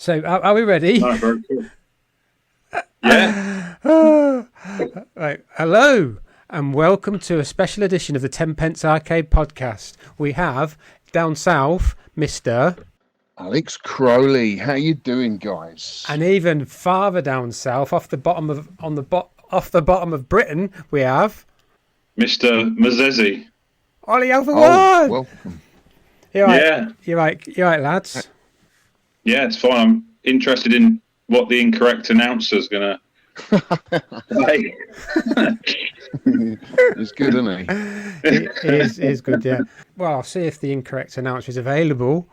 So, are we ready? No, very cool. Yeah. Right. Hello, and welcome to a special edition of the 10 Pence Arcade podcast. We have, down south, Mr. Alex Crowley. How you doing, guys? And even farther down south, off the bottom of Britain, we have Mr. Mazezi. Olly Alpha. Welcome. You're right. Yeah. You're right, lads. Yeah, it's fine. I'm interested in what the incorrect announcer's going to say. He's good, isn't he? He is good, yeah. Well, I'll see if the incorrect announcer is available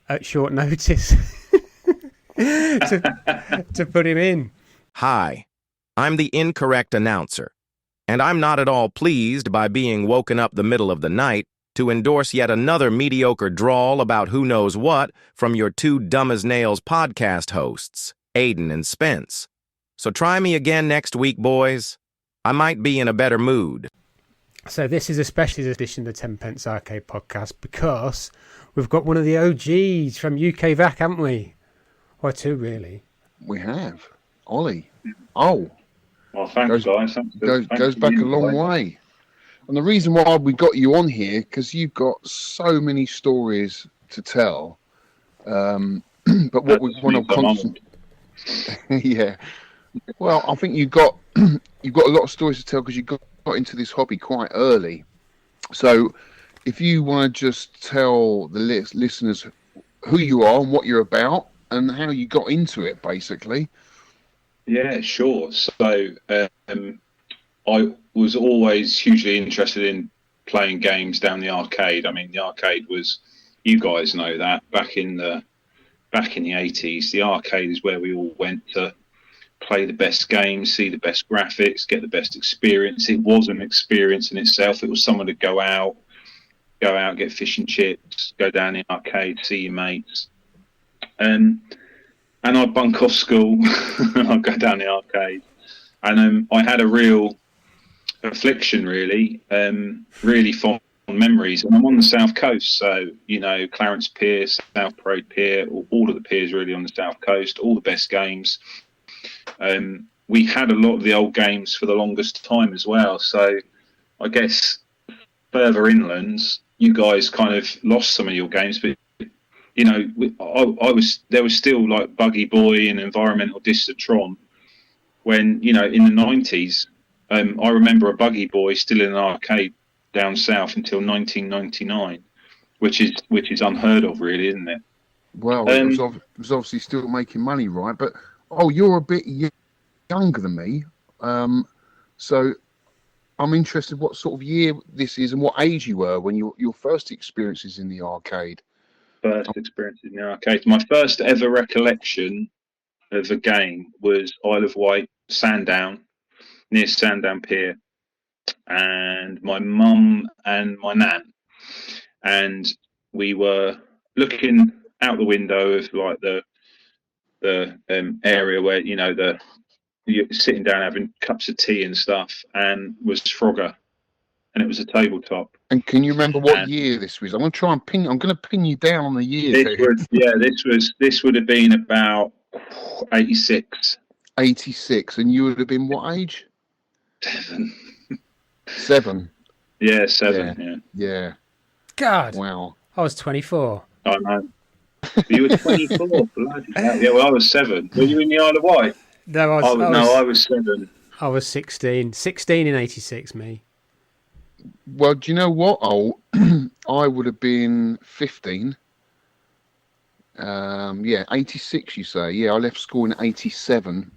at short notice to put him in. Hi, I'm the incorrect announcer, and I'm not at all pleased by being woken up the middle of the night to endorse yet another mediocre drawl about who knows what from your two dumb-as-nails podcast hosts, Aiden and Spence. So try me again next week, boys. I might be in a better mood. So this is a special edition of the 10 Pence Arcade podcast because we've got one of the OGs from UKVAC, haven't we? Or two, really. We have. Ollie. Oh. Well, thanks, guys. Goes back a long way. And the reason why we got you on here, because you've got so many stories to tell. But what we want to concentrate... Yeah. Well, I think you've got a lot of stories to tell because you got into this hobby quite early. So if you want to just tell the listeners who you are and what you're about and how you got into it, basically. Yeah, sure. So I was always hugely interested in playing games down the arcade. I mean, the arcade was, you guys know that, back in the 80s, the arcade is where we all went to play the best games, see the best graphics, get the best experience. It was an experience in itself. It was someone to go out, get fish and chips, go down the arcade, see your mates. And I'd bunk off school and I'd go down the arcade. And I had a real affliction, really fond memories. And I'm on the south coast, so, you know, Clarence Pier, South Parade Pier, all of the piers really on the south coast, all the best games. We had a lot of the old games for the longest time as well. So I guess further inland, you guys kind of lost some of your games, but you know, there was still like Buggy Boy and Environmental Distantron when, you know, in the 90s, I remember a Buggy Boy still in an arcade down south until 1999, which is unheard of, really, isn't it? Well, it was obviously still making money, right? But you're a bit younger than me, so I'm interested what sort of year this is and what age you were when your first experiences in the arcade. First experiences in the arcade. My first ever recollection of a game was Isle of Wight, Sandown, near Sandown Pier, and my mum and my nan, and we were looking out the window of like the area where, you know, you're sitting down having cups of tea and stuff, and was Frogger, and it was a tabletop. And can you remember what year this was? I'm going to pin you down on the year. This would have been about 86. 86, and you would have been what age? 7. 7. Yeah, 7. Yeah. God. Wow. I was 24. I know. You were 24. Bloody hell. Yeah, well, I was 7. Were you in the Isle of Wight? No, I was 7. I was 16. 16 in 86, me. Well, do you know what? I would have been 15. 86, you say. Yeah, I left school in 87.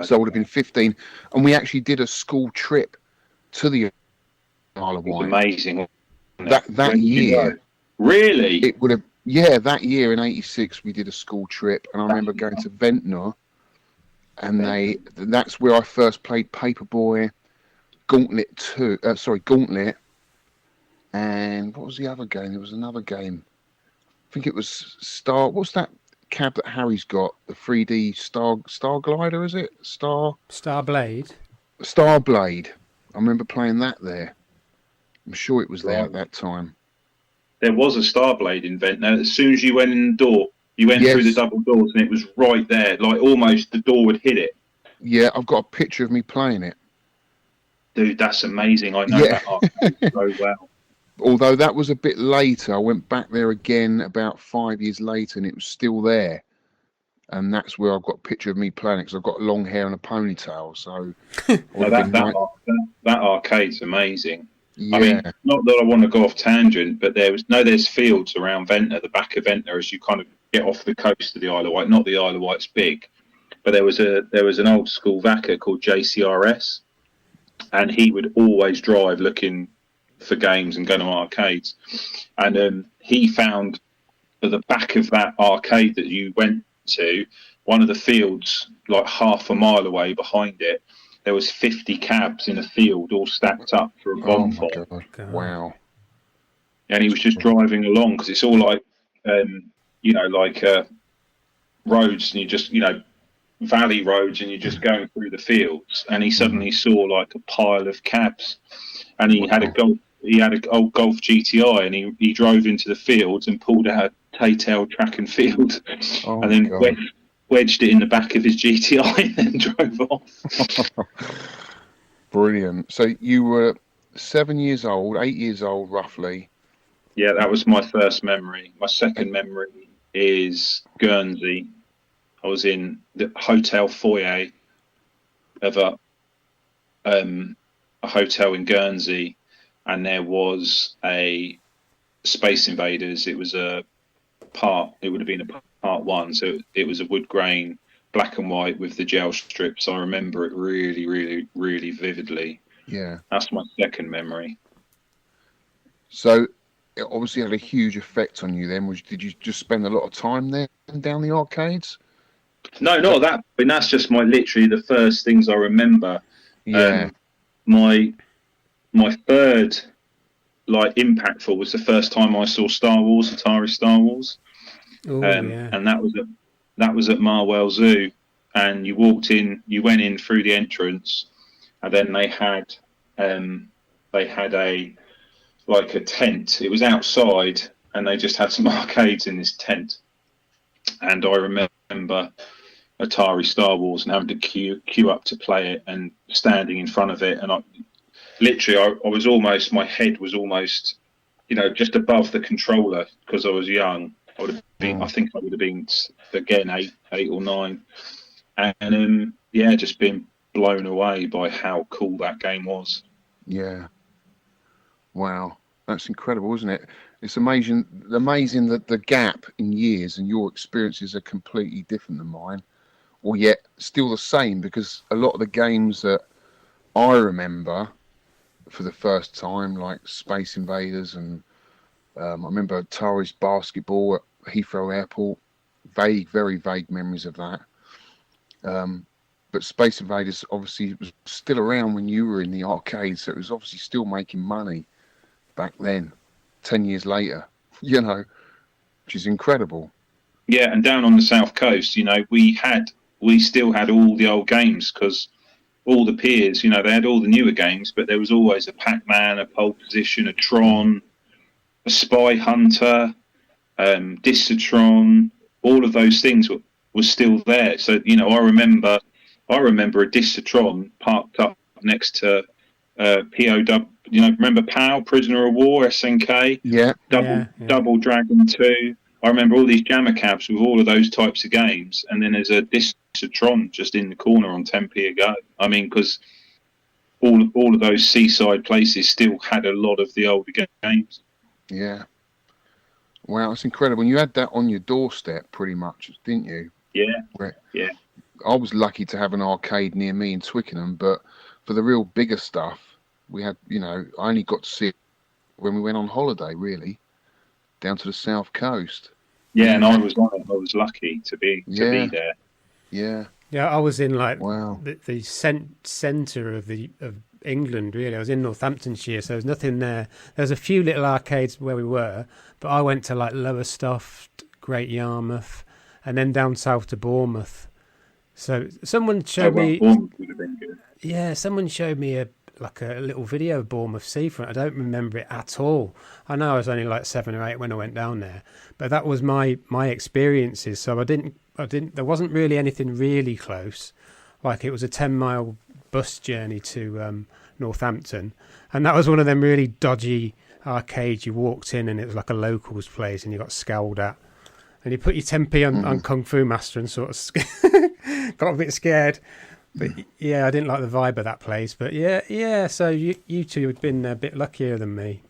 So I would have been 15. And we actually did a school trip to the Isle of Wight. Amazing. That year. Really? It would have. Yeah, that year in 86, we did a school trip. And I remember going to Ventnor. And that's where I first played Paperboy, Gauntlet. And what was the other game? There was another game. I think it was what's that cab that Harry's got? The 3D Star Glider, is it? Starblade. Starblade. I remember playing that there. I'm sure it was there at that time. There was a Starblade in Ventnor. As soon as you went in the door, You went Yes. through the double doors and it was right there, like almost the door would hit it. Yeah, I've got a picture of me playing it. Dude, that's amazing. I know Yeah. that arcade so well. Although that was a bit later, I went back there again about 5 years later, and it was still there. And that's where I've got a picture of me playing it, because I've got long hair and a ponytail. So I would No, have been that arcade's amazing. yeah, I mean, not that I want to go off tangent, but there's fields around Ventnor, the back of Ventnor, as you kind of get off the coast of the Isle of Wight. Not the Isle of Wight's big, but there was an old school vacker called JCRS, and he would always drive looking for games and going to arcades. And he found at the back of that arcade that you went to, one of the fields, like half a mile away behind it, there was 50 cabs in a field all stacked up for a bonfire. Oh my God. Wow. And he was just driving along, because it's all like, roads, and you just, valley roads, and you're just going through the fields. And he suddenly saw like a pile of cabs, and he had an old Golf GTI, and he drove into the fields and pulled out a Taytail track and field, Oh and then God. wedged it in the back of his GTI and then drove off. Brilliant. So you were 8 years old, roughly. Yeah, that was my first memory. My second memory is Guernsey. I was in the hotel foyer of a hotel in Guernsey, and there was a Space Invaders. It was it would have been a part one, so it was a wood grain, black and white with the gel strips. I remember it really, really, really vividly. Yeah. That's my second memory. So it obviously had a huge effect on you then. Did you just spend a lot of time there and down the arcades? No, not that. But that's just literally the first things I remember. Yeah. My third impactful was the first time I saw Atari Star Wars. Oh, yeah. And that was at Marwell Zoo, and you went in through the entrance, and then they had a tent. It was outside, and they just had some arcades in this tent. And I remember Atari Star Wars and having to queue up to play it, and standing in front of it, and I was almost, my head was almost, just above the controller, because I was young. I think I would have been again 8 or 9, and just been blown away by how cool that game was. Yeah. Wow, that's incredible, isn't it? It's amazing that the gap in years and your experiences are completely different than mine, or yet still the same, because a lot of the games that I remember for the first time, like Space Invaders, and I remember Atari's basketball at Heathrow Airport. Very vague memories of that. But Space Invaders obviously was still around when you were in the arcade, so it was obviously still making money back then, 10 years later, which is incredible. Yeah, and down on the south coast, we still had all the old games, because all the peers, they had all the newer games, but there was always a Pac-Man, a Pole Position, a Tron, a Spy Hunter, Discitron. All of those things were still there. So I remember a Discitron parked up next to POW. Remember POW, Prisoner of War, SNK, Yeah, Double Dragon 2. I remember all these jammer cabs with all of those types of games, and then there's a Discitron just in the corner on 10p a go. I mean, because all of those seaside places still had a lot of the older games. Yeah. Wow, it's incredible. And you had that on your doorstep pretty much, didn't you? Yeah. Yeah. I was lucky to have an arcade near me in Twickenham, but for the real bigger stuff, we had, I only got to see it when we went on holiday, really, down to the south coast. Yeah, and I was lucky to be there. Yeah. Yeah, I was in Wow. the centre of England, really. I was in Northamptonshire, so there's nothing there. There's a few little arcades where we were, but I went to Lowestoft, Great Yarmouth, and then down south to Bournemouth. So someone showed me. Bournemouth would have been good. Yeah, someone showed me a like a little video of Bournemouth seafront. I don't remember it at all. I know I was only like 7 or 8 when I went down there, but that was my experiences. So I didn't. There wasn't really anything really close. Like it was a 10-mile bus journey to Northampton, and that was one of them really dodgy arcades. You walked in and it was like a locals place, and you got scowled at, and you put your 10p on Kung Fu Master and sort of got a bit scared. But yeah, I didn't like the vibe of that place. But yeah. So you two have been a bit luckier than me.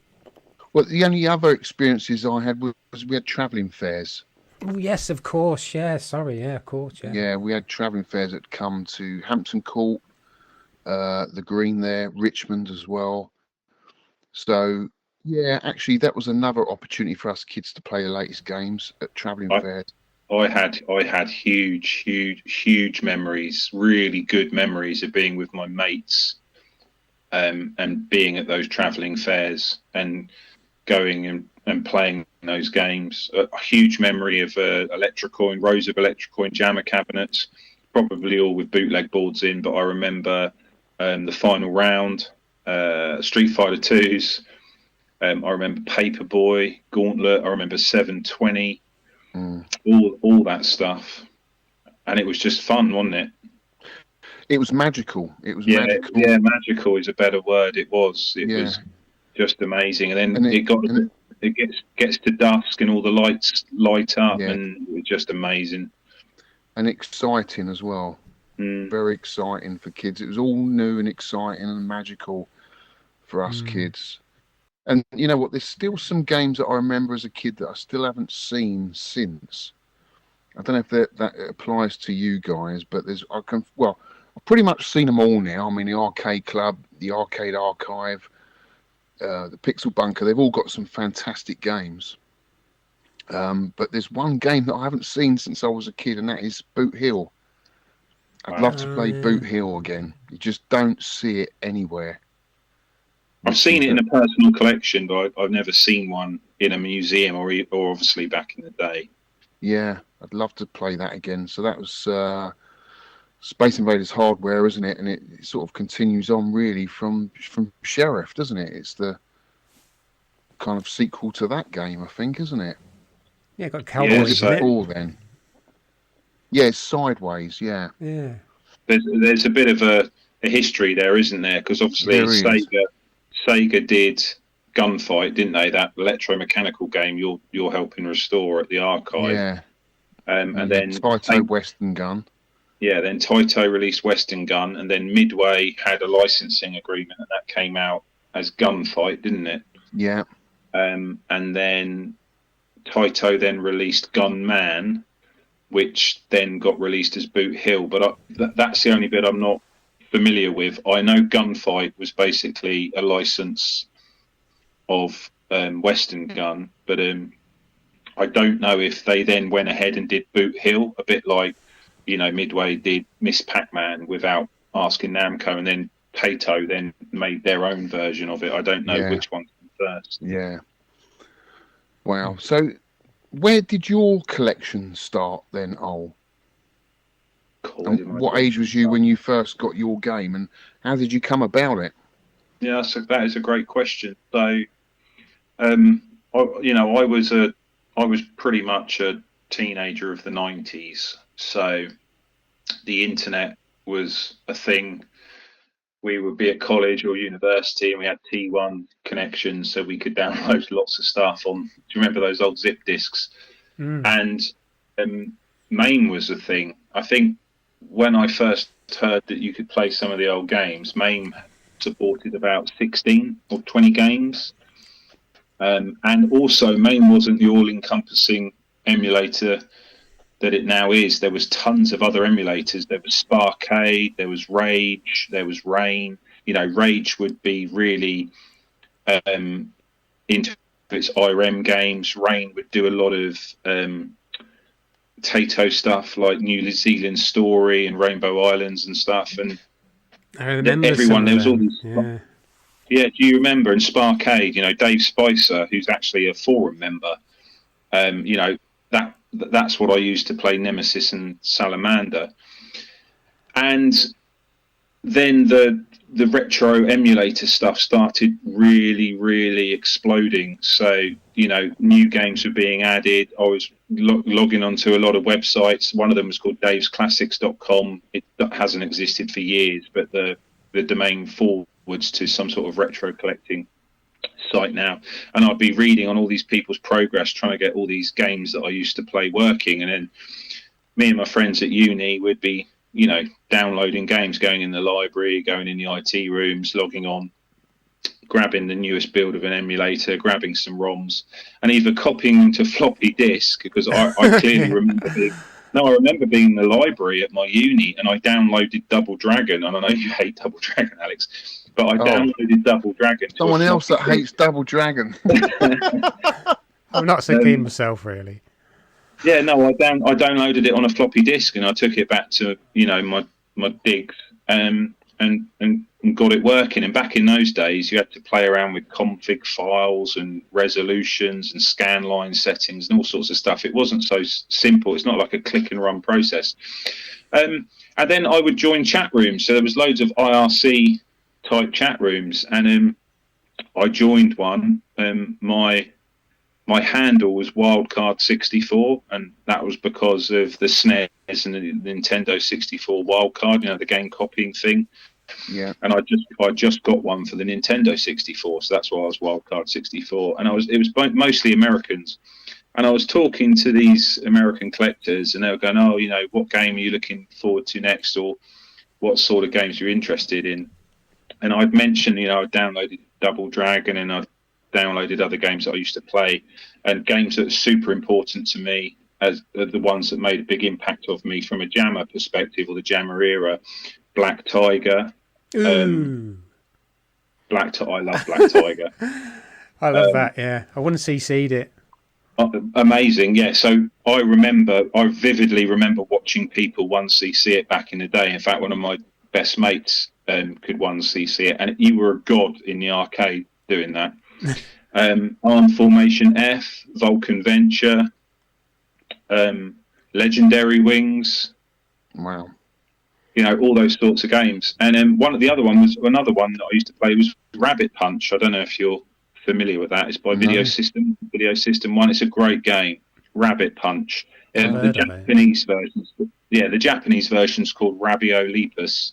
Well, the only other experiences I had was we had travelling fairs. Oh yes, of course. Yeah, sorry. Yeah, of course. Yeah. Yeah, we had travelling fairs that come to Hampton Court, the Green there, Richmond as well. So yeah, actually, that was another opportunity for us kids to play the latest games at travelling fairs. I had huge memories, really good memories of being with my mates, and being at those travelling fairs and going and playing those games. A huge memory of rows of Electrocoin jammer cabinets, probably all with bootleg boards in. But I remember the final round, Street Fighter 2s. I remember Paperboy, Gauntlet. I remember 720. All that stuff, and it was just fun, wasn't it? It was magical. Magical. Yeah, magical is a better word. It was just amazing. And then it gets to dusk and all the lights light up, and it was just amazing and exciting as well. Very exciting for kids. It was all new and exciting and magical for us kids. And you know what? There's still some games that I remember as a kid that I still haven't seen since. I don't know if that applies to you guys, but I've pretty much seen them all now. I mean, the Arcade Club, the Arcade Archive, the Pixel Bunker. They've all got some fantastic games. But there's one game that I haven't seen since I was a kid, and that is Boot Hill. I'd love to play Boot Hill again. You just don't see it anywhere. I've seen it in a personal collection, but I've never seen one in a museum or obviously back in the day. Yeah, I'd love to play that again. So that was Space Invaders Hardware, isn't it? And it sort of continues on really from Sheriff, doesn't it? It's the kind of sequel to that game, I think, isn't it? Yeah, got Cowboys in it. Then. Yeah, it's Sideways, yeah. Yeah. There's a bit of a history there, isn't there? Because obviously Sega did Gunfight, didn't they? That electromechanical game you're helping restore at the archive. Yeah. And then Taito Western Gun. Yeah, then Taito released Western Gun, and then Midway had a licensing agreement, and that came out as Gunfight, didn't it? Yeah. And then Taito then released Gunman, which then got released as Boot Hill. But that's the only bit I'm not familiar with. I know Gunfight was basically a license of Western Gun, but I don't know if they then went ahead and did Boot Hill, a bit like, you know, Midway did Miss Pac-Man without asking Namco, and then Taito then made their own version of it. I don't know which one first. Yeah. Wow. So where did your collection start then, Ol? What age was you when you first got your game, and how did you come about it? Yeah, so that is a great question. So, I was pretty much a teenager of the 90s. So the internet was a thing. We would be at college or university, and we had T1 connections, so we could download lots of stuff on. Do you remember those old zip disks? And MAME was a thing. I think when I first heard that you could play some of the old games, MAME supported about 16 or 20 games. And also, MAME wasn't the all-encompassing emulator that it now is. There was tons of other emulators. There was Sparkade, there was Rage, there was Rain. You know, Rage would be really into its IRM games. Rain would do a lot of Taito stuff like New Zealand Story and Rainbow Islands and stuff. And I remember everyone, there was all these. Yeah, do you remember in Sparkade? You know, Dave Spicer, who's actually a forum member. You know, that's what I used to play Nemesis and Salamander. And then the retro emulator stuff started really exploding. So, new games were being added. I was logging onto a lot of websites. One of them was called davesclassics.com. It hasn't existed for years, but the domain forwards to some sort of retro collecting site now. And I'd be reading on all these people's progress, trying to get all these games that I used to play working. And then me and my friends at uni would be, downloading games, going in the library, going in the IT rooms, logging on, grabbing the newest build of an emulator, grabbing some ROMs, and either copying them to floppy disk, because I clearly remember being in the library at my uni and I downloaded Double Dragon. And I know you hate Double Dragon, Alex, but I downloaded Double Dragon. Someone else that hates Double Dragon. I'm not so keen myself, really. Yeah, no, I downloaded it on a floppy disk and I took it back to my digs and got it working. And back in those days, you had to play around with config files and resolutions and scan line settings and all sorts of stuff. It wasn't so simple. It's not like a click and run process. And then I would join chat rooms. So there was loads of IRC type chat rooms, and I joined one. My handle was Wildcard64, and that was because of the SNES and the Nintendo 64 Wildcard, the game copying thing. Yeah. And I just got one for the Nintendo 64, so that's why I was Wildcard64. And it was mostly Americans. And I was talking to these American collectors, and they were going, "Oh, what game are you looking forward to next, or what sort of games you're interested in?" And I'd mentioned, I downloaded Double Dragon, and I downloaded other games that I used to play, and games that are super important to me as the ones that made a big impact of me from a Jammer perspective, or the Jammer era. Black Tiger. I love Black Tiger. I love that, yeah. I wouldn't CC'd it. Amazing, yeah. So I vividly remember watching people 1cc it back in the day. In fact, one of my best mates could 1cc it, and you were a god in the arcade doing that. Armed Formation F, Vulcan Venture, Legendary Wings. Wow. All those sorts of games. And then another one that I used to play was Rabbit Punch. I don't know if you're familiar with that. It's by Video System 1. It's a great game. Rabbit Punch. The Japanese version's called Rabio Lepus.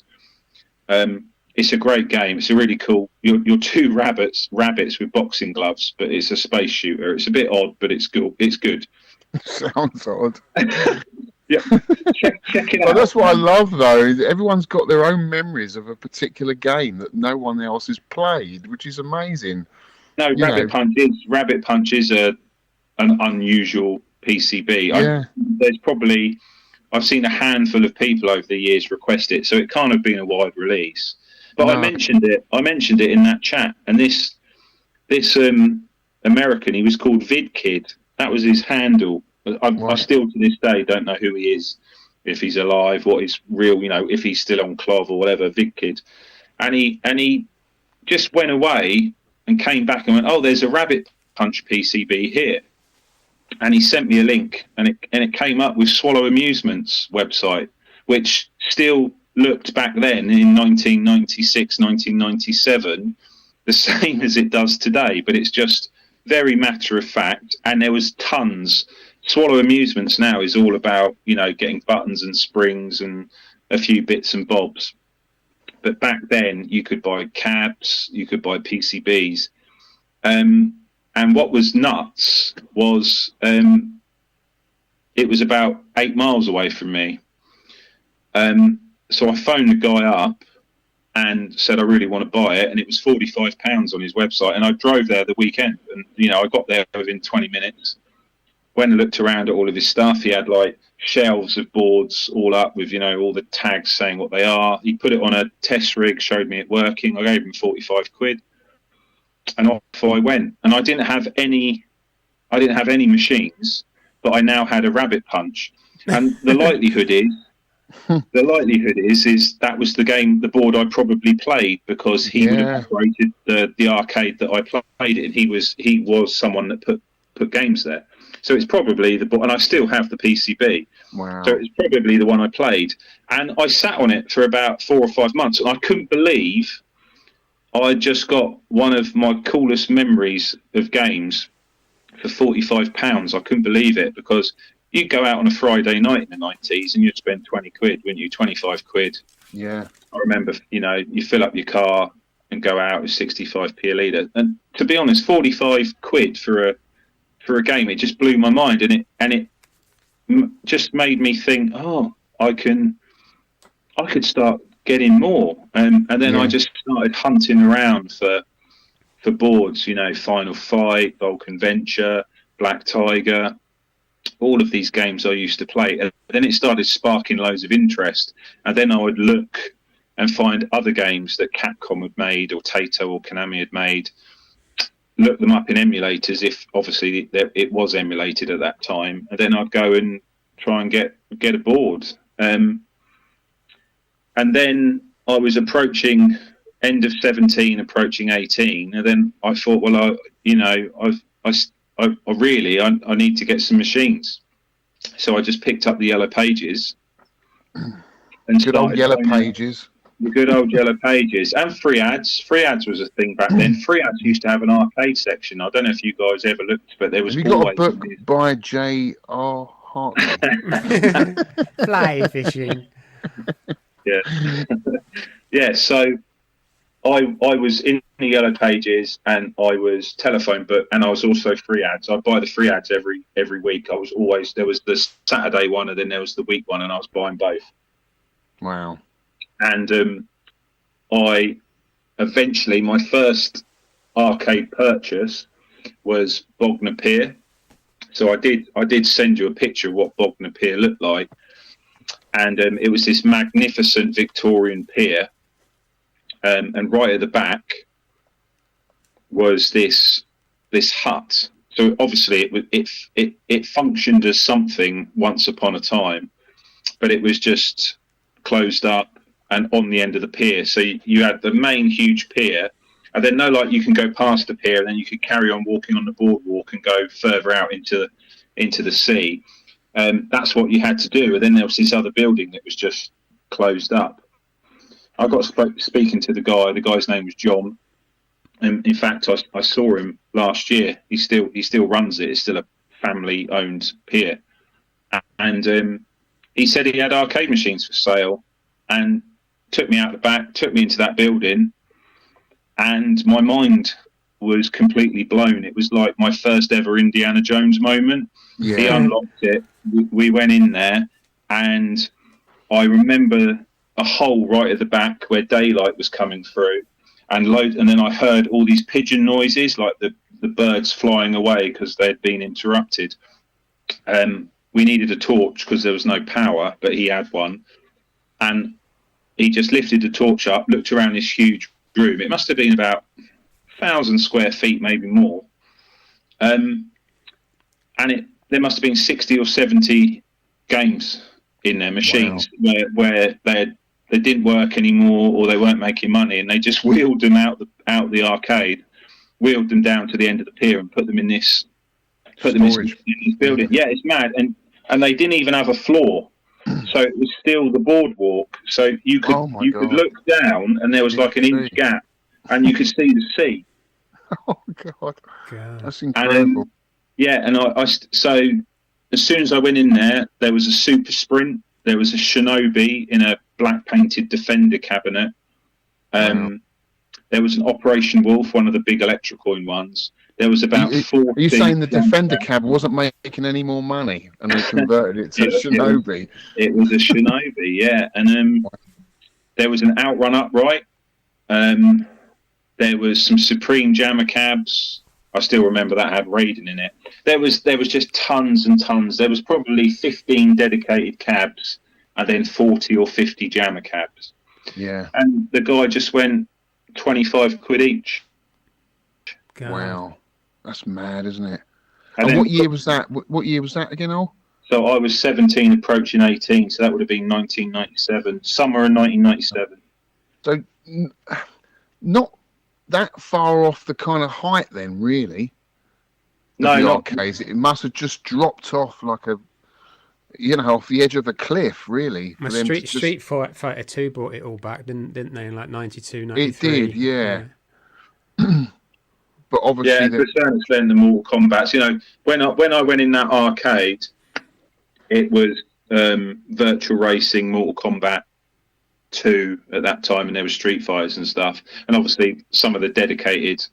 It's a great game. It's a really cool. You're two rabbits with boxing gloves, but it's a space shooter. It's a bit odd, but it's good. It's good. Sounds odd. Yeah, check it out. Well, that's what I love, though. Is everyone's got their own memories of a particular game that no one else has played, which is amazing. No, Rabbit Punch is an unusual PCB. Yeah. I've seen a handful of people over the years request it, so it can't have been a wide release. But I mentioned it in that chat, and this American, he was called VidKid. That was his handle. I still to this day don't know who he is, if he's alive, what his real, if he's still on Clov or whatever, VidKid. And he just went away and came back and went, "Oh, there's a Rabbit Punch PCB here." And he sent me a link, and it came up with Swallow Amusement's website, which still looked back then in 1996, 1997, the same as it does today, but it's just very matter of fact. And there was tons. Swallow Amusements now is all about, getting buttons and springs and a few bits and bobs. But back then you could buy cabs, you could buy PCBs. And what was nuts was it was about 8 miles away from me. So I phoned the guy up and said I really want to buy it, and it was £45 on his website. And I drove there the weekend, and I got there within 20 minutes. When I looked around at all of his stuff, he had like shelves of boards all up with all the tags saying what they are. He put it on a test rig, showed me it working. I gave him 45 quid, and off I went. And I didn't have any machines, but I now had a Rabbit Punch. And the likelihood is that was the board I probably played, because he would have operated the arcade that I played it in. He was someone that put games there. So it's probably and I still have the PCB. Wow. So it's probably the one I played. And I sat on it for about 4 or 5 months, and I couldn't believe I just got one of my coolest memories of games for £45. I couldn't believe it, because you'd go out on a Friday night in the 90s and you'd spend 20 quid, wouldn't you? 25 quid. Yeah. I remember, you fill up your car and go out with 65p a litre. And to be honest, 45 quid for a game, it just blew my mind, and it just made me think, I could start getting more, and then I just started hunting around for boards, Final Fight, Vulcan Venture, Black Tiger, all of these games I used to play, and then it started sparking loads of interest, and then I would look and find other games that Capcom had made, or Taito or Konami had made, look them up in emulators, if obviously it was emulated at that time, and then I'd go and try and get a board. And then I was approaching end of 17, approaching 18, and then I thought, well, I need to get some machines. So I just picked up the Yellow Pages. And good old Yellow Pages. The good old Yellow Pages. And free ads. Free ads was a thing back then. Free ads used to have an arcade section. I don't know if you guys ever looked, but there was Have you got a book by J.R. Hartman? Fly fishing. Yeah. Yeah, so I was in the Yellow Pages, and I was telephone book, and I was also free ads. I'd buy the free ads every week. There was the Saturday one, and then there was the week one, and I was buying both. Wow. And I eventually, my first arcade purchase was Bognor Pier. So I did send you a picture of what Bognor Pier looked like, and it was this magnificent Victorian pier, and right at the back was this hut. So obviously it functioned as something once upon a time, but it was just closed up and on the end of the pier. So you had the main huge pier, and then you can go past the pier, and then you could carry on walking on the boardwalk and go further out into the sea. That's what you had to do. And then there was this other building that was just closed up. I got speaking to the guy. The guy's name was John. And in fact, I saw him last year. He still runs it. It's still a family-owned pier. And he said he had arcade machines for sale, and took me out the back, took me into that building, and my mind was completely blown. It was like my first ever Indiana Jones moment. Yeah. He unlocked it. We went in there, and I remember a hole right at the back where daylight was coming through, and then I heard all these pigeon noises, like the birds flying away because they'd been interrupted. We needed a torch because there was no power, but he had one. And he just lifted the torch up, looked around this huge room. It must have been about 1,000 square feet, maybe more. And there must have been 60 or 70 games in their machines. Wow. where they didn't work anymore, or they weren't making money, and they just wheeled them out the arcade, wheeled them down to the end of the pier, and put them in this building. Yeah, it's mad. And they didn't even have a floor. So it was still the boardwalk. So you could could look down, and there was like an inch gap, and you could see the sea. Oh God. That's incredible. And so as soon as I went in there was a Super Sprint, there was a Shinobi in a black painted Defender cabinet. There was an Operation Wolf, one of the big electrical ones. There was about 40. Are you saying the Defender cab wasn't making any more money, and they converted it to a Shinobi? It was a Shinobi, yeah. And there was an Outrun Upright. There was some Supreme Jammer cabs. I still remember that had Raiden in it. There was just tons and tons. There was probably 15 dedicated cabs, and then 40 or 50 Jammer cabs. Yeah. And the guy just went 25 quid each. God. Wow. That's mad, isn't it? And what year was that? What year was that again, Ol? So I was 17, approaching 18, so that would have been 1997, summer of 1997. So not that far off the kind of height then, really. No, the not arcades. It must have just dropped off like off the edge of a cliff, really. My for them to Street Fighter 2 brought it all back, didn't they? In like 92, It 93. did, yeah. But obviously, yeah, to a certain extent, the Mortal Kombat's. You know, when I went in that arcade, it was Virtual Racing, Mortal Kombat 2 at that time, and there were Street Fighters and stuff, and obviously some of the dedicated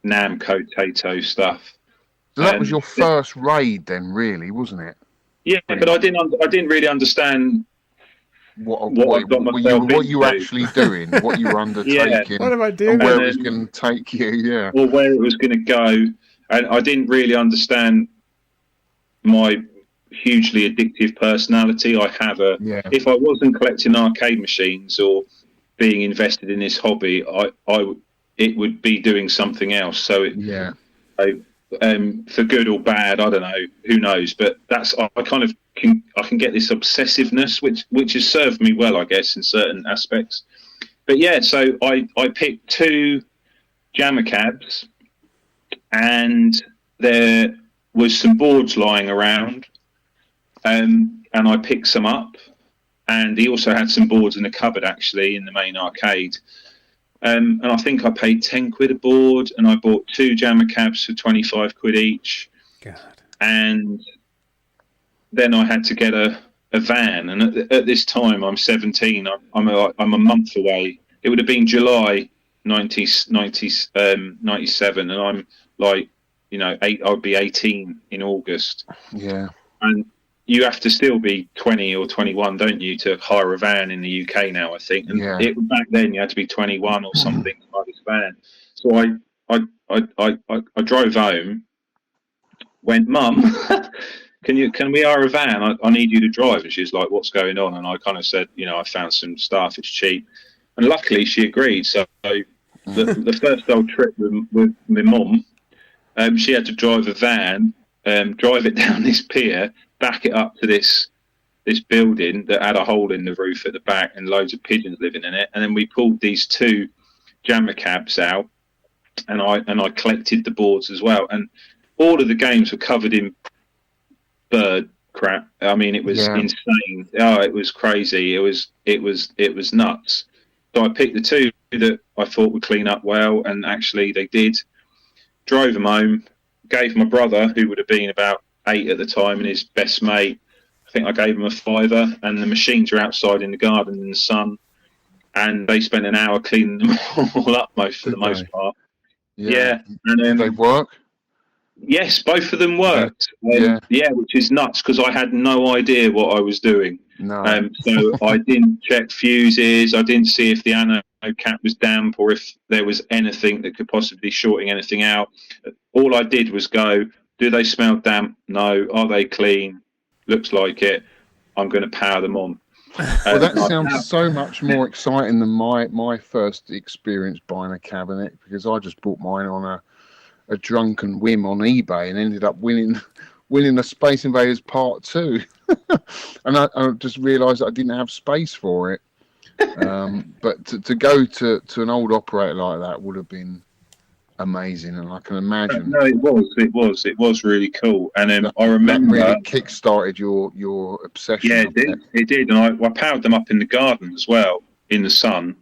Namco Taito stuff. so that was your first raid, then, really, wasn't it? Yeah, but I didn't really understand what you were actually doing, what you were undertaking, What am I doing? and where it was going to take you, yeah. Or where it was going to go. And I didn't really understand my hugely addictive personality. If I wasn't collecting arcade machines or being invested in this hobby, it would be doing something else. So for good or bad, I don't know, who knows, but I can get this obsessiveness which has served me well, I guess, in certain aspects. But yeah, so I picked 2 jammer cabs, and there was some boards lying around, and I picked some up, and he also had some boards in the cupboard, actually, in the main arcade. And I think I paid 10 quid a board, and I bought 2 jammer cabs for 25 quid each. God. And then I had to get a van. And at this time, I'm 17. I'm a month away. It would have been July 97, and I'm like, I'd be 18 in August. Yeah. And you have to still be 20 or 21, don't you, to hire a van in the UK now, I think. And back then you had to be 21 or something to hire this van. So I drove home, went, Mum, can we hire a van? I need you to drive. And she's like, what's going on? And I kind of said, I found some stuff, it's cheap. And luckily she agreed. So the first old trip with my mum, she had to drive a van, drive it down this pier, back it up to this building that had a hole in the roof at the back and loads of pigeons living in it. And then we pulled these 2 jammer cabs out, and I collected the boards as well. And all of the games were covered in bird crap. I mean, it was insane. Oh, it was crazy. It was nuts. So I picked the 2 that I thought would clean up well, and actually they did. Drove them home, gave my brother, who would have been about 8 at the time, and his best mate, I think I gave him a £5, and the machines are outside in the garden in the sun, and they spent an hour cleaning them all up for the most part. Yeah. And did they work? Yes, both of them worked. Which is nuts, because I had no idea what I was doing. No. So I didn't check fuses. I didn't see if the anode cap was damp or if there was anything that could possibly be shorting anything out. All I did was go, do they smell damp? No. Are they clean? Looks like it. I'm going to power them on. Well, that sounds so much more exciting than my first experience buying a cabinet, because I just bought mine on a drunken whim on eBay and ended up winning the Space Invaders Part 2. And I just realised I didn't have space for it. But to go to an old operator like that would have been amazing, and I can imagine. No, it was really cool. And then I remember that really kick-started your obsession. Yeah, it did. And I powered them up in the garden as well, in the sun,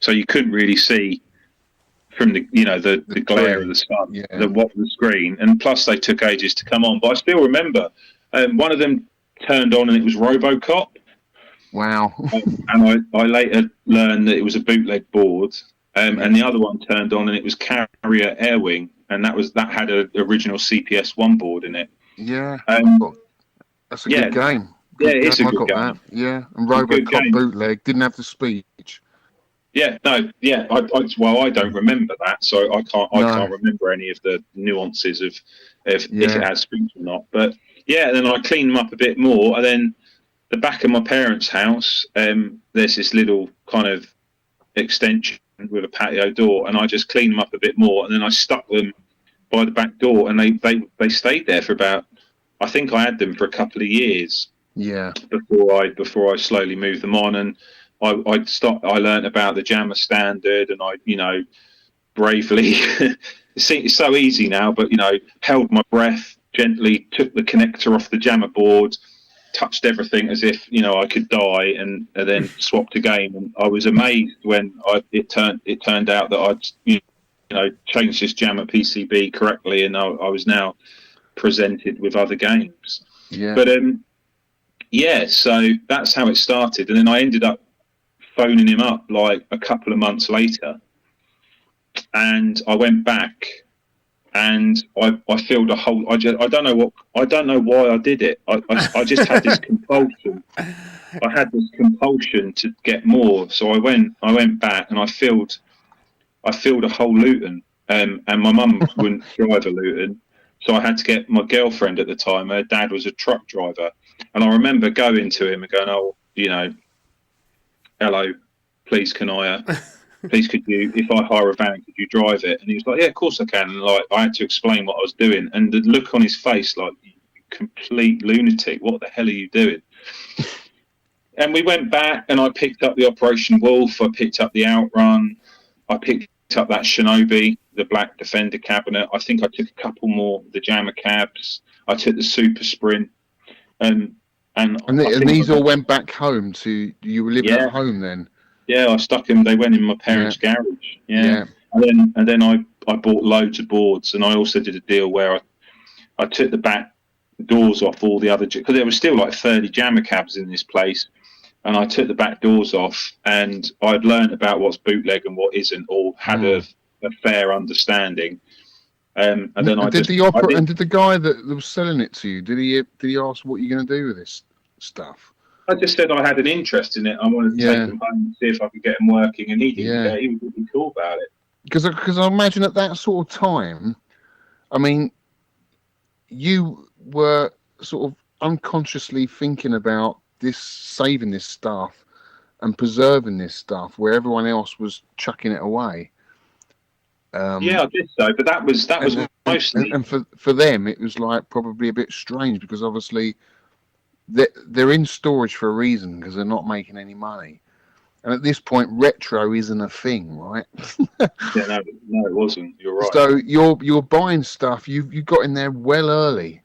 so you couldn't really see from the glare of the sun, the screen. And plus they took ages to come on. But I still remember one of them turned on and it was RoboCop. Wow. And I later learned that it was a bootleg board. And the other one turned on and it was Carrier Air Wing, and that had an original CPS-1 board in it. Yeah. That's a good game. It's a good game. That. Yeah, and RoboCop bootleg didn't have the speech. Yeah, no, yeah. I don't remember that, so I can't remember any of the nuances of if it has speech or not. But yeah, then I cleaned them up a bit more, and then the back of my parents' house, there's this little kind of extension with a patio door, and I just cleaned them up a bit more, and then I stuck them by the back door, and they stayed there for about, I think I had them for a couple of years. Yeah. Before I slowly moved them on, and I learnt about the jammer standard, and I bravely it's so easy now, but held my breath, gently took the connector off the jammer board, touched everything as if I could die, and then swapped a game. And I was amazed when it turned out that I'd changed this jammer PCB correctly, and I was now presented with other games. Yeah. But so that's how it started, and then I ended up phoning him up like a couple of months later, and I went back. And I filled a whole. I don't know why I did it. I just had this compulsion. I had this compulsion to get more. So I went back and I filled a whole Luton. And my mum wouldn't drive a Luton, so I had to get my girlfriend at the time. Her dad was a truck driver, and I remember going to him and going, "Oh, hello, please can I?" Please, could you, if I hire a van, could you drive it? And he was like, yeah, of course I can. And I had to explain what I was doing. And the look on his face, like, you complete lunatic, what the hell are you doing? And we went back and I picked up the Operation Wolf. I picked up the Outrun. I picked up that Shinobi, the Black Defender cabinet. I think I took a couple more of the Jammer cabs. I took the Super Sprint. And these all went back home you were living at home then? Yeah, I stuck them. They went in my parents' garage. Yeah. And then I bought loads of boards, and I also did a deal where I took the back doors off all the other, because there was still like 30 jammer cabs in this place, and I took the back doors off, and I'd learned about what's bootleg and what isn't, or had a fair understanding. And then did the guy that was selling it to you? Did he ask what you're going to do with this stuff? I just said I had an interest in it. I wanted to take them home and see if I could get them working, and he didn't care. He was really cool about it. Because I imagine at that sort of time, I mean, you were sort of unconsciously thinking about saving this stuff and preserving this stuff, where everyone else was chucking it away. I did so, but that was mostly. And for them, it was like probably a bit strange, because obviously they're in storage for a reason, because they're not making any money. And at this point, retro isn't a thing, right? No, it wasn't. You're right. So you're buying stuff. You got in there well early,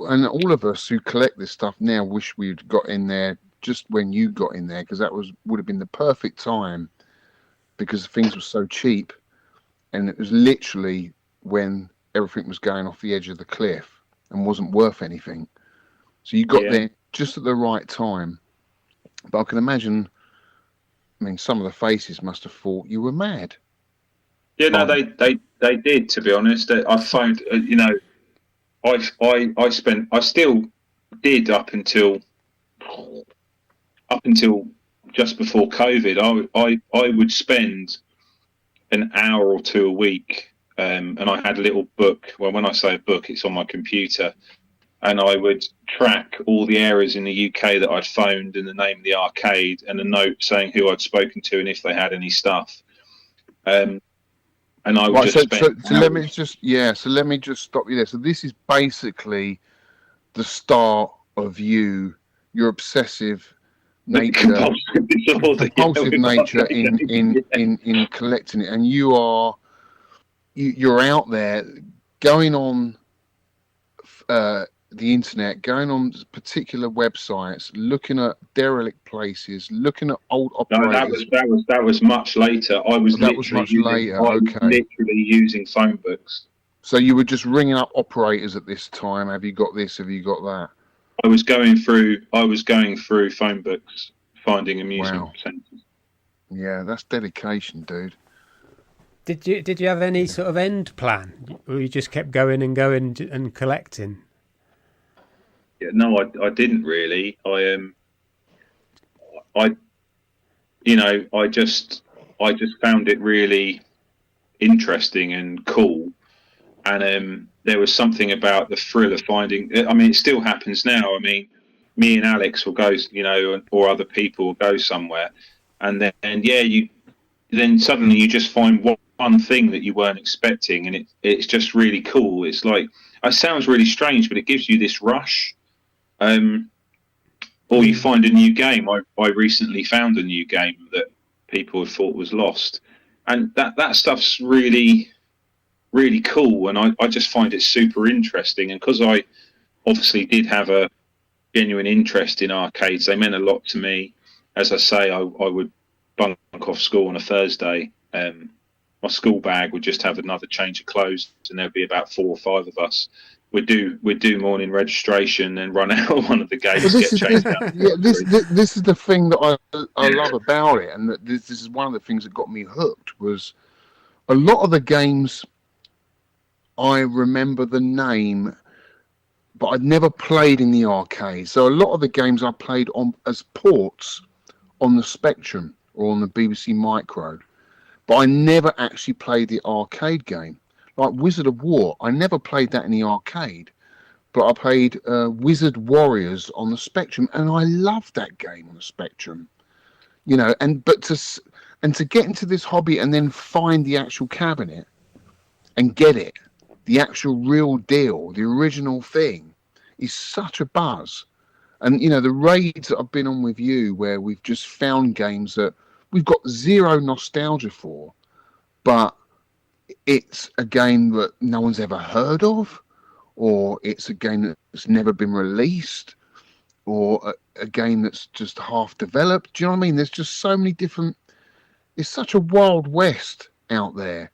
and all of us who collect this stuff now wish we'd got in there just when you got in there, because that would have been the perfect time, because things were so cheap, and it was literally when everything was going off the edge of the cliff and wasn't worth anything. So you got there just at the right time. But I can imagine, I mean, some of the faces must have thought you were mad. Yeah, no, they did, to be honest. I found, I still did up until just before COVID. I would spend an hour or two a week, and I had a little book. Well, when I say a book, it's on my computer. And I would track all the areas in the UK that I'd phoned, and the name of the arcade, and a note saying who I'd spoken to and if they had any stuff. And I would so let me just stop you there. So this is basically the start of your obsessive nature, compulsive nature in collecting it, and you're out there going on the internet, going on particular websites, looking at derelict places, looking at old operators. No, that was much later. That was much later. Literally using phone books. So you were just ringing up operators at this time. Have you got this? Have you got that? I was going through phone books, finding amusement centres. Yeah, that's dedication, dude. Did you have any sort of end plan, or you just kept going and collecting? Yeah, no, I didn't really. I just found it really interesting and cool, and there was something about the thrill of finding. I mean, it still happens now. I mean, me and Alex will go, or other people will go somewhere, and then suddenly you just find one thing that you weren't expecting, and it's just really cool. It's like, it sounds really strange, but it gives you this rush. Or you find a new game. I recently found a new game that people had thought was lost, and that stuff's really, really cool, and I just find it super interesting. And because I obviously did have a genuine interest in arcades, they meant a lot to me. As I say, I would bunk off school on a Thursday. My school bag would just have another change of clothes, and there'd be about 4 or 5 of us. We'd do morning registration and run out of one of the games. This is the thing that I love about it, and that this is one of the things that got me hooked. Was a lot of the games I remember the name, but I'd never played in the arcade. So a lot of the games I played on as ports on the Spectrum or on the BBC Micro, but I never actually played the arcade game. Like Wizard of War, I never played that in the arcade, but I played Wizard Warriors on the Spectrum, and I loved that game on the Spectrum. You know, to get into this hobby and then find the actual cabinet and get it, the actual real deal, the original thing, is such a buzz. And you know, the raids that I've been on with you, where we've just found games that we've got zero nostalgia for, but it's a game that no one's ever heard of, or it's a game that's never been released, or a game that's just half developed. Do you know what I mean? There's just so many different. It's such a wild west out there.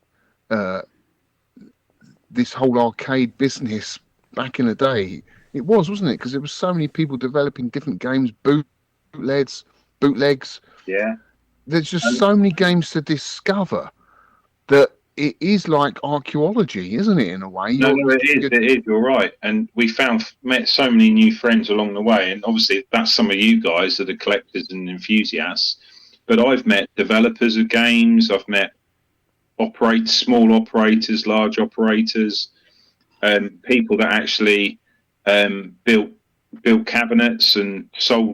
This whole arcade business back in the day, it wasn't it? Because there was so many people developing different games, bootlegs. Yeah. There's just so many games to discover that it is like archaeology, isn't it, in a way? No, it is. You're right. And we met so many new friends along the way. And obviously that's some of you guys that are collectors and enthusiasts. But I've met developers of games. I've met small operators, large operators, people that actually built cabinets and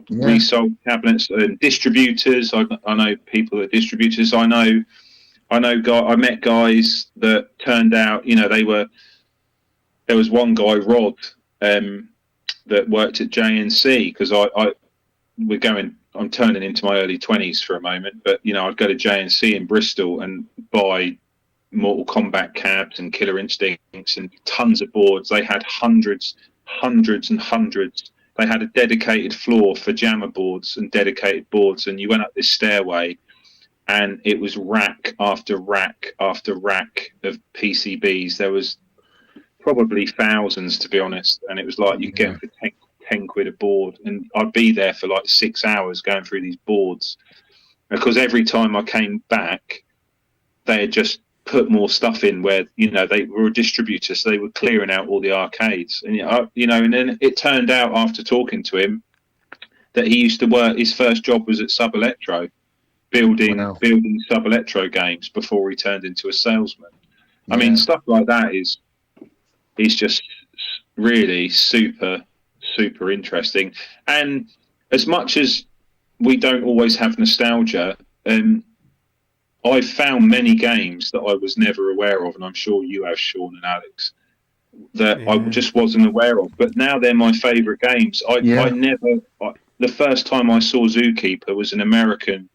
resold cabinets, and distributors. I know people that distributors. I met guys that turned out, you know, there was one guy, Rod, that worked at JNC, because I'm turning into my early 20s for a moment, but you know, I'd go to JNC in Bristol and buy Mortal Kombat cabs and Killer Instincts and tons of boards. They had hundreds and hundreds. They had a dedicated floor for jammer boards and dedicated boards, and you went up this stairway and it was rack after rack after rack of PCBs. There was probably thousands, to be honest, and it was like you get them for 10 quid a board, and I'd be there for like 6 hours going through these boards, because every time I came back they had just put more stuff in, where, you know, they were a distributor, so they were clearing out all the arcades. And you know, and then it turned out after talking to him that he used to work, his first job was at Sub Electro, building Sub Electro games before he turned into a salesman. I mean, stuff like that is just really super interesting. And as much as we don't always have nostalgia, I've found many games that I was never aware of, and I'm sure you have, Shaun and Alex, that I just wasn't aware of. But now they're my favourite games. The first time I saw Zookeeper was an American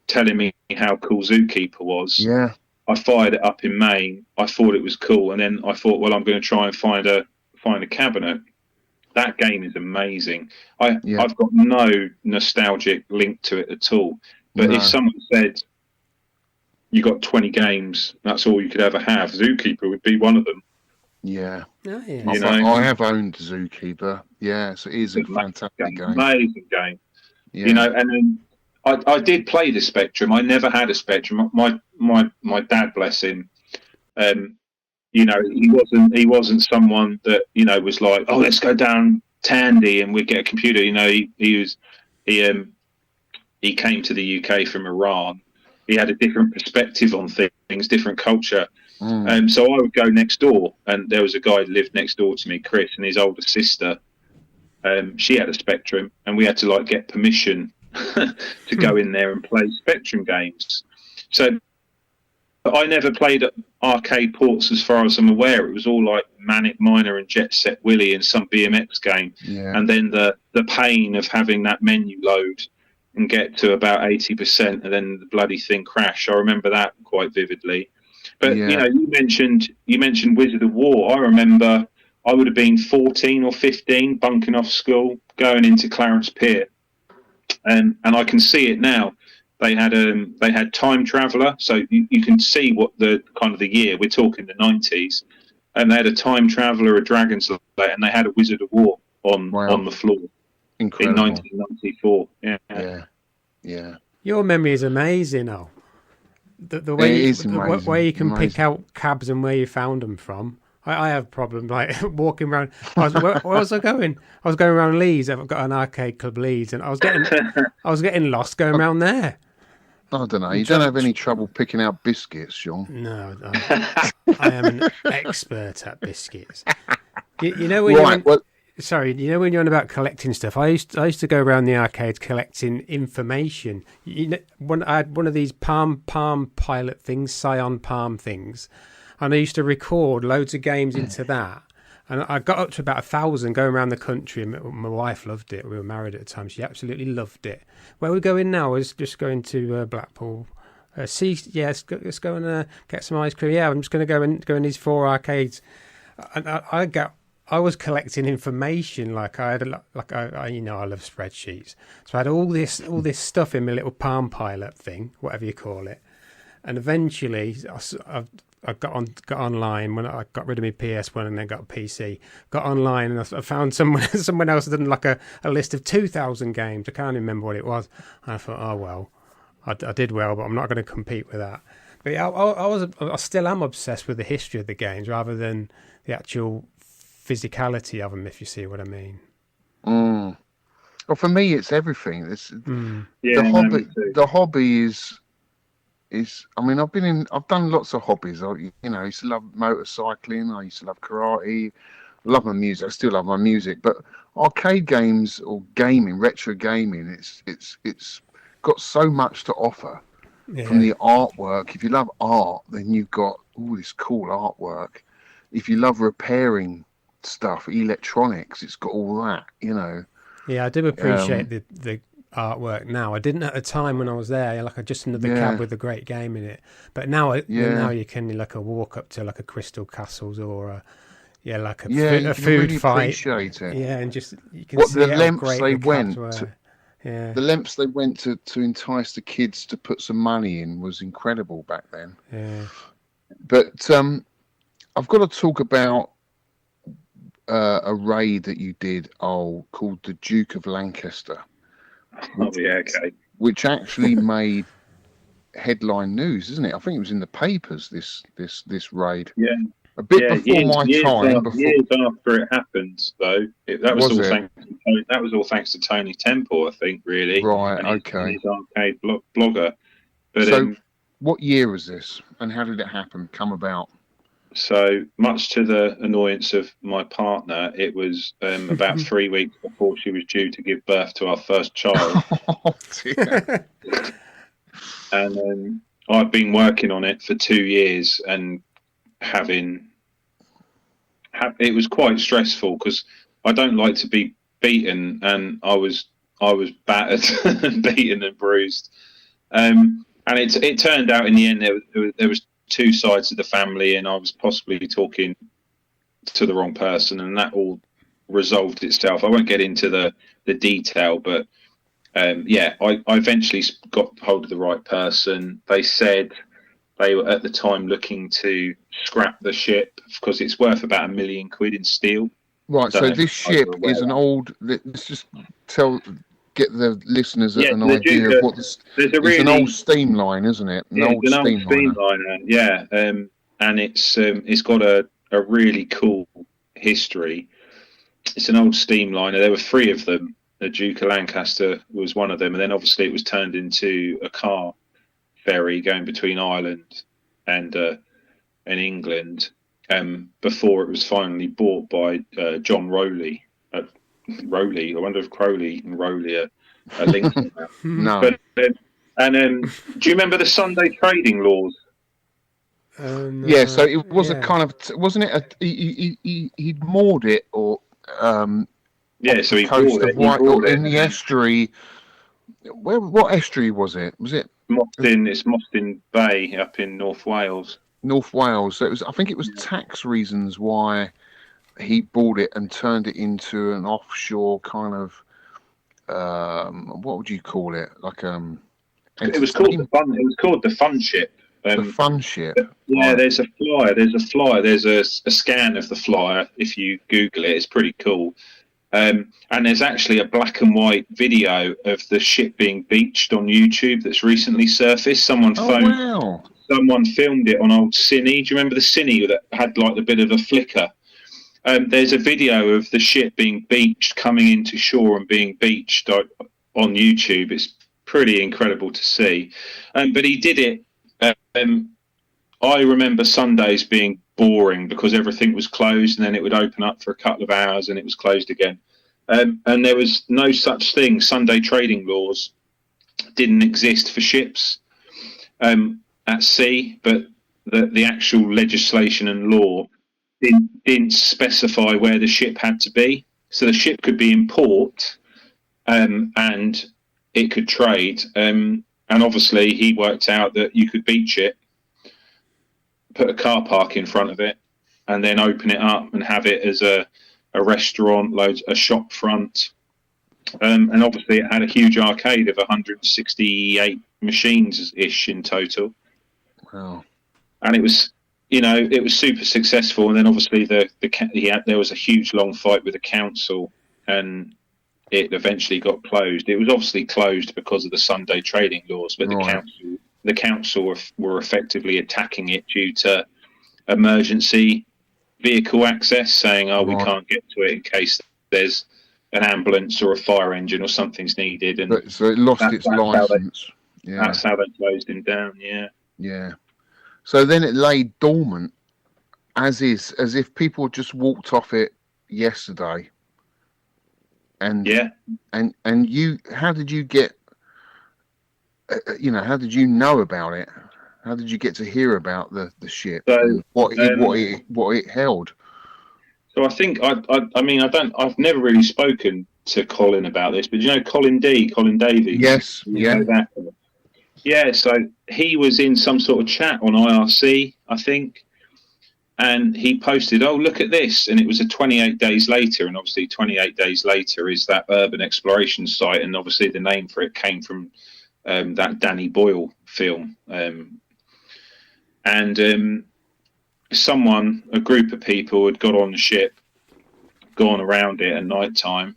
telling me how cool Zookeeper was. Yeah. I fired it up in Maine. I thought it was cool, and then I thought, well, I'm going to try and find a cabinet. That game is amazing. I've got no nostalgic link to it at all. But if someone said you got 20 games, that's all you could ever have, Zookeeper would be one of them. Yeah. Oh, yeah. You know, I have owned Zookeeper. Yes, it is a fantastic game. Amazing game. Yeah. You know, and then I did play the Spectrum. I never had a Spectrum. My dad, bless him, you know, he wasn't someone that, you know, was like, oh, let's go down Tandy and we get a computer. You know, he came to the UK from Iran. He had a different perspective on things, different culture. So I would go next door, and there was a guy who lived next door to me, Chris, and his older sister. She had a Spectrum, and we had to like get permission to go in there and play Spectrum games. So I never played arcade ports as far as I'm aware. It was all like Manic Miner and Jet Set Willy and some BMX game. Yeah. And then the pain of having that menu load and get to about 80% and then the bloody thing crash. I remember that quite vividly. But you mentioned Wizard of War. I remember I would have been 14 or 15, bunking off school, going into Clarence Pier, and I can see it now. They had Time Traveller, so you can see what the kind of the year we're talking, the 90s, and they had a Time Traveller, a Dragon's Lair, and they had a Wizard of War on the floor. Incredible. In 1994. Yeah. Your memory is amazing, Al. The way you can pick out cabs and where you found them from. I have problems like walking around. Where was I going? I was going around Leeds. I've got an arcade club Leeds, and I was getting lost going around there. I don't know. You don't have any trouble picking out biscuits, Shaun? No, I am an expert at biscuits. You know when you know when you're on about collecting stuff. I used to go around the arcades collecting information. I had one of these Palm Pilot things, Scion Palm things, and I used to record loads of games into that. And I got up to about 1,000 going around the country, and my wife loved it. We were married at the time. She absolutely loved it. Where we're going now is just going to Blackpool. Let's go and get some ice cream. Yeah, I'm just going to go in these 4 arcades. And I was collecting information. Like I love spreadsheets. So I had all this stuff in my little Palm Pilot thing, whatever you call it. And eventually, I got online when I got rid of my PS1 and then got a PC. Got online and I found someone else had done like a list of 2,000 games. I can't remember what it was. And I thought, oh well, I did well, but I'm not going to compete with that. But yeah, I still am obsessed with the history of the games rather than the actual physicality of them, if you see what I mean. Well, for me, it's everything. The hobby is. I mean, I've done lots of hobbies. I used to love motorcycling. I used to love karate. I love my music. I still love my music. But arcade games or gaming, retro gaming, it's got so much to offer. Yeah. From the artwork. If you love art, then you've got all this cool artwork. If you love repairing stuff, electronics, it's got all that. Yeah, I do appreciate the artwork now. I didn't at the time when I was there. Like just another cab with a great game in it. But now you can like a walk up to like a Crystal Castles or a food really fight. Appreciate it. Yeah, and just you can see the lengths they went to. Yeah. The lengths they went to entice the kids to put some money in was incredible back then. Yeah. But I've got to talk about a raid that you did, called the Duke of Lancaster. Which actually made headline news, isn't it? I think it was in the papers. This raid. Yeah. A bit before my time. Years after it happened, though. That was all thanks to Tony Temple, I think. Really. Right. And okay. His arcade blogger. But so, what year was this, and how did it come about? So, much to the annoyance of my partner, it was about 3 weeks before she was due to give birth to our first child. Oh, dear. And I've been working on it for 2 years and it was quite stressful because I don't like to be beaten, and I was battered, beaten and bruised. And it turned out in the end there was 2 sides of the family, and I was possibly talking to the wrong person, and that all resolved itself. I won't get into the detail, but I eventually got hold of the right person. They said they were at the time looking to scrap the ship because it's worth about £1 million in steel. Right, so this ship is an old. Let's just get the listeners an idea of what it's an old steam line, isn't it? An old steam liner. Yeah, and it's got a really cool history. It's an old steam liner. There were 3 of them. The Duke of Lancaster was one of them, and then obviously it was turned into a car ferry going between Ireland and England before it was finally bought by John Rowley. Rowley. I wonder if Crowley and Rowley are linked. No. But, do you remember the Sunday trading laws? No, yeah. So it was a kind of, wasn't it? He'd moored it, or so he coast bought of White in the estuary. What estuary was it? Was it Mostyn? It's Mostyn Bay up in North Wales. North Wales. So I think it was tax reasons why he bought it and turned it into an offshore kind of what would you call it? Like It was called the fun. It was called the Fun Ship. The Fun Ship. Yeah, right. There's a flyer. There's a scan of the flyer. If you Google it, it's pretty cool. And there's actually a black and white video of the ship being beached on YouTube that's recently surfaced. Someone filmed it on old Cine. Do you remember the Cine that had like a bit of a flicker? There's a video of the ship being beached, coming into shore and being beached on YouTube. It's pretty incredible to see. But he did it. I remember Sundays being boring because everything was closed, and then it would open up for a couple of hours and it was closed again. And there was no such thing. Sunday trading laws didn't exist for ships at sea, but the actual legislation and law didn't specify where the ship had to be. So the ship could be in port and it could trade. And obviously he worked out that you could beach it, put a car park in front of it, and then open it up and have it as a restaurant, a shop front. And obviously it had a huge arcade of 168 machines-ish in total. Wow. And it was, it was super successful. And then obviously there was a huge long fight with the council, and it eventually got closed. It was obviously closed because of the Sunday trading laws, but the council were effectively attacking it due to emergency vehicle access, saying, we can't get to it in case there's an ambulance or a fire engine or something's needed. And so it lost its license. That's how they closed him down. Yeah. So then it lay dormant as if people just walked off it yesterday. And you, how did you get? How did you know about it? How did you get to hear about the ship? So, what it held? So I think I've never really spoken to Colin about this, but Colin Davies? Yes, Yeah, so he was in some sort of chat on IRC, I think, and he posted, look at this, and it was 28 days later, and obviously 28 days later is that urban exploration site, and obviously the name for it came from that Danny Boyle film. A group of people had got on the ship, gone around it at night time,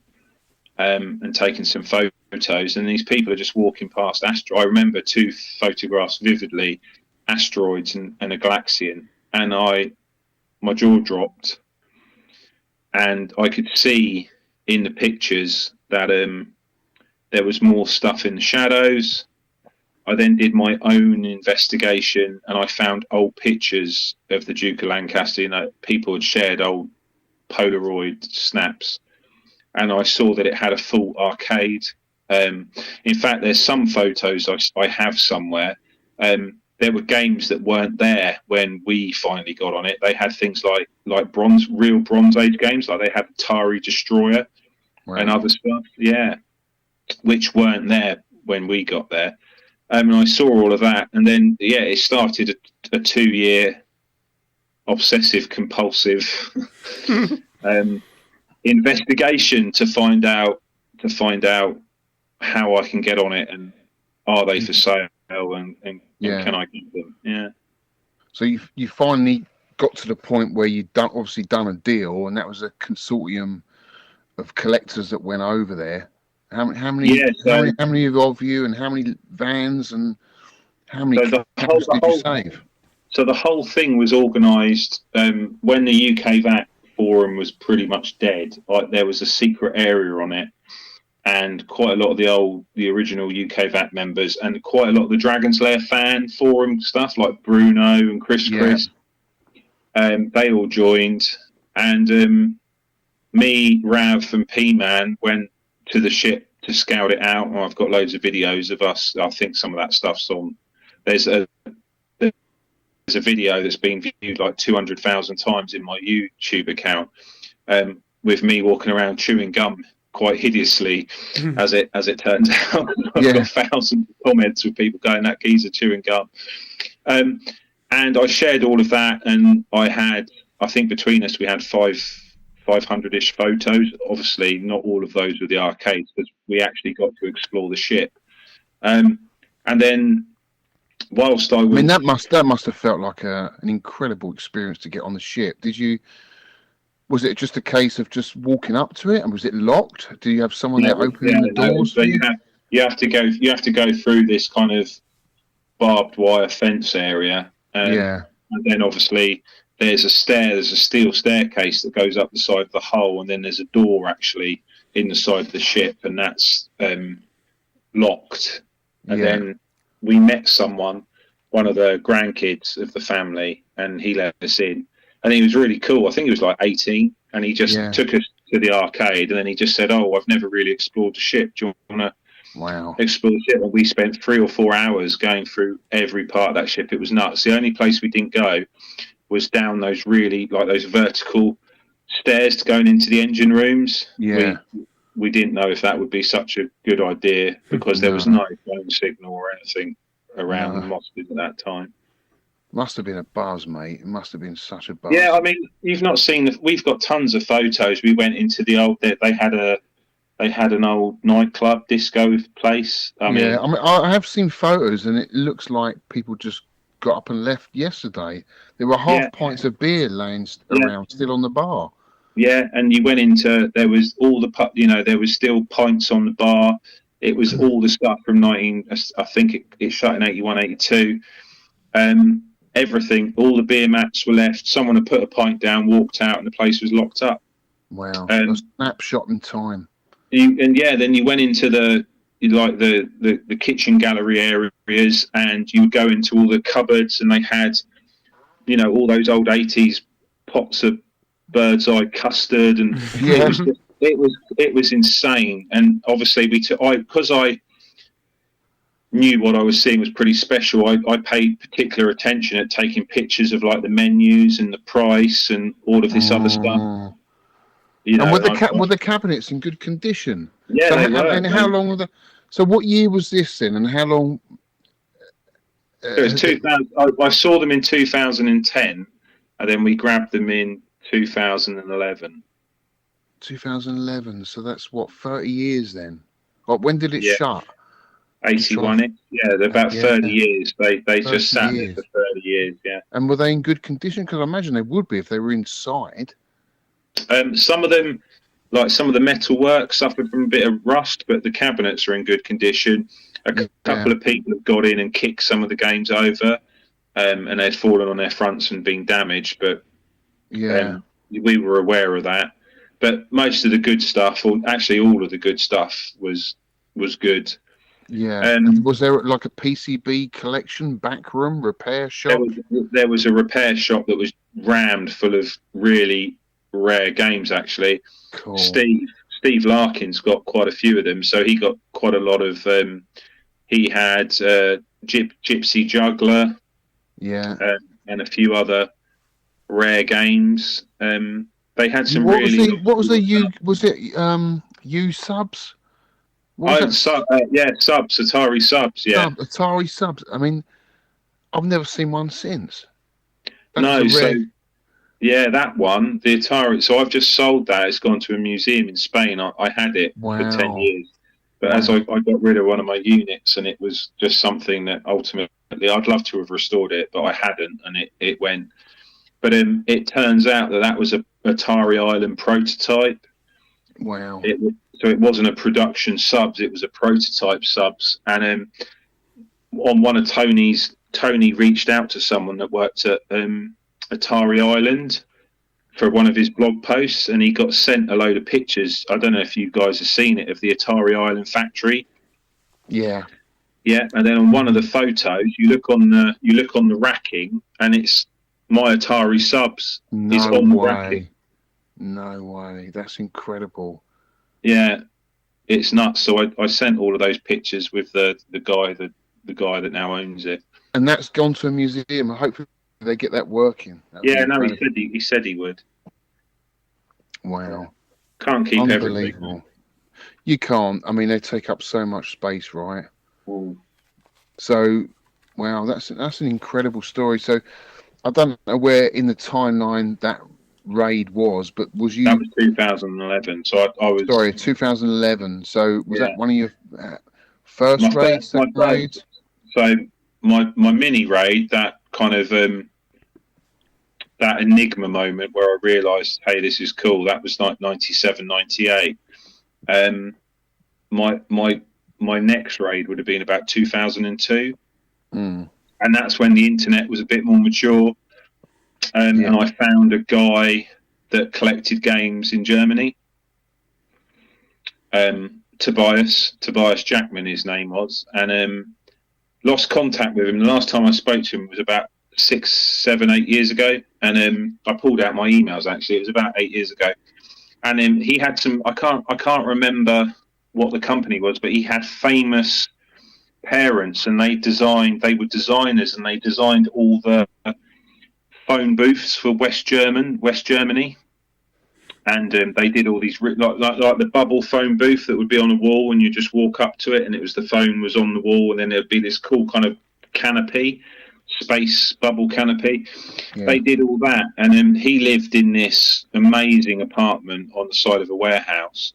and taken some photos, and these people are just walking past I remember two photographs vividly, asteroids and a Galaxian, and my jaw dropped, and I could see in the pictures that there was more stuff in the shadows. I then did my own investigation, and I found old pictures of the Duke of Lancaster. People had shared old Polaroid snaps, and I saw that it had a full arcade. In fact, there's some photos I have somewhere. There were games that weren't there when we finally got on it. They had things like real Bronze Age games, like they had Atari Destroyer and other stuff, which weren't there when we got there. And I saw all of that, and then it started a 2-year obsessive compulsive investigation to find out how I can get on it, and are they for sale, and can I get them? Yeah. So you finally got to the point where you'd obviously done a deal, and that was a consortium of collectors that went over there. How many of you, and how many vans, and how many did you save? So the whole thing was organised when the UKVAC forum was pretty much dead. Like, there was a secret area on it, and quite a lot of the original UKVAC members, and quite a lot of the Dragon's Lair fan forum stuff, like Bruno and Chris, they all joined, and me, Rav, and P-Man went to the ship to scout it out. I've got loads of videos of us. I think some of that stuff's on. There's a video that's been viewed like 200,000 times in my YouTube account, with me walking around chewing gum quite hideously, as it turns out. I've got thousands of comments with people going, "That geezer chewing gum," And I shared all of that, and I think between us we had 500-ish photos. Obviously, not all of those were the arcades, because we actually got to explore the ship. And then, whilst I mean, that must have felt like an incredible experience to get on the ship. Was it just a case of just walking up to it, and was it locked? Do you have someone there opening the doors? So you have to go through this kind of barbed wire fence area. And then obviously there's a steel staircase that goes up the side of the hull, and then there's a door actually in the side of the ship, and that's locked. And then we met someone, one of the grandkids of the family, and he let us in. And he was really cool. I think he was like 18, and he just took us to the arcade, and then he just said, "Oh, I've never really explored the ship. Do you want to explore the ship?" And we spent 3 or 4 hours going through every part of that ship. It was nuts. The only place we didn't go was down those those vertical stairs going into the engine rooms. Yeah. We didn't know if that would be such a good idea, because there was no phone signal or anything around the Mosses at that time. Must have been a buzz, mate. It must have been such a buzz. Yeah, I mean, you've not seen we've got tons of photos. We went into the old. They had an old nightclub disco place. I mean, I have seen photos, and it looks like people just got up and left yesterday. There were half pints of beer laying around still on the bar. Yeah, and you went into, there was all the there was still pints on the bar. It was all the stuff from I think it shut in 81, 82. Everything, all the beer mats were left. Someone had put a pint down, walked out, and the place was locked up. Wow, a snapshot in time. Then you went into the kitchen gallery areas, and you would go into all the cupboards, and they had, all those old 80s pots of bird's eye custard, and it was insane. And obviously because I knew what I was seeing was pretty special, I paid particular attention at taking pictures of like the menus and the price and all of this other stuff. And were the cabinets in good condition? Yeah, so they were. And how long were so what year was this in, and how long? It was 2000. I saw them in 2010, and then we grabbed them in 2011. 2011. So that's what, 30 years then? When did it shut? 81. Yeah, they're about 30 years. They just sat there for 30 years. Yeah. And were they in good condition? Because I imagine they would be if they were inside. Some of them, like some of the metalwork, suffered from a bit of rust, but the cabinets are in good condition. A couple of people have got in and kicked some of the games over, and they'd fallen on their fronts and been damaged. But we were aware of that. But most of the good stuff, or actually all of the good stuff, was good. Yeah. And was there like a PCB collection, backroom, repair shop? There was a repair shop that was rammed full of really rare games, actually. Cool. Steve Larkin's got quite a few of them, so he got quite a lot of. He had Gypsy Juggler, and a few other rare games. They had some Was it U subs? Subs, Atari subs, yeah. Atari subs. I mean, I've never seen one since. That one, the Atari. So I've just sold that. It's gone to a museum in Spain. I had it for 10 years. But as I got rid of one of my units, and it was just something that ultimately I'd love to have restored it, but I hadn't, and it went. But it turns out that was a Atari Island prototype. Wow. So it wasn't a production subs, it was a prototype subs. And on one of Tony reached out to someone that worked at Atari Island for one of his blog posts, and he got sent a load of pictures. I don't know if you guys have seen it, of the Atari Island factory. Yeah. Yeah, and then on one of the photos, you look on the racking, and it's my Atari subs is on the racking. No way. That's incredible. Yeah, it's nuts. So I sent all of those pictures with the guy that now owns it. And that's gone to a museum. Hopefully they get that working. He said he would. Wow. Can't keep everything. You can't. I mean, they take up so much space, right? Mm. So Wow, that's an incredible story. So I don't know where in the timeline that raid was, but was That you? was 2011. So I was Sorry, 2011. So was that yeah. one of your first raids, second raids? So my mini raid, that kind of that enigma moment where I realised, hey, this is cool. That was like 97, 98. My next raid would have been about 2002, and that's when the internet was a bit more mature. And I found a guy that collected games in Germany. Tobias Jackman, his name was, and lost contact with him. The last time I spoke to him was about 6, 7, 8 years ago, and I pulled out my emails. Actually, it was about 8 years ago, and he had some. I can't remember what the company was, but he had famous parents, and they were designers, and they designed all the phone booths for West Germany. And they did all these like the bubble phone booth that would be on a wall, and you just walk up to it, and it was the phone was on the wall, and then there'd be this cool kind of canopy, space bubble canopy. Yeah. They did all that, and then he lived in this amazing apartment on the side of a warehouse,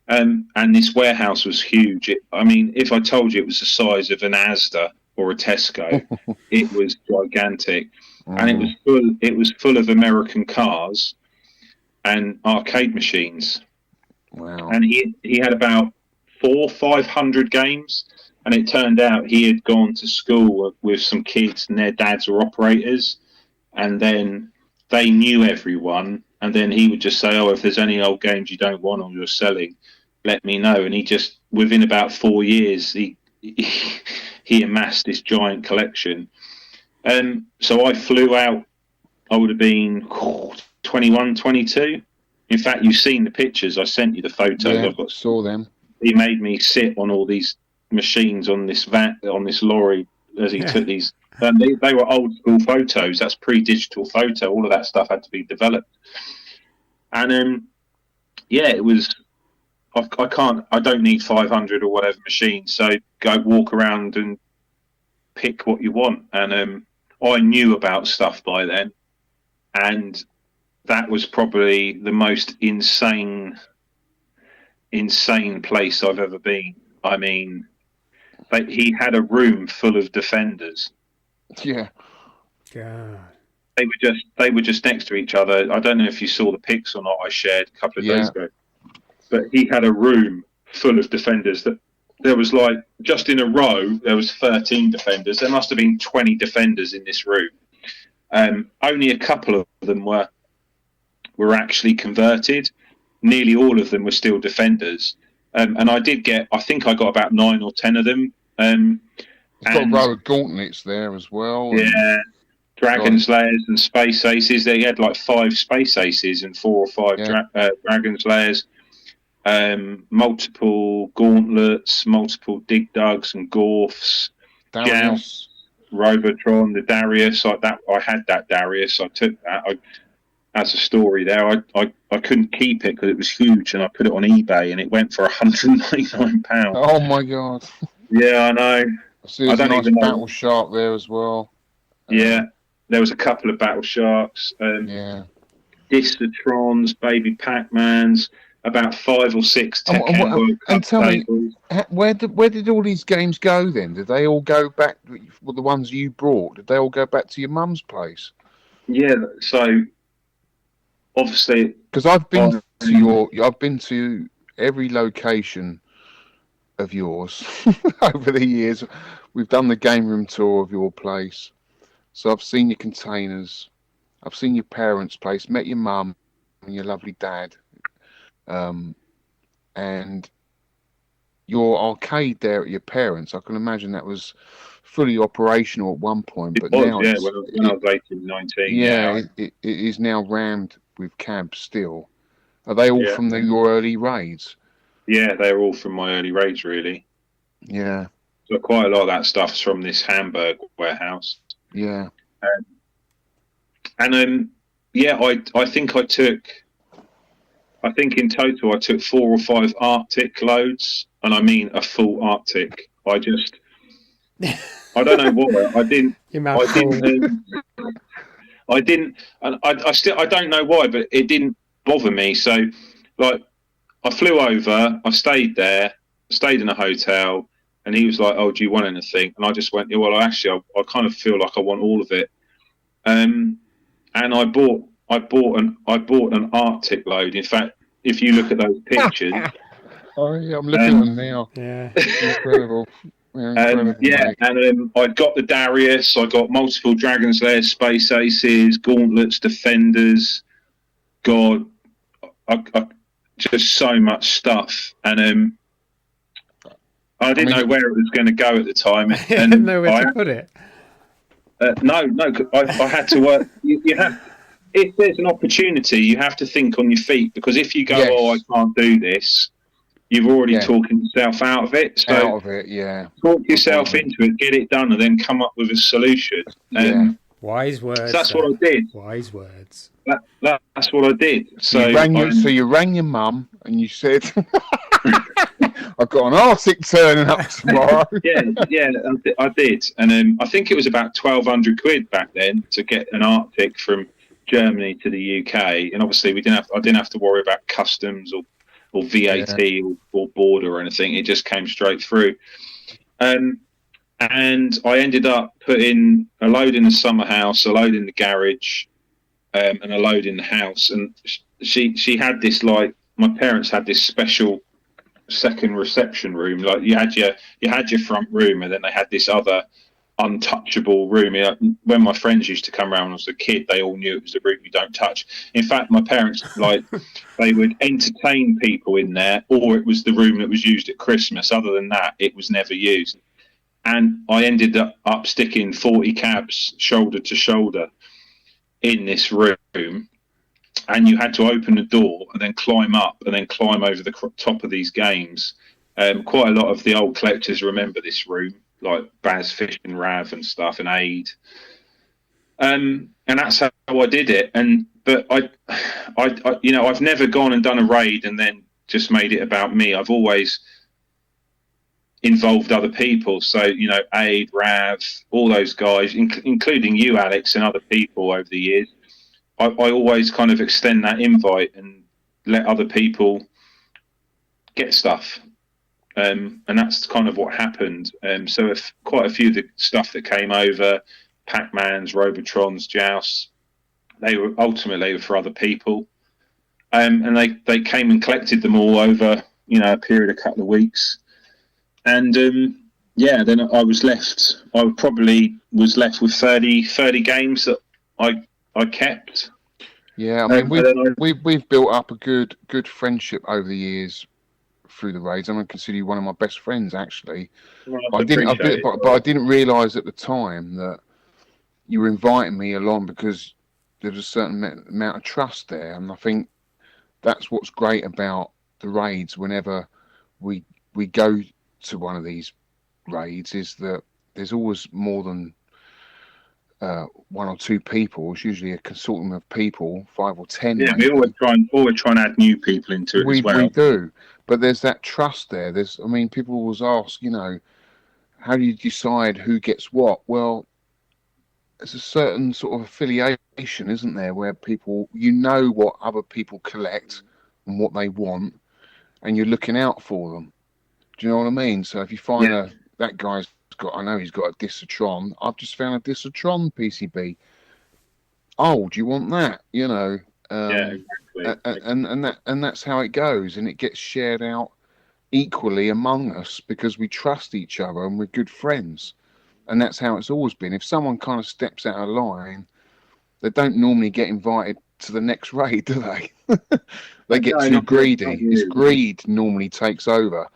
and this warehouse was huge. I mean, if I told you it was the size of an Asda or a Tesco, it was gigantic, and it was full of American cars and arcade machines. Wow. And he had about 400-500 games, and it turned out he had gone to school with some kids, and their dads were operators, and then they knew everyone, and then he would just say, oh, if there's any old games you don't want or you're selling, let me know. And he just, within about 4 years, he amassed this giant collection. So I flew out. I would have been 21, 22. In fact, you've seen the pictures. I sent you the photos. Yeah, I saw them. He made me sit on all these machines on this lorry as he took these. And they were old school photos. That's pre-digital photo. All of that stuff had to be developed. And it was. I don't need 500 or whatever machines. So go walk around and pick what you want. And I knew about stuff by then, and that was probably the most insane place I've ever been. I mean, he had a room full of defenders. Yeah. God. They were just next to each other. I don't know if you saw the pics or not I shared a couple of days ago. But he had a room full of defenders that there was like, just in a row, there was 13 defenders. There must have been 20 defenders in this room. Only a couple of them were actually converted. Nearly all of them were still defenders. And I think I got about 9 or 10 of them. You've got a row of gauntlets there as well. Yeah, Dragon Slayers and Space Aces. They had like 5 Space Aces and 4 or 5 Dragon Slayers. Multiple gauntlets, multiple dig dugs and gorfs. Darius. Robotron, the Darius. I had that Darius. I took that. As a story there, I couldn't keep it because it was huge, and I put it on eBay, and it went for £199. Oh my god! Yeah, I know. I see there's a nice battle shark there as well. Yeah, there was a couple of battle sharks. Discotrons, baby Pac-Mans, about 5 or 6 Tekken. And tell me, where did all these games go then? Did they all go back? Well, the ones you brought, did they all go back to your mum's place? Yeah, so. Obviously, because I've been to every location of yours over the years. We've done the game room tour of your place, so I've seen your containers, I've seen your parents' place, met your mum and your lovely dad, and your arcade there at your parents'. I can imagine that was fully operational at one point, but now when I was 18, 19. Yeah, it is now rammed with cabs still. Are they all from your early raids? Yeah, they're all from my early raids, really. Yeah. So quite a lot of that stuff's from this Hamburg warehouse. Yeah. I think in total I took 4 or 5 Arctic loads, and I mean a full Arctic. I don't know why. I didn't. Your mouth I full. didn't. I didn't. And I don't know why, but it didn't bother me. So, like, I flew over. I stayed there. Stayed in a hotel. And he was like, "Oh, do you want anything?" And I just went, "Yeah, well, actually, I kind of feel like I want all of it." And I bought an Arctic load. In fact, if you look at those pictures, Oh yeah, I'm looking at them now. Yeah. Incredible. Incredible, mate. and I got the Darius. I got multiple Dragon's Lair, Space Aces, Gauntlets, Defenders. God, I just so much stuff, and I didn't know where it was going to go at the time. I didn't know where to put it. No, I had to work. You have, if there's an opportunity, you have to think on your feet, because if you go, Yes. "Oh, I can't do this," you've already talking yourself out of it. So Out of it, yeah. talk yourself into it, get it done, and then come up with a solution. Wise words. So that's what I did. Wise words. That's what I did. So you rang your mum and you said, "I've got an Arctic turning up tomorrow." yeah, I did, and I think it was about £1,200 back then to get an Arctic from Germany to the UK, and obviously I didn't have to worry about customs or VAT or border or anything. It just came straight through. And I ended up putting a load in the summer house, a load in the garage, and a load in the house. And she had this, like, my parents had this special second reception room. Like, you had your front room, and then they had this other untouchable room. When my friends used to come around when I was a kid, they all knew it was the room you don't touch. In fact, my parents, like, they would entertain people in there, or it was the room that was used at Christmas. Other than that, it was never used. And I ended up sticking 40 cabs shoulder to shoulder in this room, and you had to open the door and then climb up and then climb over the top of these games. Quite a lot of the old collectors remember this room, like Baz, Fish and Rav and stuff, and Aid. And that's how I did it. But I I've never gone and done a raid and then just made it about me. I've always involved other people. So, Aid, Rav, all those guys, including you, Alex, and other people over the years. I always kind of extend that invite and let other people get stuff. And that's kind of what happened. So if quite a few of the stuff that came over, Pac-Mans, Robotrons, Jousts, they were ultimately for other people. And they came and collected them all over, a period of a couple of weeks. And then I was left. I probably was left with 30 games that I kept. Yeah, I mean, we've built up a good friendship over the years through the raids. I consider you one of my best friends, actually. Well, but I didn't realise at the time that you were inviting me along because there's a certain amount of trust there, and I think that's what's great about the raids. Whenever we go to one of these raids, is that there's always more than one or two people. It's usually a consortium of people, 5 or 10. Yeah, we always try and add new people into it as well. We do, but there's that trust there. People always ask, how do you decide who gets what? Well, there's a certain sort of affiliation, isn't there, where people, what other people collect and what they want, and you're looking out for them. Do you know what I mean? So if you find that guy's I know he's got a Disatron. I've just found a Disatron PCB. Oh, do you want that? Yeah, exactly. And that's how it goes, and it gets shared out equally among us because we trust each other and we're good friends, and that's how it's always been. If someone kind of steps out of line, they don't normally get invited to the next raid, do they? They get too greedy. This greed normally takes over.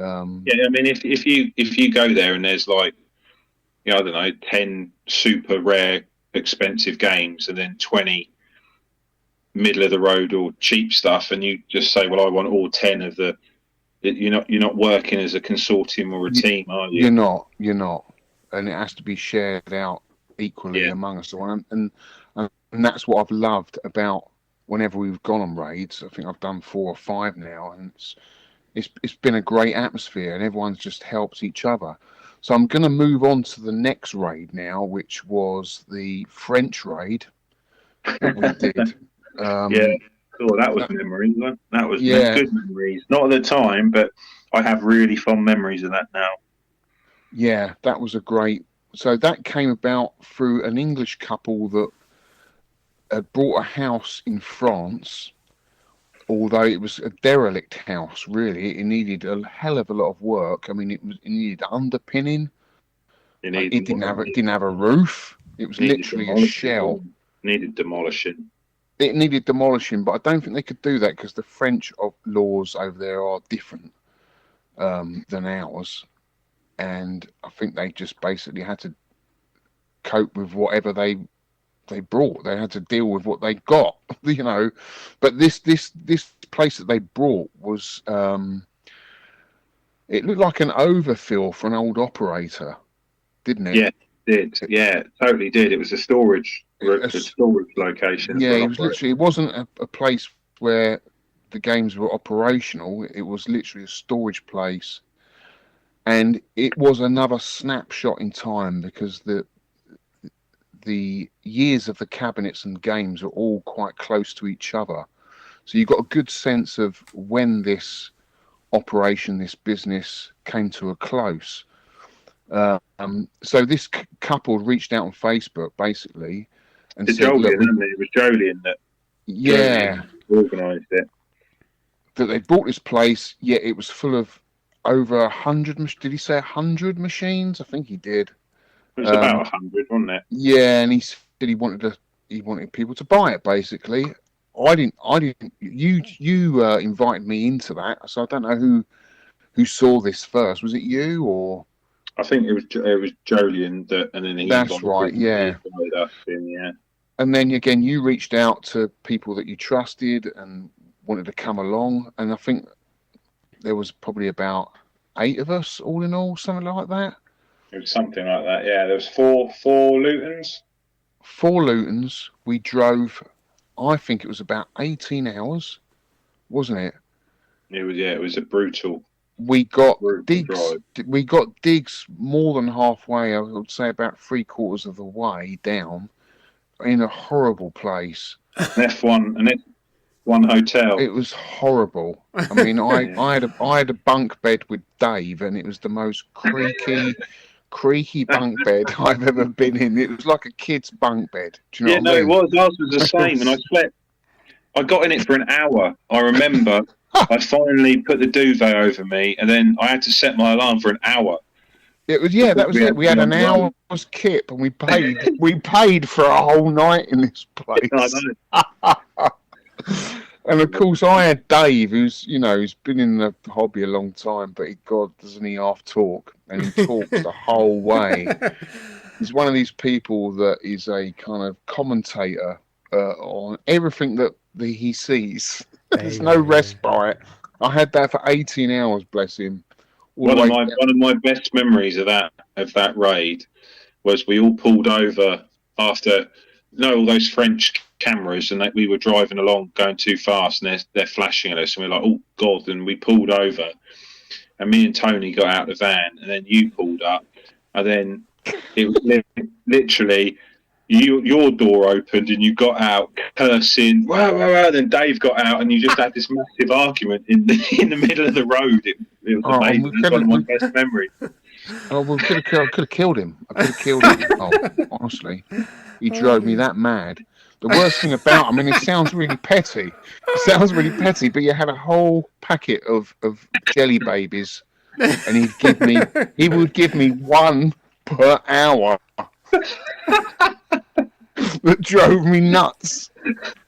If you go there and there's like, I don't know, 10 super rare expensive games and then 20 middle of the road or cheap stuff, and you just say, well, I want all 10 of the, you're not working as a consortium or a team, are you? You're not, and it has to be shared out equally among us. And that's what I've loved about whenever we've gone on raids. I think I've done 4 or 5 now, and it's been a great atmosphere, and everyone's just helps each other. So I'm going to move on to the next raid now, which was the French raid that we did. Yeah, cool. That was memories. That was Yeah. good memories. Not at the time, but I have really fond memories of that now. Yeah, that was a great. So that came about through an English couple that had bought a house in France. Although it was a derelict house, really, it needed a hell of a lot of work. I mean, it needed underpinning. It didn't have a roof. It was literally a shell. Needed demolishing. It needed demolishing, but I don't think they could do that because the French laws over there are different than ours, and I think they just basically had to cope with whatever they brought. They had to deal with what they got, you know. But this place that they brought was it looked like an overfill for an old operator, didn't it? Yeah, it did. Yeah, totally did. It was a storage location. Yeah, it wasn't a place where the games were operational. It was literally a storage place, and it was another snapshot in time because the years of the cabinets and games are all quite close to each other. So you've got a good sense of when this operation, this business came to a close. So this couple reached out on Facebook basically and said, it was Jolien that organised it. That they bought this place, yet it was full of over 100. Did he say 100 machines? I think he did. It was about 100, wasn't it? Yeah, and he said he wanted people to buy it. Basically, I didn't. You invited me into that, so I don't know who saw this first. Was it you or? I think it was Jolien that, and then he. That's right. Yeah. And then again, you reached out to people that you trusted and wanted to come along, and I think there was probably about 8 of us all in all, something like that. It was something like that, yeah. There was four Lutons. 4 Lutons. We drove, I think it was about 18 hours, wasn't it? It was a brutal. We got digs. We got digs more than halfway. I would say about 3/4 of the way down, in a horrible place. An F1 hotel. It was horrible. I mean, I had a bunk bed with Dave, and it was the most creaky bunk bed I've ever been in. It was like a kid's bunk bed. Do you know what I mean? It was. Ours was the same, and I slept. I got in it for an hour. I remember. I finally put the duvet over me, and then I had to set my alarm for an hour. It was that was it. We had an hour's kip, and we paid for a whole night in this place. I know. And of course, I had Dave, who's been in the hobby a long time, but God, doesn't he half talk? And he talks the whole way. He's one of these people that is a kind of commentator on everything that he sees. There's no respite. I had that for 18 hours, bless him. One of my best memories of that raid was we all pulled over after all those French cameras, and we were driving along going too fast, and they're flashing at us, and we're like, oh God, and we pulled over, and me and Tony got out of the van, and then you pulled up, and then it was literally your door opened and you got out cursing, wow, wow, wow. Then Dave got out, and you just had this massive argument in the middle of the road. It was amazing. It's one of my best memories. Oh, well, could have killed him. I could have killed him. Honestly, he drove me that mad. The worst thing about, it sounds really petty. But you had a whole packet of jelly babies, and he would give me 1 per hour. That drove me nuts.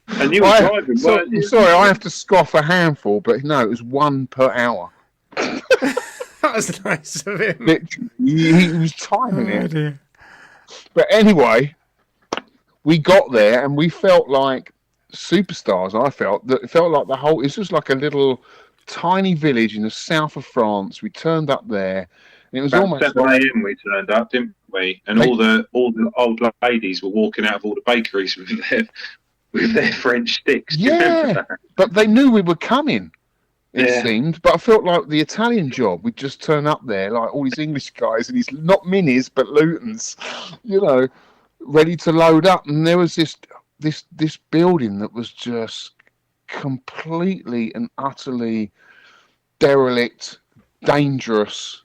And you were driving, weren't you? Sorry, I have to scoff a handful, but no, it was 1 per hour. That was nice of him. He was timing it. Dear. But anyway, we got there and we felt like superstars. It felt like it's just like a little tiny village in the south of France. We turned up there, and it was almost 7 a.m. we turned up, didn't we? And all the old ladies were walking out of all the bakeries with their French sticks. Yeah, but they knew we were coming. it seemed. But I felt like the Italian job. We'd just turn up there, like all these English guys and these not minis but Lutons, you know, ready to load up. And there was this building that was just completely and utterly derelict, dangerous.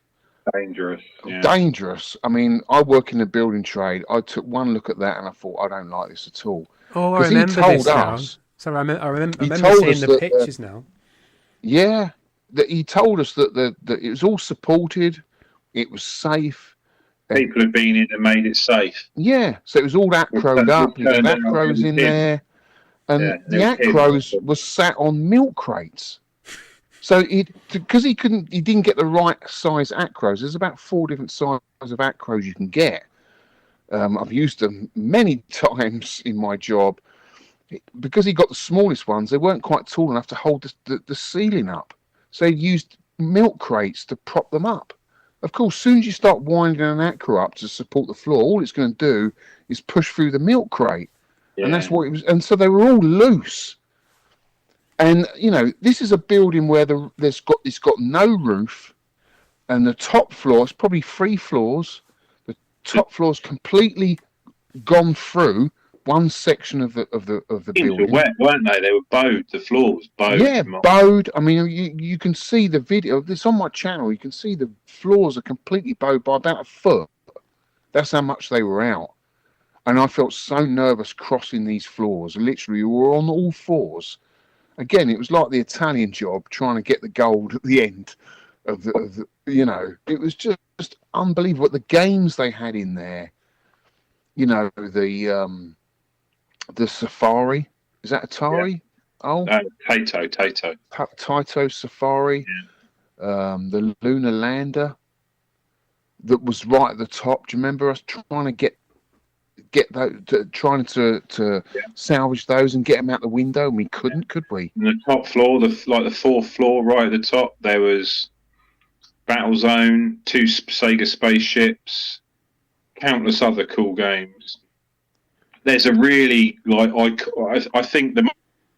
Dangerous. I mean, I work in the building trade. I took one look at that and I thought, I don't like this at all. Oh, I remember this now. Sorry, I remember seeing the pictures now. Yeah, that he told us that it was all supported, it was safe. People had been in and made it safe. Yeah, so it was all acroed up. You had acros in there, and the acros was sat on milk crates. So because he didn't get the right size acros. There's about 4 different sizes of acros you can get. I've used them many times in my job. Because he got the smallest ones, they weren't quite tall enough to hold the ceiling up. So he used milk crates to prop them up. Of course, as soon as you start winding an acro up to support the floor, all it's going to do is push through the milk crate. Yeah. And that's what it was. And so they were all loose. And, you know, this is a building where it's got no roof. And the top floor, it's probably 3 floors. The top floor's completely gone through one section of the building. Were wet, weren't they? They were bowed. The floor was bowed. Yeah, bowed. I mean, you can see the video. It's on my channel. You can see the floors are completely bowed by about a foot. That's how much they were out. And I felt so nervous crossing these floors. Literally, we were on all fours. Again, it was like the Italian job, trying to get the gold at the end of the you know, it was just unbelievable. The games they had in there. You know, the Safari, is that Atari? Yeah. Oh, Taito Safari. Yeah. The Lunar Lander that was right at the top. Do you remember us trying to get those, trying to salvage those and get them out the window, and we couldn't, could we? And the top floor, the 4th floor, right at the top, there was Battlezone, 2 Sega spaceships, countless other cool games. There's a really, I think the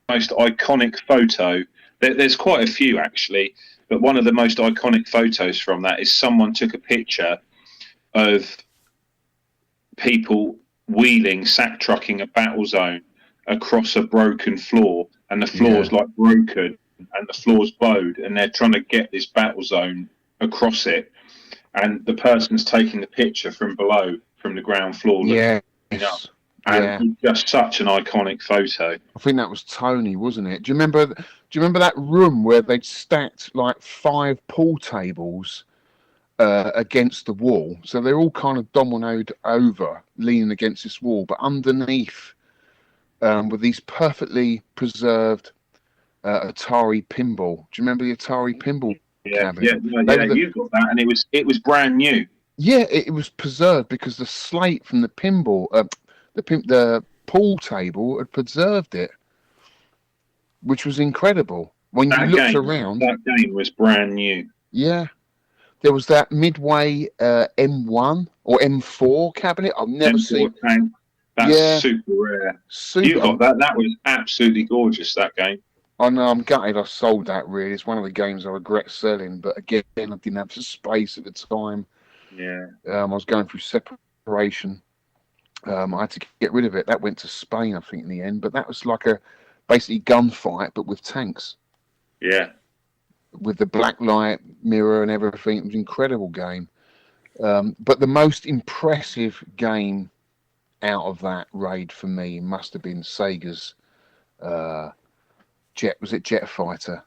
most iconic photo, there's quite a few actually, but one of the most iconic photos from that is someone took a picture of people wheeling, sack trucking a Battlezone across a broken floor, and the floor's like broken and the floor's bowed, and they're trying to get this Battlezone across it, and the person's taking the picture from below, from the ground floor. Yeah. And just such an iconic photo. I think that was Tony, wasn't it? Do you remember that room where they'd stacked like 5 pool tables against the wall? So they're all kind of dominoed over, leaning against this wall, but underneath were these perfectly preserved Atari pinball. Do you remember the Atari pinball cabinet? Yeah, you got that, and it was brand new. Yeah, it was preserved because the slate from the pinball. The pool table had preserved it, which was incredible. When you looked around, that game was brand new. Yeah, there was that Midway M1 or M4 cabinet. I've never seen. Tank. That's super rare. You got that? That was absolutely gorgeous. That game. I know. I'm gutted. I sold that. Really, it's one of the games I regret selling. But again, I didn't have the space at the time. Yeah. I was going through separation. I had to get rid of it. That went to Spain, I think, in the end. But that was like a basically gunfight, but with tanks. Yeah. With the black light mirror and everything. It was an incredible game. But the most impressive game out of that raid for me must have been Sega's Jet Fighter?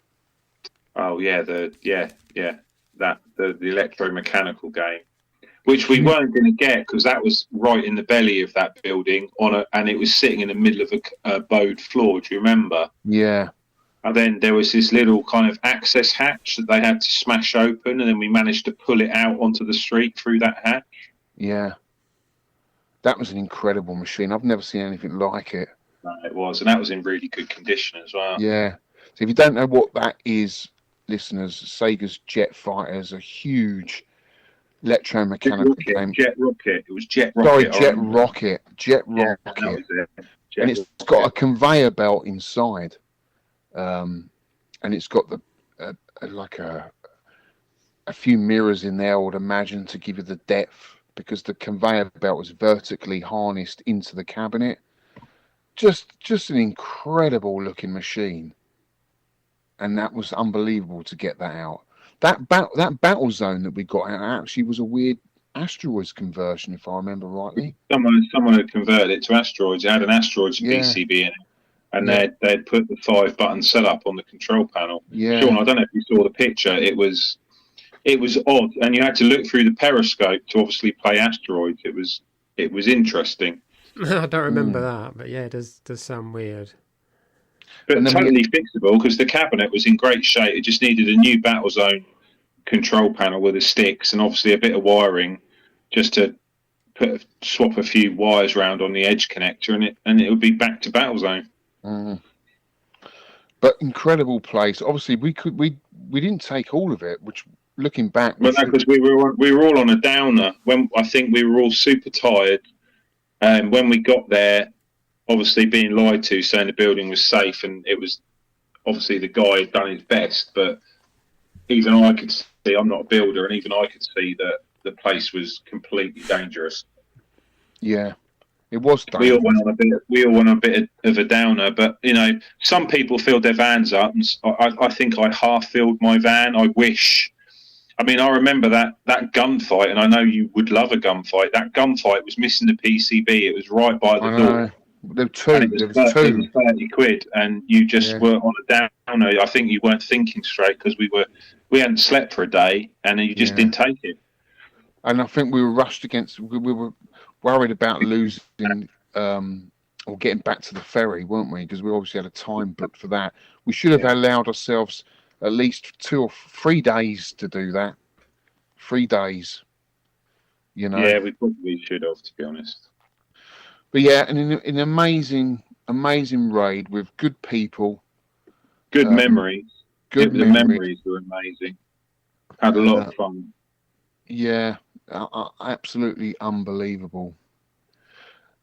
Oh yeah, the electromechanical game, which we weren't going to get because that was right in the belly of that building and it was sitting in the middle of a bowed floor. Do you remember? Yeah. And then there was this little kind of access hatch that they had to smash open, and then we managed to pull it out onto the street through that hatch. Yeah. That was an incredible machine. I've never seen anything like it. No, it was, and that was in really good condition as well. Yeah. So if you don't know what that is, listeners, Sega's Jet Fighter is a huge electromechanical game. Jet Rocket. It was Jet Rocket. Sorry, Jet Rocket. Jet Rocket. That was it. And it's got a conveyor belt inside. And it's got the like a few mirrors in there, I would imagine, to give you the depth, because the conveyor belt was vertically harnessed into the cabinet. Just an incredible looking machine, and that was unbelievable to get that out. That battle zone that we got out actually was a weird asteroids conversion, if I remember rightly. Someone had converted it to asteroids. It had an asteroids PCB in it, and they'd put the 5-button setup on the control panel. Yeah. Shaun, I don't know if you saw the picture. It was odd, and you had to look through the periscope to obviously play asteroids. It was interesting. I don't remember that, but yeah, it does sound weird. But totally fixable, because the cabinet was in great shape. It just needed a new Battlezone control panel with the sticks and obviously a bit of wiring, just to swap a few wires around on the edge connector, and it would be back to Battlezone. But incredible place. Obviously, we didn't take all of it, which, looking back, well, no, because we were all on a downer. When I think we were all super tired, and when we got there, obviously being lied to, saying the building was safe, and it was obviously the guy had done his best, but even I could see, I'm not a builder, and even I could see that the place was completely dangerous. Yeah, it was dangerous. We all went on a bit of a downer, but some people filled their vans up, and I think I half filled my van. I wish. I mean, I remember that gunfight, and I know you would love a gunfight. That gunfight was missing the PCB. It was right by the door. There were two. It was 30 quid, and you just were on a downer. I think you weren't thinking straight, because we hadn't slept for a day, and you just didn't take it. And I think we were rushed against. We were worried about losing or getting back to the ferry, weren't we? Because we obviously had a time booked for that. We should have allowed ourselves at least 2 or 3 days to do that. 3 days. Yeah, we probably should have, to be honest. But yeah, and an amazing raid with good people, good memories. The memories were amazing. Had a lot of fun. Yeah, absolutely unbelievable.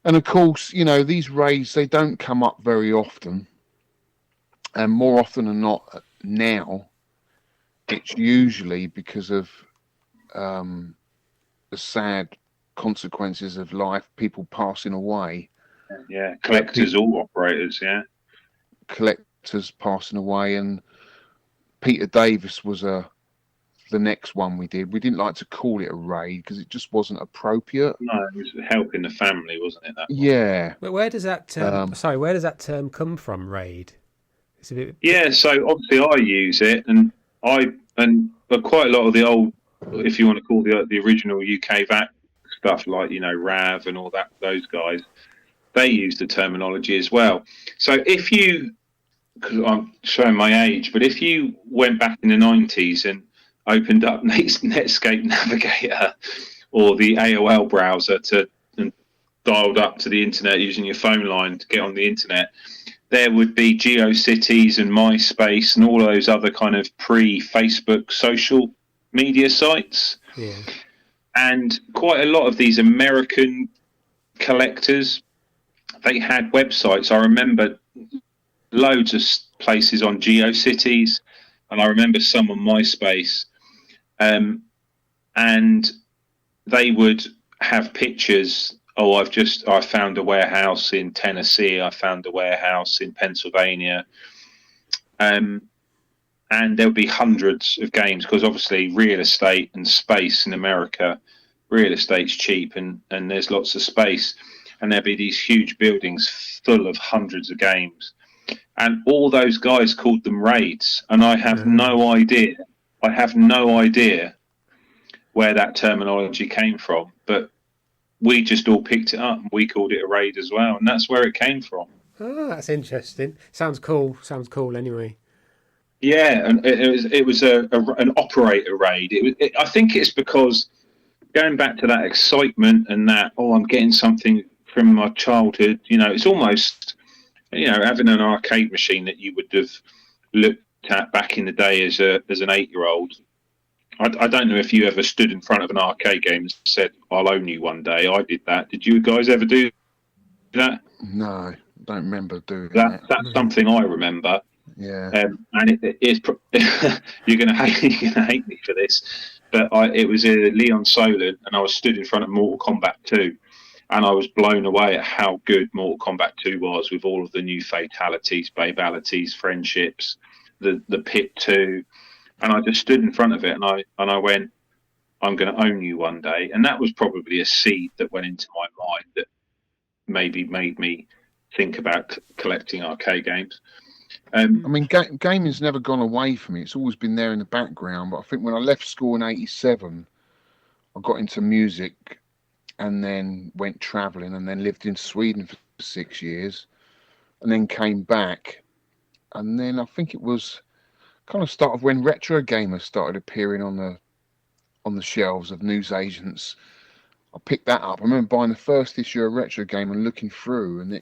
And of course, these raids, they don't come up very often, and more often than not now, it's usually because of the sad consequences of life, people passing away. Yeah, collectors, all operators, collectors passing away. And Peter Davis was the next one we did. We didn't like to call it a raid because it just wasn't appropriate. No, it was helping the family, wasn't it? That yeah. But where does that where does that term come from, raid? It's a bit... Yeah, so obviously I use it, and quite a lot of the old, if you want to call the original UKVAC stuff, like RAV and all that, those guys, they use the terminology as well. So if you, because I'm showing my age, but if you went back in the 90s and opened up Netscape Navigator or the AOL browser and dialed up to the internet using your phone line to get on the internet, there would be GeoCities and MySpace and all those other kind of pre-Facebook social media sites. Yeah. And quite a lot of these American collectors, they had websites. I remember loads of places on GeoCities, and I remember some on MySpace. And they would have pictures. Oh, I found a warehouse in Tennessee. I found a warehouse in Pennsylvania. And there would be hundreds of games, because obviously real estate and space in America, real estate's cheap, and there's lots of space. And there'd be these huge buildings full of hundreds of games. And all those guys called them raids. And I have no idea where that terminology came from. But we just all picked it up and we called it a raid as well. And that's where it came from. Oh, that's interesting. Sounds cool anyway. Yeah, and it was an operator raid. I think it's because, going back to that excitement and that, I'm getting something from my childhood, it's almost, having an arcade machine that you would have looked at back in the day as an 8-year-old. I don't know if you ever stood in front of an arcade game and said, I'll own you one day. I did that. Did you guys ever do that? No, don't remember doing that. That's something I remember. Yeah. And you're gonna hate me for this, but it was Leon Solon, and I was stood in front of Mortal Kombat 2, and I was blown away at how good Mortal Kombat 2 was, with all of the new fatalities, babalities, friendships, the pit 2, and I just stood in front of it, and I went, I'm going to own you one day. And that was probably a seed that went into my mind that maybe made me think about collecting arcade games. I mean, gaming's never gone away from me. It's always been there in the background. But I think when I left school in '87, I got into music and then went travelling and then lived in Sweden for 6 years and then came back. And then I think it was kind of start of when retro gamers started appearing on the shelves of newsagents. I picked that up. I remember buying the first issue of Retro Game and looking through, and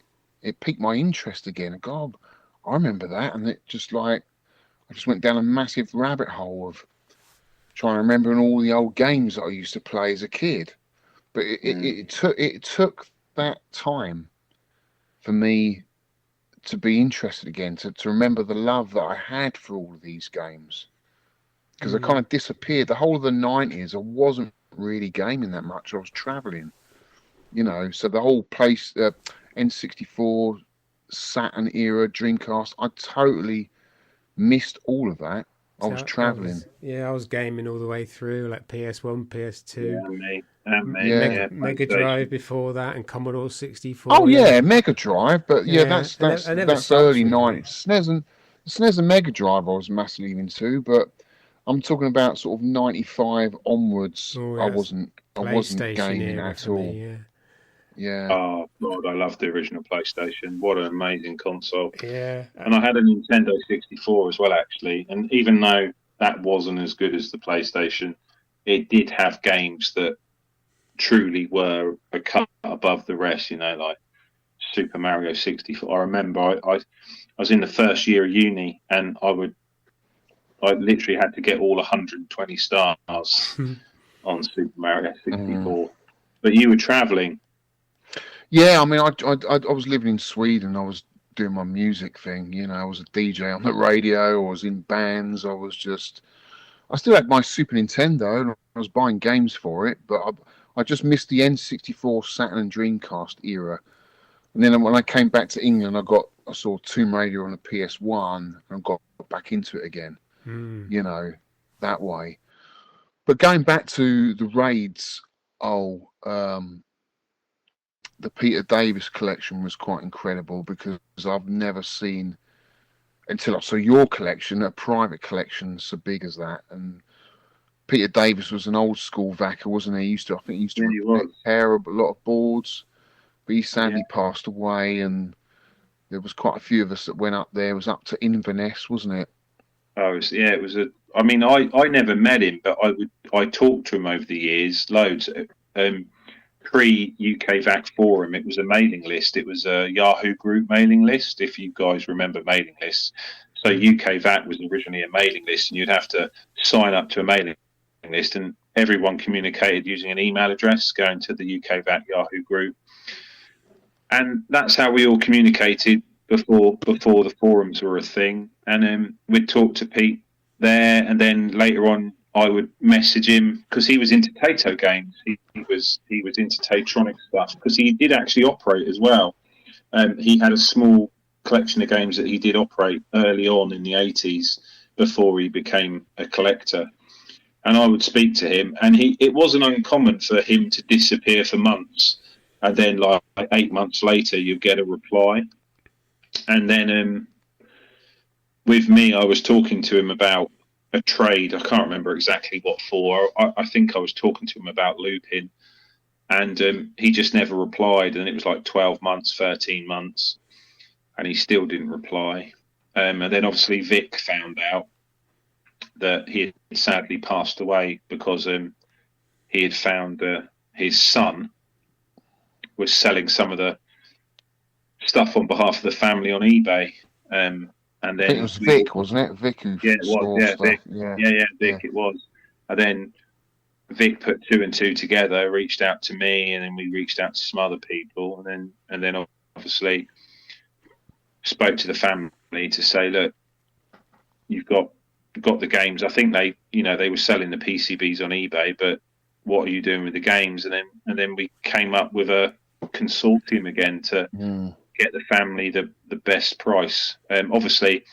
it piqued my interest again. God, I remember that, and it just I just went down a massive rabbit hole of trying to remember all the old games that I used to play as a kid. But it took that time for me to be interested again, to remember the love that I had for all of these games. Because I kind of disappeared. The whole of the 90s, I wasn't really gaming that much. I was travelling, So the whole place, N64, Saturn era, Dreamcast, I totally missed all of that. I was travelling. I was gaming all the way through, like PS1, PS2. Mega Drive before that, and Commodore 64. Oh yeah, Mega Drive, but that's early 90s. SNES and Mega Drive I was massively into, but I'm talking about sort of 95 onwards. I wasn't gaming at all. Yeah. Oh God, I love the original PlayStation. What an amazing console. Yeah. And I had a Nintendo 64 as well, actually. And even though that wasn't as good as the PlayStation, it did have games that truly were a cut above the rest. Like Super Mario 64. I remember I was in the first year of uni, and I literally had to get all 120 stars on Super Mario 64. But you were travelling. Yeah, I mean, I was living in Sweden. I was doing my music thing. I was a DJ on the radio. I was in bands. I still had my Super Nintendo, and I was buying games for it. But I just missed the N64, Saturn, and Dreamcast era. And then when I came back to England, I saw Tomb Raider on the PS1 and got back into it again. That way. But going back to the raids, the Peter Davis collection was quite incredible, because I've never seen, until I saw your collection, a private collection so big as that. And Peter Davis was an old school VACer, wasn't he? He used to repair a lot of boards, but he sadly passed away, and there was quite a few of us that went up there. It was up to Inverness, wasn't it? It was I mean, I never met him, but I talked to him over the years, loads. Pre-UKVAC forum, it was a mailing list. It was a Yahoo group mailing list, if you guys remember mailing lists. So UKVAC was originally a mailing list, and you'd have to sign up to a mailing list, and everyone communicated using an email address going to the UKVAC Yahoo group. And that's how we all communicated before the forums were a thing. And we'd talk to Pete there, and then later on I would message him, because he was into Tato games. He was into Tatronic stuff, because he did actually operate as well. He had a small collection of games that he did operate early on in the 80s before he became a collector. And I would speak to him, and it wasn't uncommon for him to disappear for months, and then like 8 months later you get a reply. And then with me, I was talking to him about a trade. I can't remember exactly what for. I think I was talking to him about looping, and he just never replied. And it was like 12 months, 13 months, and he still didn't reply. And then obviously Vic found out that he had sadly passed away, because he had found his son was selling some of the stuff on behalf of the family on eBay. And then it was Vic, wasn't it? Vic who it was. Yeah, stuff. Vic. Vic. It was. And then Vic put two and two together, reached out to me, and then we reached out to some other people, and then obviously spoke to the family to say, look, you've got the games. I think they were selling the PCBs on eBay, but what are you doing with the games? And then we came up with a consortium again to get the family the best price. Obviously,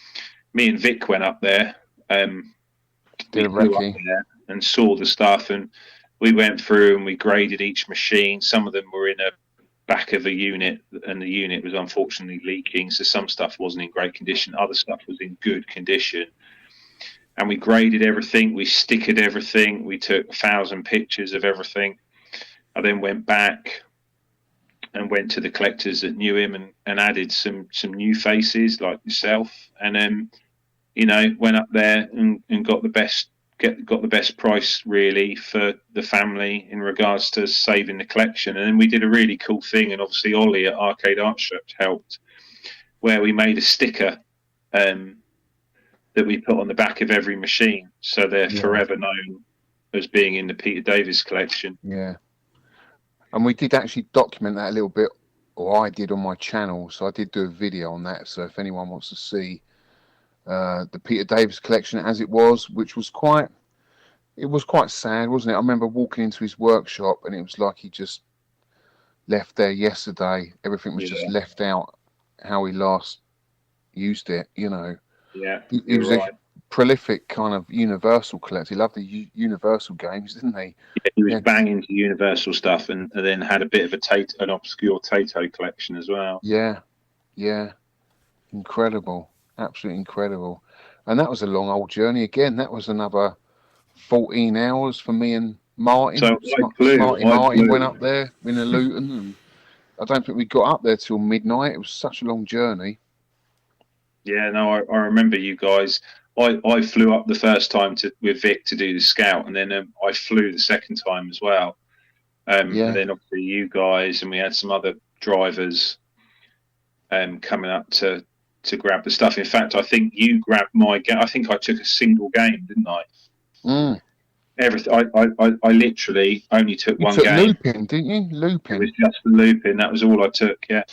me and Vic went up there. Did a recce and saw the stuff, and we went through and we graded each machine. Some of them were in a back of a unit, and the unit was unfortunately leaking, so some stuff wasn't in great condition, other stuff was in good condition. And we graded everything, we stickered everything, we took 1,000 pictures of everything. I then went back and went to the collectors that knew him and added some new faces like yourself, and then went up there and got the best price really for the family in regards to saving the collection. And then we did a really cool thing, and obviously Olly at Arcade Art Strips helped, where we made a sticker that we put on the back of every machine, so they're forever known as being in the Peter Davis collection. Yeah, and we did actually document that a little bit, or I did on my channel, so I did do a video on that. So if anyone wants to see the Peter Davis collection as it was, which was quite sad, wasn't it? I remember walking into his workshop and it was like he just left there yesterday. Everything was just left out how he last used it, Yeah, he was a prolific kind of Universal collector. He loved the Universal games, didn't he? Yeah, he was banging to Universal stuff, and then had a bit of an obscure Tato collection as well. Yeah, incredible, absolutely incredible. And that was a long old journey. Again, that was another 14 hours for me and Martin. So Martin went up there in a Luton, and I don't think we got up there till midnight. It was such a long journey. Yeah, no, I remember you guys. I flew up the first time with Vic to do the scout, and then I flew the second time as well. And then obviously you guys, and we had some other drivers coming up to grab the stuff. In fact, I think you grabbed my game. I think I took a single game, didn't I? Everything. I literally only took one game. Looping, didn't you? Looping. It was just the looping. That was all I took. Yeah.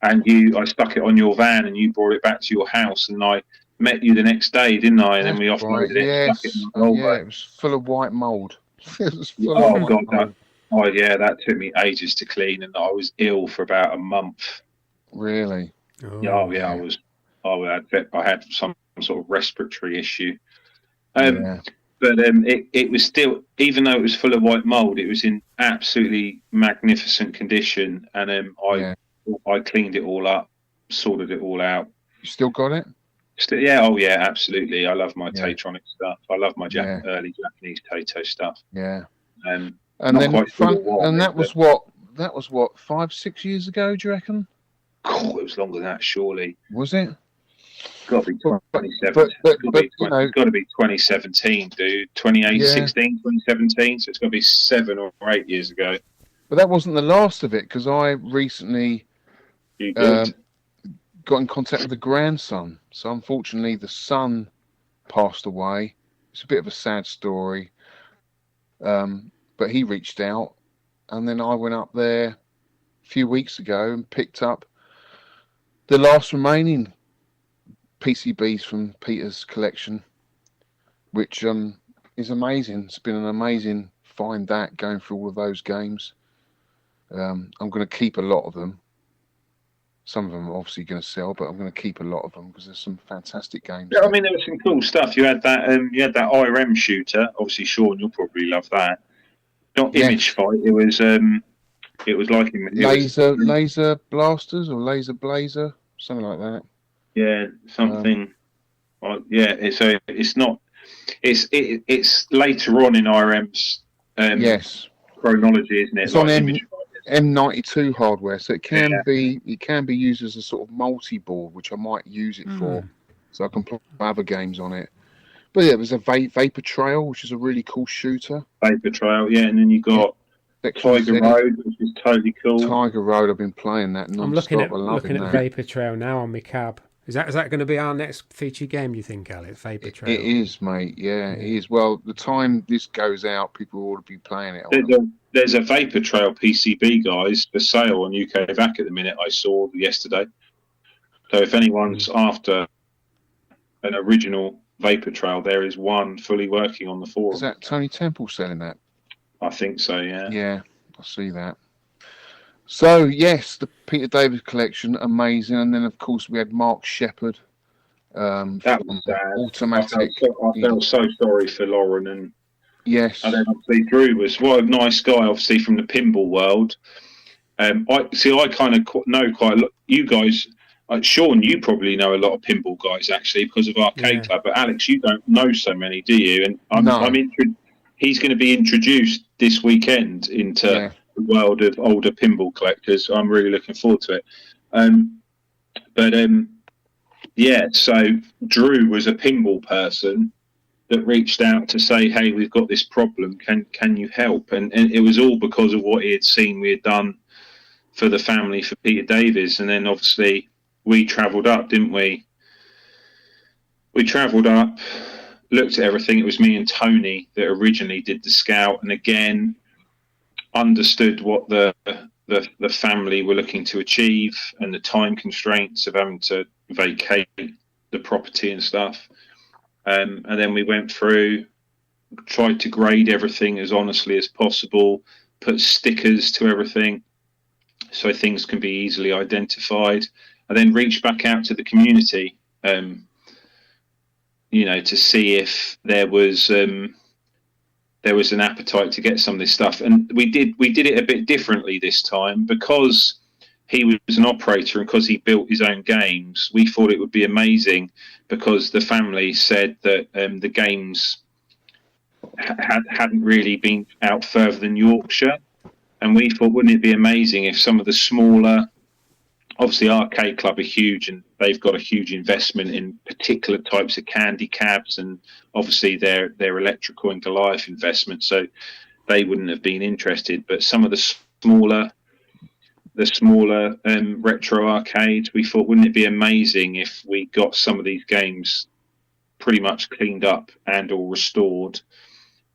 And I stuck it on your van, and you brought it back to your house, and I met you the next day, didn't I? And then we offloaded it. Yes. Stuck it in the Yeah, it was full of white mold. It was full of white mold. Oh yeah, that took me ages to clean, and I was ill for about a month. Really? Oh yeah, I had some sort of respiratory issue. But it was still, even though it was full of white mold, it was in absolutely magnificent condition, and I cleaned it all up, sorted it all out. You still got it? Oh yeah, absolutely. I love my Tatronic stuff. I love my early Japanese Tato stuff. Yeah. And then that was what 5-6 years ago, do you reckon? Oh, it was longer than that, surely. Was it? Got to be 2017. It's got to be 2017, dude. 2016, 2017. So it's got to be 7 or 8 years ago. But that wasn't the last of it, because I recently got in contact with the grandson. So unfortunately, the son passed away. It's a bit of a sad story. But he reached out, and then I went up there a few weeks ago and picked up the last remaining PCBs from Peter's collection, which is amazing. It's been an amazing find, that going through all of those games. I'm going to keep a lot of them. Some of them are obviously going to sell, but I'm going to keep a lot of them because there's some fantastic games. Yeah, I mean, there was some cool stuff. You had that IRM shooter. Obviously, Shaun, you'll probably love that. Not Image Fight. It was like laser blasters or laser blazer, something like that. Yeah, something. It's not. It's later on in IRM's chronology, isn't it? It's like on M92 hardware, so it can be used as a sort of multi-board, which I might use it for, so I can play other games on it. But yeah, there's a Vapor Trail, which is a really cool shooter. Vapor Trail, yeah, and then you got Tiger Road, which is totally cool. Tiger Road, I've been playing that non-stop. I'm looking at Vapor Trail now on my cab. Is that going to be our next feature game, you think, Alex? Vapor Trail? It is, mate. Yeah, it is. Well, the time this goes out, people will be playing it. There's a Vapor Trail PCB, guys, for sale on UKVAC at the minute. I saw yesterday. So if anyone's after an original vaportra, there is one fully working on the forum. Is that Tony Temple selling that? I think so, yeah. Yeah, I see that. So yes, the Peter David collection, amazing, and then of course we had Mark Shepherd. That was sad. Automatic. I felt so sorry for Lauren, and yes, then obviously Drew was what a nice guy, obviously from the pinball world. I kind of know quite a lot. You guys, Shaun, you probably know a lot of pinball guys actually because of Arcade Club. But Alex, you don't know so many, do you? And he's going to be introduced this weekend into the world of older pinball collectors. I'm really looking forward to it. So Drew was a pinball person that reached out to say, "Hey, we've got this problem. Can you help?" And it was all because of what he had seen we had done for the family for Peter Davies. And then obviously we travelled up, didn't we? We travelled up, looked at everything. It was me and Tony that originally did the scout, and again understood what the family were looking to achieve and the time constraints of having to vacate the property and stuff. And then we went through, tried to grade everything as honestly as possible, put stickers to everything so things can be easily identified, and then reach back out to the community, to see if there was an appetite to get some of this stuff. And we did it a bit differently this time because he was an operator and because he built his own games. We thought it would be amazing because the family said that the games hadn't really been out further than Yorkshire. And we thought, wouldn't it be amazing if some of the smaller, obviously Arcade Club are huge and they've got a huge investment in particular types of candy cabs and obviously their electrical and Goliath investment, so they wouldn't have been interested. But some of the smaller retro arcades, we thought, wouldn't it be amazing if we got some of these games pretty much cleaned up and or restored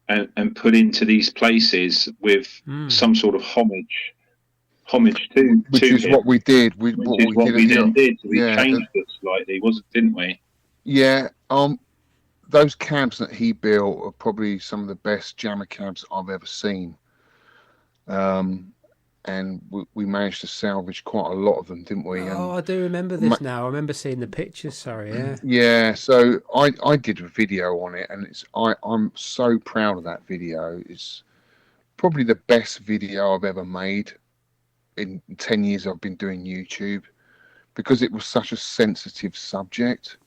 and put into these places with some sort of homage to which is him. What we did. We did. We changed it slightly, didn't we? Yeah. Those cabs that he built are probably some of the best jammer cabs I've ever seen. And we managed to salvage quite a lot of them, didn't we? I do remember this now. I remember seeing the pictures. Sorry, yeah. Yeah, so I did a video on it, and I'm so proud of that video. It's probably the best video I've ever made in 10 years I've been doing YouTube, because it was such a sensitive subject,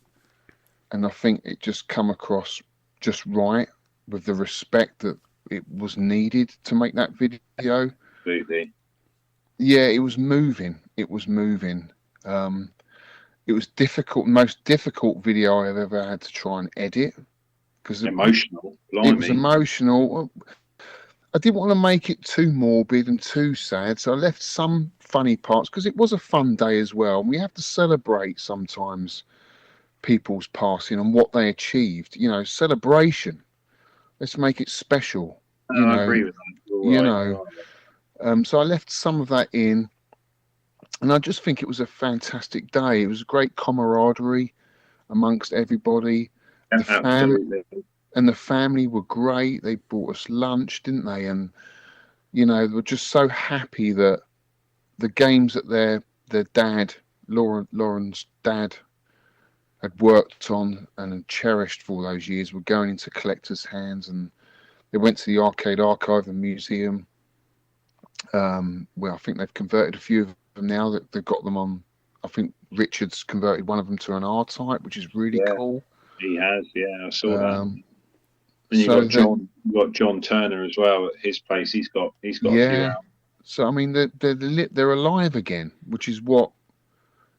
and I think it just come across just right with the respect that it was needed to make that video. Absolutely. Yeah, it was moving. It was difficult, most difficult video I've ever had to try and edit, because emotional. It was emotional. I didn't want to make it too morbid and too sad, so I left some funny parts because it was a fun day as well. And we have to celebrate sometimes people's passing and what they achieved. Celebration. Let's make it special. I agree with that. So I left some of that in, and I just think it was a fantastic day. It was a great camaraderie amongst everybody. The family were great. They brought us lunch, didn't they? And they were just so happy that the games that their dad, Lauren's dad, had worked on and had cherished for all those years were going into collectors' hands, and they went to the Arcade Archive and Museum. I think they've converted a few of them now. That they've got them on. I think Richard's converted one of them to an R-Type, which is really cool. He has, yeah. I saw that. And you've got John Turner as well at his place. He's got a few out. So I mean, they're alive again, which is what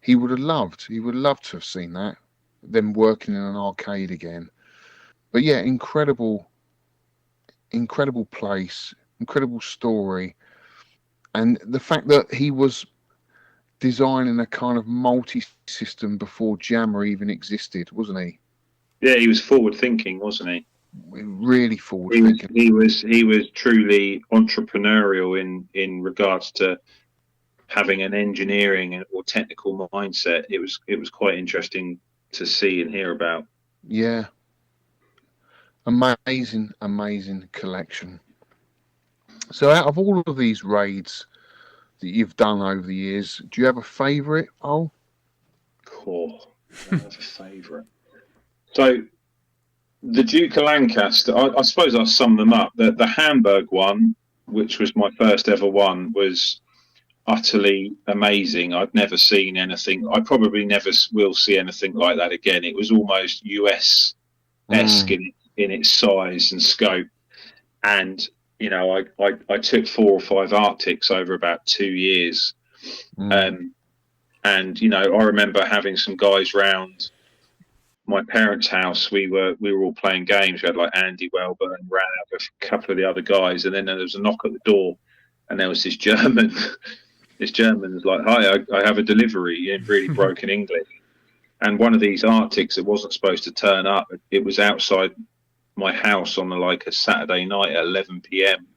he would have loved. He would have loved to have seen that, them working in an arcade again. But yeah, incredible place, incredible story. And the fact that he was designing a kind of multi-system before Jammer even existed, wasn't he? Yeah, he was forward-thinking, wasn't he? Really forward-thinking. He was truly entrepreneurial in regards to having an engineering or technical mindset. It was quite interesting to see and hear about. Yeah, Amazing collection. So out of all of these raids that you've done over the years, do you have a favourite? Oh, cool. I have a favourite. So the Duke of Lancaster, I suppose I'll sum them up. The Hamburg one, which was my first ever one, was utterly amazing. I've never seen anything. I probably never will see anything like that again. It was almost US-esque in its size and scope. And, you know, I took 4 or 5 Arctics over about 2 years. And, you know, I remember having some guys round my parents' house. We were all playing games. We had like Andy Welber and ran out with a couple of the other guys. And then there was a knock at the door and there was this German. This German was like, "Hi, I have a delivery," in really broken English. And one of these Arctics that wasn't supposed to turn up, it was outside my house on a Saturday night at 11 p.m.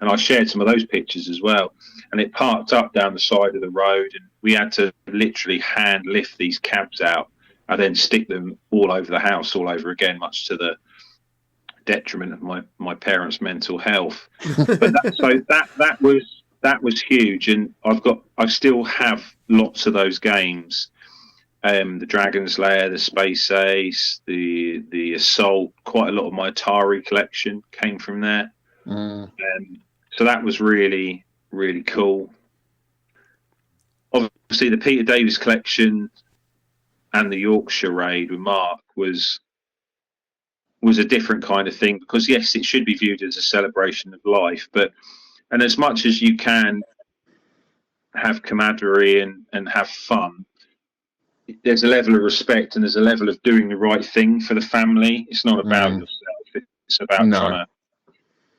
And I shared some of those pictures as well. And it parked up down the side of the road, and we had to literally hand lift these cabs out and then stick them all over the house all over again, much to the detriment of my parents' mental health. But that was huge, and I still have lots of those games. The Dragon's Lair, the Space Ace, the Assault. Quite a lot of my Atari collection came from there. So that was really, really cool. Obviously, the Peter Davis collection and the Yorkshire raid with Mark was a different kind of thing, because yes, it should be viewed as a celebration of life, and as much as you can have camaraderie and have fun, there's a level of respect and there's a level of doing the right thing for the family. It's not about yourself. It's about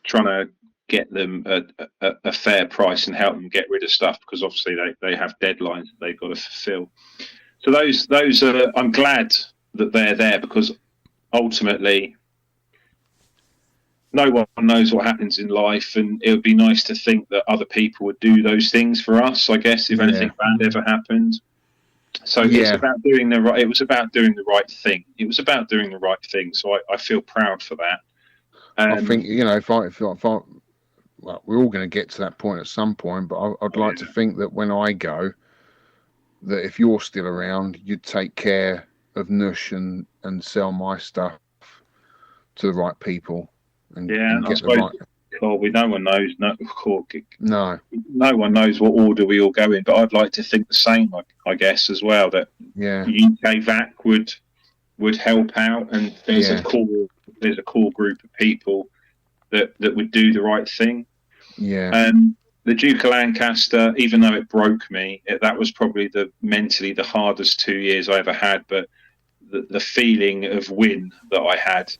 trying to get them a fair price and help them get rid of stuff, because obviously they have deadlines that they've got to fulfill. So those are, I'm glad that they're there, because ultimately no one knows what happens in life, and it would be nice to think that other people would do those things for us, I guess, if anything bad ever happened. So it's about doing the right. It was about doing the right thing. It was about doing the right thing. So I feel proud for that. I think, you know, if I well, we're all going to get to that point at some point, but I'd like to think that when I go, that if you're still around, you'd take care of Nush and sell my stuff to the right people. And I suppose, no one knows. No one knows what order we all go in, but I'd like to think the same, I guess, as well, that UKVAC would help out, and there's a core group of people that would do the right thing. The Duke of Lancaster, even though it broke me, that was probably mentally the hardest 2 years I ever had, but the feeling of win that I had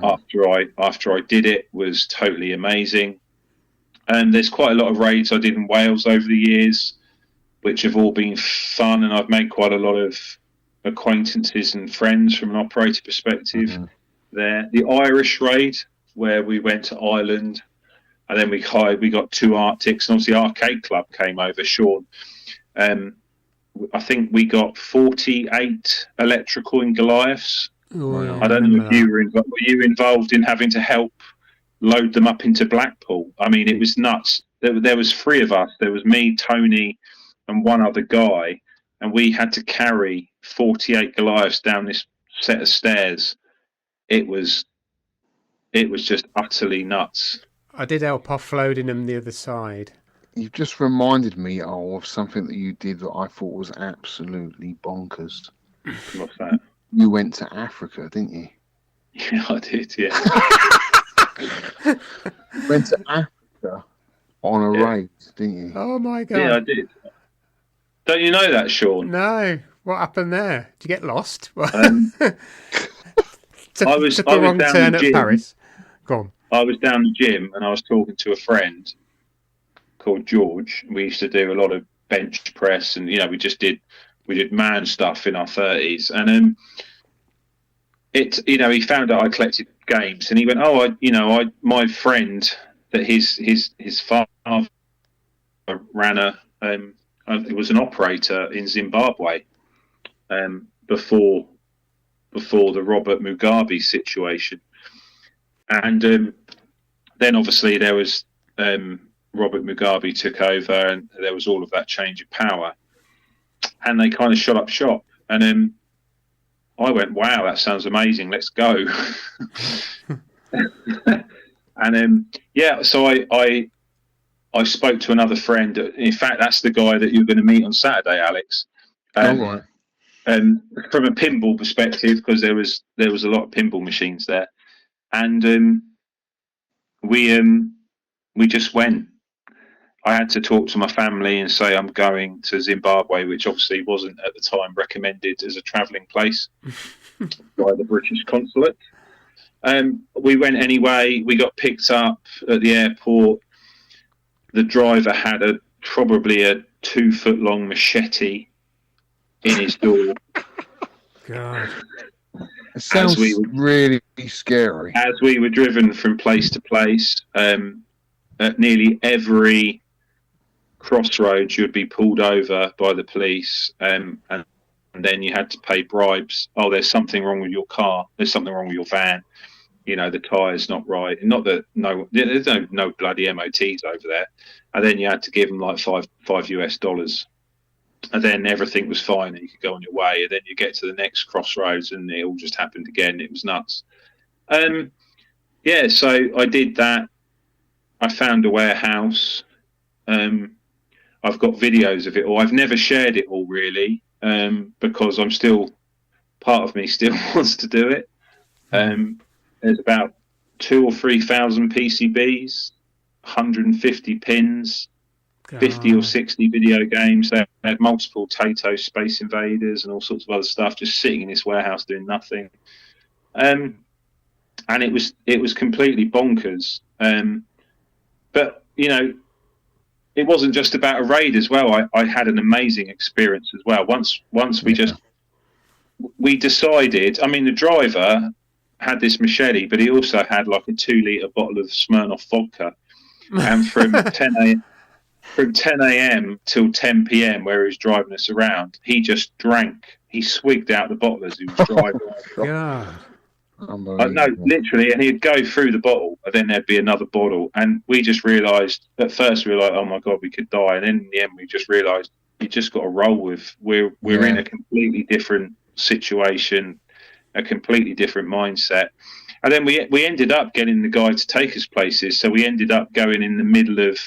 after I did it was totally amazing. And there's quite a lot of raids I did in Wales over the years, which have all been fun, and I've made quite a lot of acquaintances and friends from an operator perspective there. The Irish raid, where we went to Ireland, and then we got 2 Arctics, and obviously Arcade Club came over, Shaun. I think we got 48 electrical in Goliaths. I don't know if you were involved in having to help load them up into Blackpool. I mean, it was nuts. There was 3 of us. There was me, Tony, and one other guy, and we had to carry 48 Goliaths down this set of stairs. It was just utterly nuts. I did help offloading them the other side. You've just reminded me of something that you did that I thought was absolutely bonkers. What's that? You went to Africa, didn't you? Yeah, I did, yeah. You went to Africa on a raid, didn't you? Oh, my God. Yeah, I did. Don't you know that, Shaun? No. What happened there? Did you get lost? I was took a wrong turn at Paris. Go on. I was down the gym and I was talking to a friend called George. We used to do a lot of bench press, and, you know, we did man stuff in our 30s, and he found out I collected games, and he went, my friend, that his father ran it was an operator in Zimbabwe before the Robert Mugabe situation, And then obviously there was Robert Mugabe took over, and there was all of that change of power, and they kind of shut up shop. And I went, wow, that sounds amazing. Let's go. And so I spoke to another friend. In fact, that's the guy that you're going to meet on Saturday, Alex. Right. And from a pinball perspective, because there was a lot of pinball machines there, and we just went. I had to talk to my family and say I'm going to Zimbabwe, which obviously wasn't at the time recommended as a travelling place by the British consulate. We went anyway. We got picked up at the airport. The driver had probably a 2-foot-long machete in his door. God. It sounds really scary. As we were driven from place to place, at nearly every crossroads you'd be pulled over by the police, and then you had to pay bribes. Oh, there's something wrong with your car. There's something wrong with your van. You know, the tyre's not right. Not that there's no bloody MOTs over there. And then you had to give them like $5 US. And then everything was fine and you could go on your way. And then you get to the next crossroads and it all just happened again. It was nuts. So I did that. I found a warehouse. I've got videos of it all. I've never shared it all really, because I'm still, part of me still wants to do it. There's about 2,000 or 3,000 PCBs, 150 pins, 50 or 60 video games. They had multiple Tato Space Invaders and all sorts of other stuff just sitting in this warehouse doing nothing. And it was completely bonkers. But, you know, it wasn't just about a raid as well. I had an amazing experience as well. Once we decided, I mean, the driver had this machete, but he also had like a 2-litre bottle of Smirnoff vodka. And from 10 a.m. till 10 p.m. where he was driving us around, he just drank. He swigged out the bottle as he was driving. God. No, literally, and he'd go through the bottle, and then there'd be another bottle, and we just realised. At first, we were like, "Oh my god, we could die," and then in the end, we just realised you just got to roll with. We're in a completely different situation, a completely different mindset, and then we ended up getting the guy to take us places. So we ended up going in the middle of,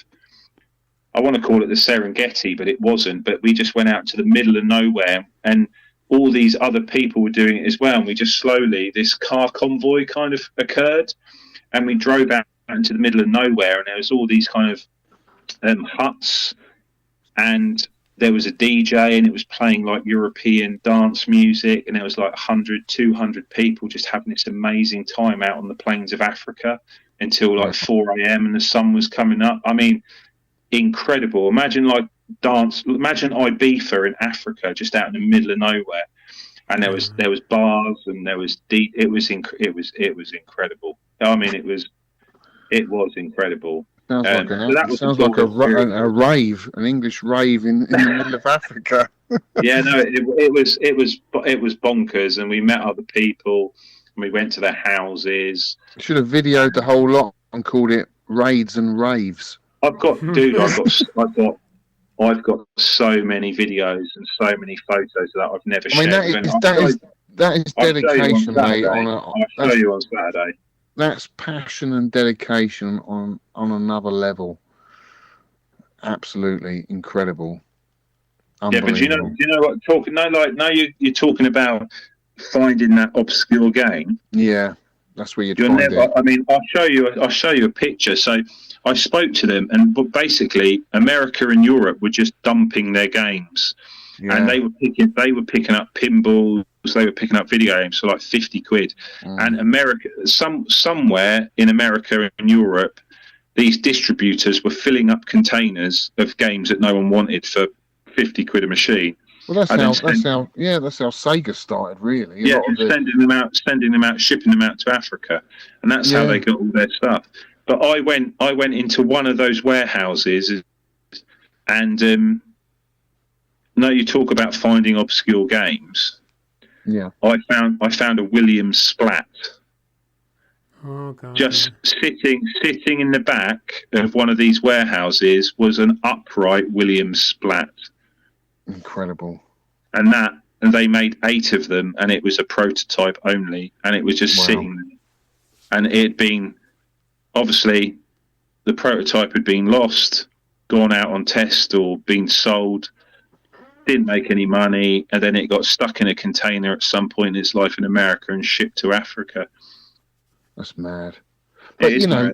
I want to call it the Serengeti, but it wasn't. But we just went out to the middle of nowhere, and all these other people were doing it as well. And we just slowly, this car convoy kind of occurred, and we drove out into the middle of nowhere, and there was all these kind of huts, and there was a DJ, and it was playing like European dance music, and there was like 100, 200 people just having this amazing time out on the plains of Africa until like 4 a.m. and the sun was coming up. I mean, incredible. Imagine Ibiza in Africa, just out in the middle of nowhere, and there was bars, and there was it was incredible. I mean, it was incredible. Sounds like a rave, an English rave in the middle of Africa. Yeah, no, it was bonkers, and we met other people, and we went to their houses. Should have videoed the whole lot and called it Raids and Raves. I've got so many videos and so many photos that I've never shared. That is dedication, mate. I'll show you on Saturday. That's passion and dedication on another level. Absolutely incredible. Yeah, but you know what? You're talking about finding that obscure game. Yeah, that's where you'd find it. I mean, I'll show you a picture. So I spoke to them, but basically America and Europe were just dumping their games, and they were picking up pinballs. They were picking up video games for like 50 quid. And America, somewhere in America and Europe, these distributors were filling up containers of games that no one wanted for 50 quid a machine. Well, that's how Sega started, really. Yeah, sending them out, shipping them out to Africa, and that's how they got all their stuff. But I went into one of those warehouses, and no, you talk about finding obscure games. Yeah, I found a Williams Splat. Oh God. Just sitting in the back of one of these warehouses was an upright Williams Splat. Incredible. And they made 8 of them, and it was a prototype only, and it was just sitting there. And it had been, obviously, the prototype had been lost, gone out on test or been sold, didn't make any money, and then it got stuck in a container at some point in its life in America and shipped to Africa. That's mad. But you know,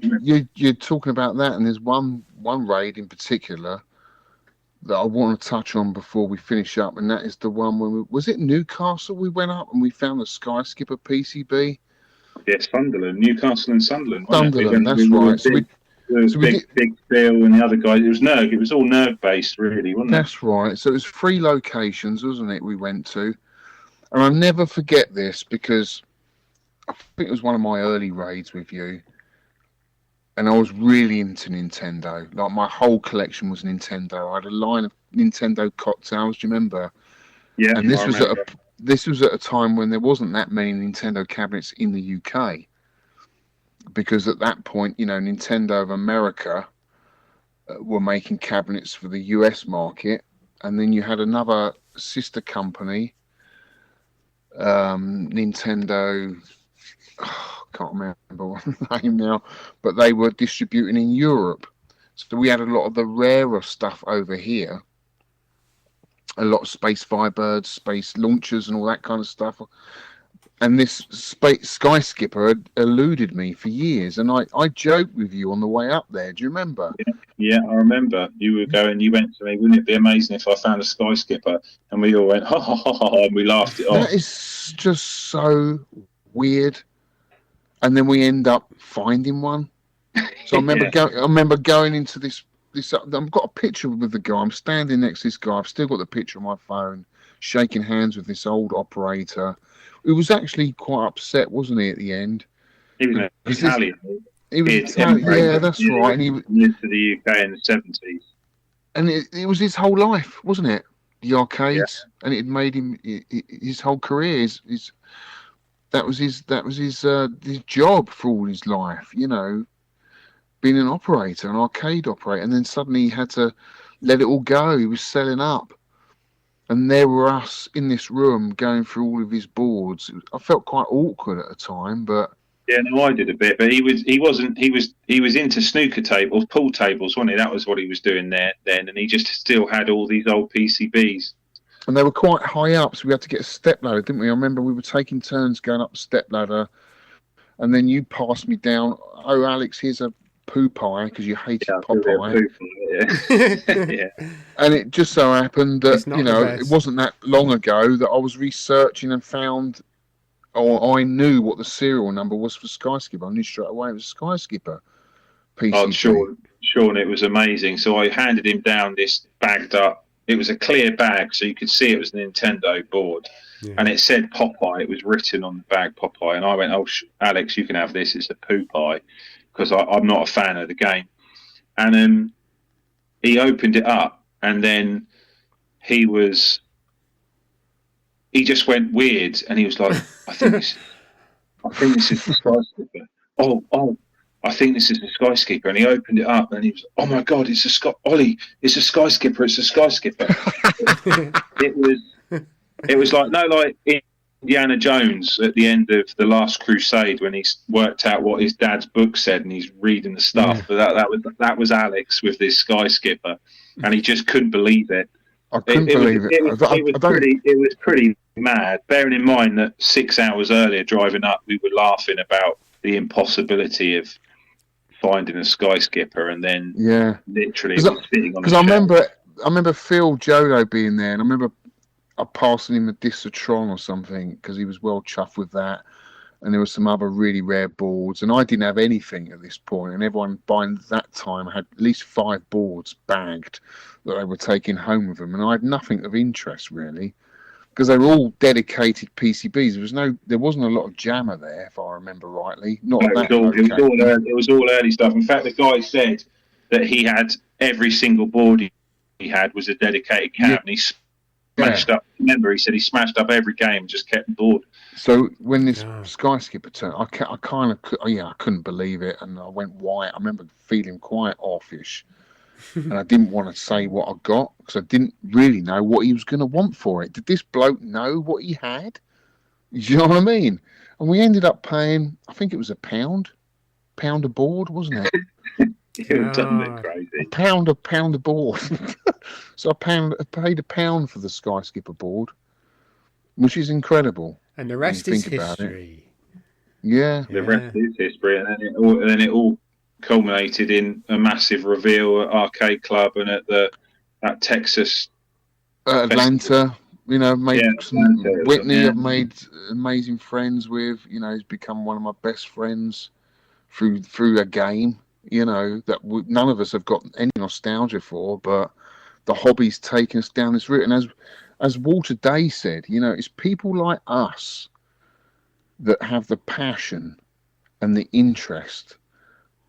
you're talking about that, and there's one raid in particular that I want to touch on before we finish up, and that is the one when was it Newcastle? We went up and we found the Sky Skipper PCB. Yes, Sunderland, Newcastle and Sunderland. Sunderland, that's right. So Big Phil and the other guys. It was Nerg. It was all Nerg based, really, wasn't it? That's right. So it was 3 locations, wasn't it? We went to, and I'll never forget this because I think it was one of my early raids with you, and I was really into Nintendo. Like my whole collection was Nintendo. I had a line of Nintendo cocktails. Do you remember? Yeah. And this was at a time when there wasn't that many Nintendo cabinets in the UK, because at that point, you know, Nintendo of America were making cabinets for the US market, and then you had another sister company, Nintendo. I can't remember what the name now, but they were distributing in Europe. So we had a lot of the rarer stuff over here. A lot of space Firebirds, space launchers, and all that kind of stuff. And this Sky Skipper had eluded me for years. And I joked with you on the way up there. Do you remember? Yeah, I remember. You went to me, wouldn't it be amazing if I found a Sky Skipper? And we all went, ha, ha, ha, ha, and we laughed it off. That is just so weird. And then we end up finding one. So I remember going into this. I've got a picture with the guy. I'm standing next to this guy. I've still got the picture on my phone, shaking hands with this old operator. He was actually quite upset, wasn't he, at the end? He was Italian. He was Italian. Yeah, that's right. And he moved to the UK in the 70s. And it was his whole life, wasn't it? The arcades, and it had made him his whole career. That was his job for all his life, you know, being an operator, an arcade operator, and then suddenly he had to let it all go. He was selling up, and there were us in this room going through all of his boards. I felt quite awkward at the time, but yeah, no, I did a bit, but he was into snooker tables, pool tables, wasn't he? That was what he was doing there then, and he just still had all these old PCBs. And they were quite high up, so we had to get a step ladder, didn't we? I remember we were taking turns going up the step ladder, and then you passed me down. Oh, Alex, here's a poo pie, because you hated Popeye. Yeah. And it just so happened that, you know, it wasn't that long ago that I was researching and found, or I knew what the serial number was for Sky Skipper. I knew straight away it was Sky Skipper PCB. Oh, Shaun, it was amazing. So I handed him down this bagged up. It was a clear bag, so you could see it was a Nintendo board. Yeah. And it said Popeye. It was written on the bag, Popeye. And I went, oh, Alex, you can have this. It's a poo pie, because I'm not a fan of the game. And he opened it up, and then he just went weird, and he was like, I think this is the Sky Skipper. Oh, I think this is the Sky Skipper. And he opened it up, and he was, oh my God, Ollie, it's a Sky Skipper. It's a Sky Skipper. It was like Indiana Jones at the end of The Last Crusade, when he's worked out what his dad's book said and he's reading the stuff. Yeah. But that was Alex with this Sky Skipper, and he just couldn't believe it. I couldn't believe it. It was pretty mad, bearing in mind that 6 hours earlier driving up, we were laughing about the impossibility of finding a Sky Skipper, and then literally sitting on the shelf. I remember Phil Jodo being there, and I remember passing him a Discitron or something, because he was well chuffed with that, and there were some other really rare boards, and I didn't have anything at this point, and everyone by that time had at least 5 boards bagged that they were taking home with them, and I had nothing of interest really, because they were all dedicated PCBs. There wasn't a lot of jammer there, if I remember rightly. It was all early stuff. In fact, the guy said that he had every single board he had was a dedicated cab, and he smashed up. Remember, he said he smashed up every game, just kept bored. So when this Sky Skipper turned, I couldn't believe it, and I went white. I remember feeling quite offish, and I didn't want to say what I got because I didn't really know what he was going to want for it. Did this bloke know what he had? You know what I mean? And we ended up paying, I think it was £1 a board, wasn't it? You've done it crazy. A pound a board. So I paid £1 for the Sky Skipper board, which is incredible. And the rest is history. Yeah. The rest is history, and then it all culminated in a massive reveal at Arcade Club and at Texas. Atlanta, you know, Whitney yeah. I've made amazing friends with. You know, he's become one of my best friends through a game. You know, that none of us have got any nostalgia for, but the hobby's taken us down this route. And as Walter Day said, you know, it's people like us that have the passion and the interest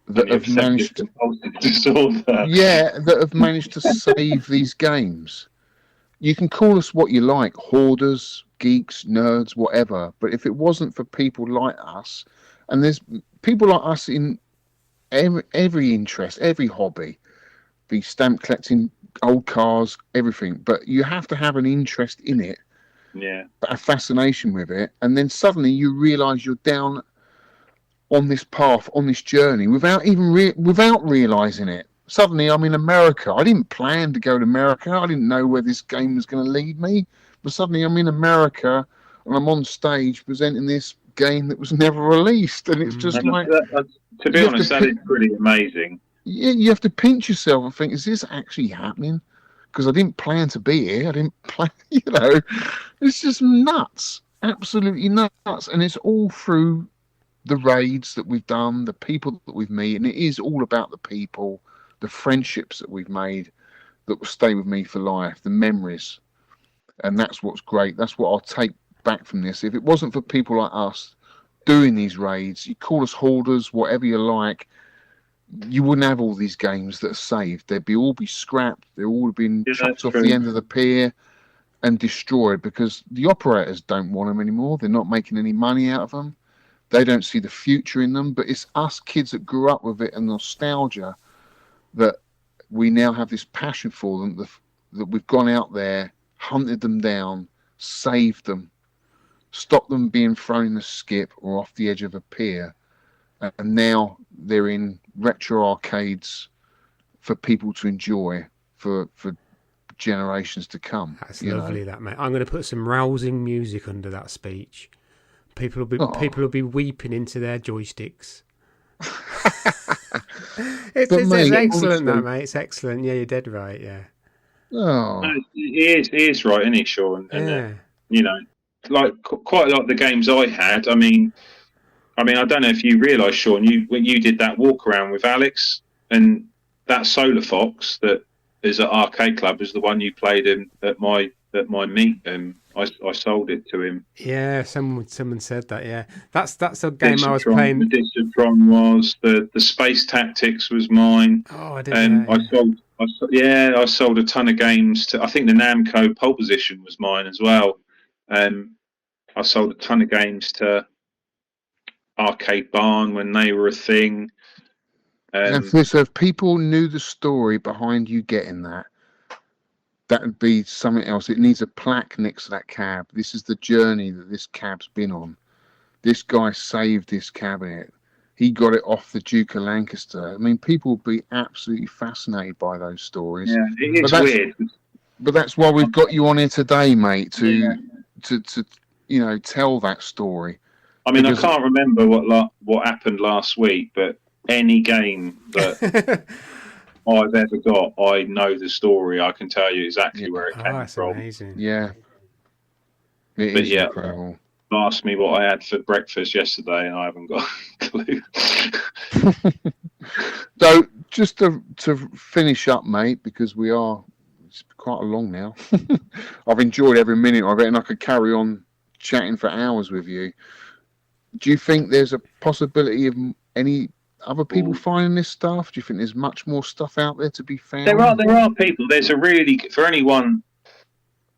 that have managed to that have managed to save these games. You can call us what you like, hoarders, geeks, nerds, whatever, but if it wasn't for people like us, and there's people like us in every interest, every hobby, be stamp collecting, old cars, everything, but you have to have an interest in it, a fascination with it, and then suddenly you realize you're down on this path, on this journey, without realizing it. Suddenly I'm in America. I didn't plan to go to America. I didn't know where this game was going to lead me, but suddenly I'm in America and I'm on stage presenting this game that was never released, and it's just like, to be honest, that is pretty amazing. Yeah, you have to pinch yourself and think, is this actually happening? Because I didn't plan to be here. I didn't plan, you know. It's just nuts, absolutely nuts, and it's all through the raids that we've done, the people that we've met, and it is all about the people, the friendships that we've made that will stay with me for life, the memories, and that's what's great. That's what I'll take back from this. If it wasn't for people like us doing these raids, you call us hoarders, whatever you like, you wouldn't have all these games that are saved. They'd all be scrapped. They'd all have been chopped off the end of the pier and destroyed because the operators don't want them anymore. They're not making any money out of them. They don't see the future in them. But it's us kids that grew up with it and nostalgia that we now have this passion for them, that we've gone out there, hunted them down, saved them, stopped them being thrown in the skip or off the edge of a pier. And now they're in retro arcades for people to enjoy for generations to come. That's lovely, that, mate. I'm going to put some rousing music under that speech. People will be weeping into their joysticks. It's excellent, honestly, that, mate. It's excellent. Yeah, you're dead right. Yeah. Oh, no, he is right, isn't he, Shaun? And, you know, like quite like the games I had. I mean, I don't know if you realise, Shaun, when you did that walk around with Alex, and that Solar Fox that is at Arcade Club is the one you played in at my meet, and I sold it to him. Yeah, someone said that. Yeah, that's a game I was playing. The Discitron was the Space Tactics was mine. Oh, I didn't. I sold a ton of games to. I think the Namco Pole Position was mine as well. I sold a ton of games to Arcade Barn when they were a thing. So if people knew the story behind you getting that would be something else. It needs a plaque next to that cab. This is the journey that this cab's been on. This guy saved this cabinet. He got it off the Duke of Lancaster. I mean, people would be absolutely fascinated by those stories. Yeah, it is weird. But that's why we've got you on here today, mate, to you know, tell that story. I mean, I can't remember what happened last week, but any game that I've ever got, I know the story. I can tell you exactly where it came from. Amazing. Yeah. It is incredible. Asked me what I had for breakfast yesterday, and I haven't got a clue. So, just to finish up, mate, because it's quite long now. I've enjoyed every minute of it, and I could carry on chatting for hours with you. Do you think there's a possibility of any other people finding this stuff? Do you think there's much more stuff out there to be found? There are people. There's for anyone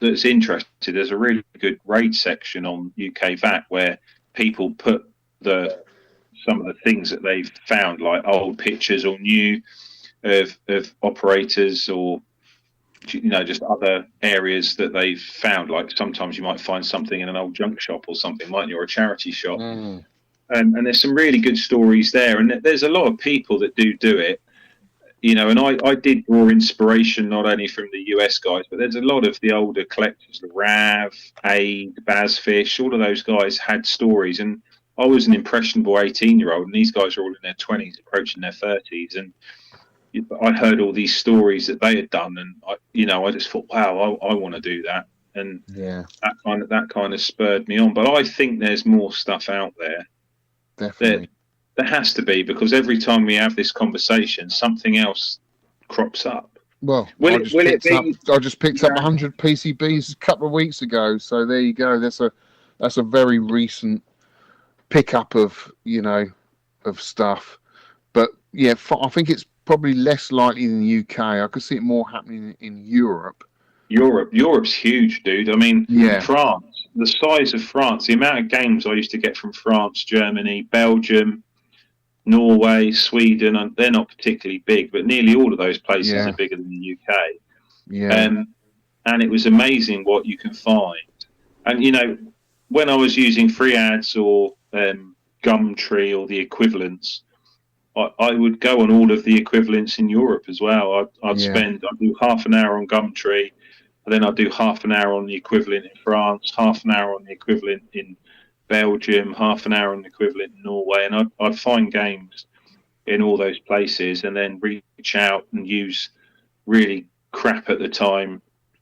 that's interested, there's a really good raid section on UKVAC where people put some of the things that they've found, like old pictures or new of operators, or just other areas that they've found. Like sometimes you might find something in an old junk shop or something, mightn't you, or a charity shop. And there's some really good stories there, and there's a lot of people that do it. And I did draw inspiration not only from the US guys, but there's a lot of the older collectors, the Rav, Aid, Bazfish, all of those guys had stories. And I was an impressionable 18-year-old, and these guys are all in their 20s, approaching their 30s. And I heard all these stories that they had done, and I just thought, wow, I want to do that. And that kind of spurred me on. But I think there's more stuff out there. Definitely. There has to be, because every time we have this conversation, something else crops up. Well, I just picked up 100 PCBs a couple of weeks ago, so there you go. That's a very recent pickup of stuff. But yeah, I think it's probably less likely in the UK. I could see it more happening in Europe. Europe's huge, dude. I mean, France, the size of France, the amount of games I used to get from France, Germany, Belgium, Norway, Sweden, and they're not particularly big, but nearly all of those places are bigger than the UK. And it was amazing what you can find. And when I was using free ads or Gumtree or the equivalents, I would go on all of the equivalents in Europe as well. I'd do half an hour on Gumtree, and then I'd do half an hour on the equivalent in France, half an hour on the equivalent in Belgium, half an hour on the equivalent in Norway, and I'd find games in all those places, and then reach out and use really crap at the time,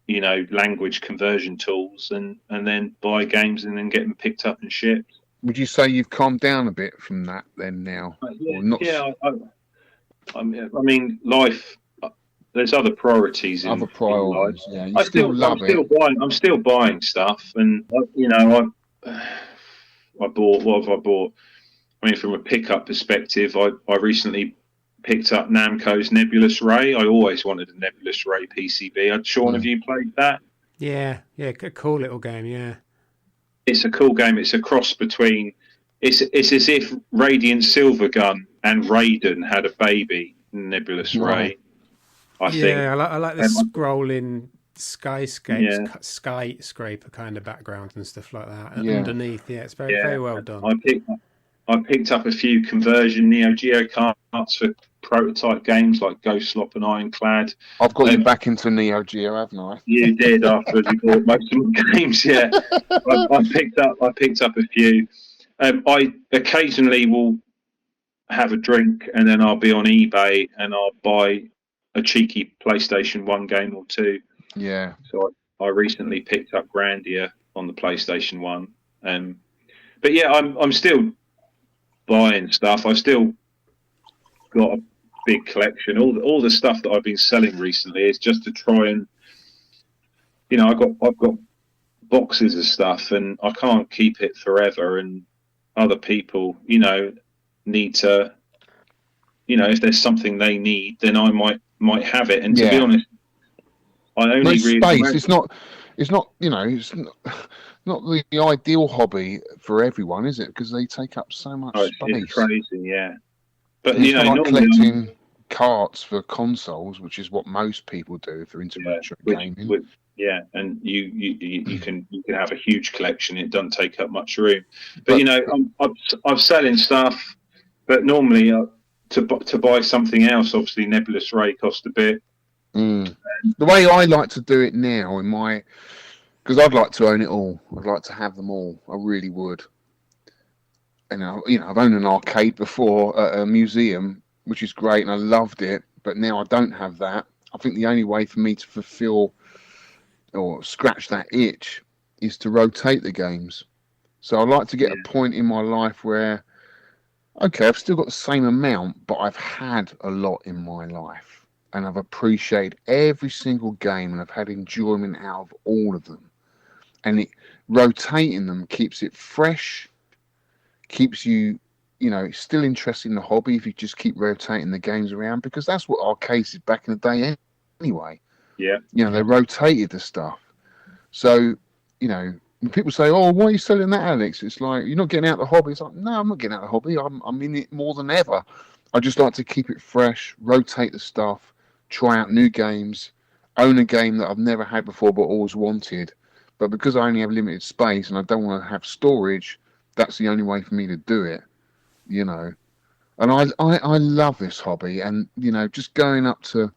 language conversion tools, and then buy games and then get them picked up and shipped. Would you say you've calmed down a bit from that then now? I mean, life. There's other priorities. Other priorities. In life. Yeah, I'm still buying stuff, and I bought. What have I bought? I mean, from a pickup perspective, I recently picked up Namco's Nebulous Ray. I always wanted a Nebulous Ray PCB. Shaun, have you played that? Yeah, a cool little game. Yeah, it's a cool game. It's a cross between. It's as if Radiant Silvergun and Raiden had a baby, Nebulous Ray. I think. Yeah, I like the scrolling skyscraper kind of background and stuff like that. And underneath, it's very well done. I picked up a few conversion Neo Geo cards for prototype games like Ghostlop and Ironclad. I've got you back into Neo Geo, haven't I? You did after you bought most of the games. Yeah, I picked up a few. I occasionally will have a drink, and then I'll be on eBay and I'll buy a cheeky PlayStation 1 game or two. Yeah. So I recently picked up Grandia on the PlayStation 1. But yeah, I'm still buying stuff. I still got a big collection. All the stuff that I've been selling recently is just to try and, I've got boxes of stuff, and I can't keep it forever. And other people, need to, if there's something they need, then I might have it. And to be honest, I only space. It's not the ideal hobby for everyone, is it? Because they take up so much space. It's crazy, yeah. But it's not like collecting carts for consoles, which is what most people do if they're into retro gaming. And you can have a huge collection. It doesn't take up much room. But I'm selling stuff, but normally to buy something else, obviously Nebulous Ray cost a bit. The way I like to do it now because I'd like to own it all. I'd like to have them all. I really would. And I've owned an arcade before at a museum, which is great, and I loved it. But now I don't have that. I think the only way for me to fulfill or scratch that itch is to rotate the games. So I'd like to get a point in my life where, okay, I've still got the same amount, but I've had a lot in my life. And I've appreciated every single game, and I've had enjoyment out of all of them. And rotating them keeps it fresh, keeps you, still interested in the hobby if you just keep rotating the games around, because that's what arcades did back in the day anyway. Yeah. They rotated the stuff. So, you know, when people say, "Oh, why are you selling that, Alex?" It's like, you're not getting out of the hobby. It's like, no, I'm not getting out of the hobby. I'm in it more than ever. I just like to keep it fresh, rotate the stuff, try out new games, own a game that I've never had before but always wanted. But because I only have limited space and I don't want to have storage, that's the only way for me to do it, you know. And I love this hobby. And, you know, just going up to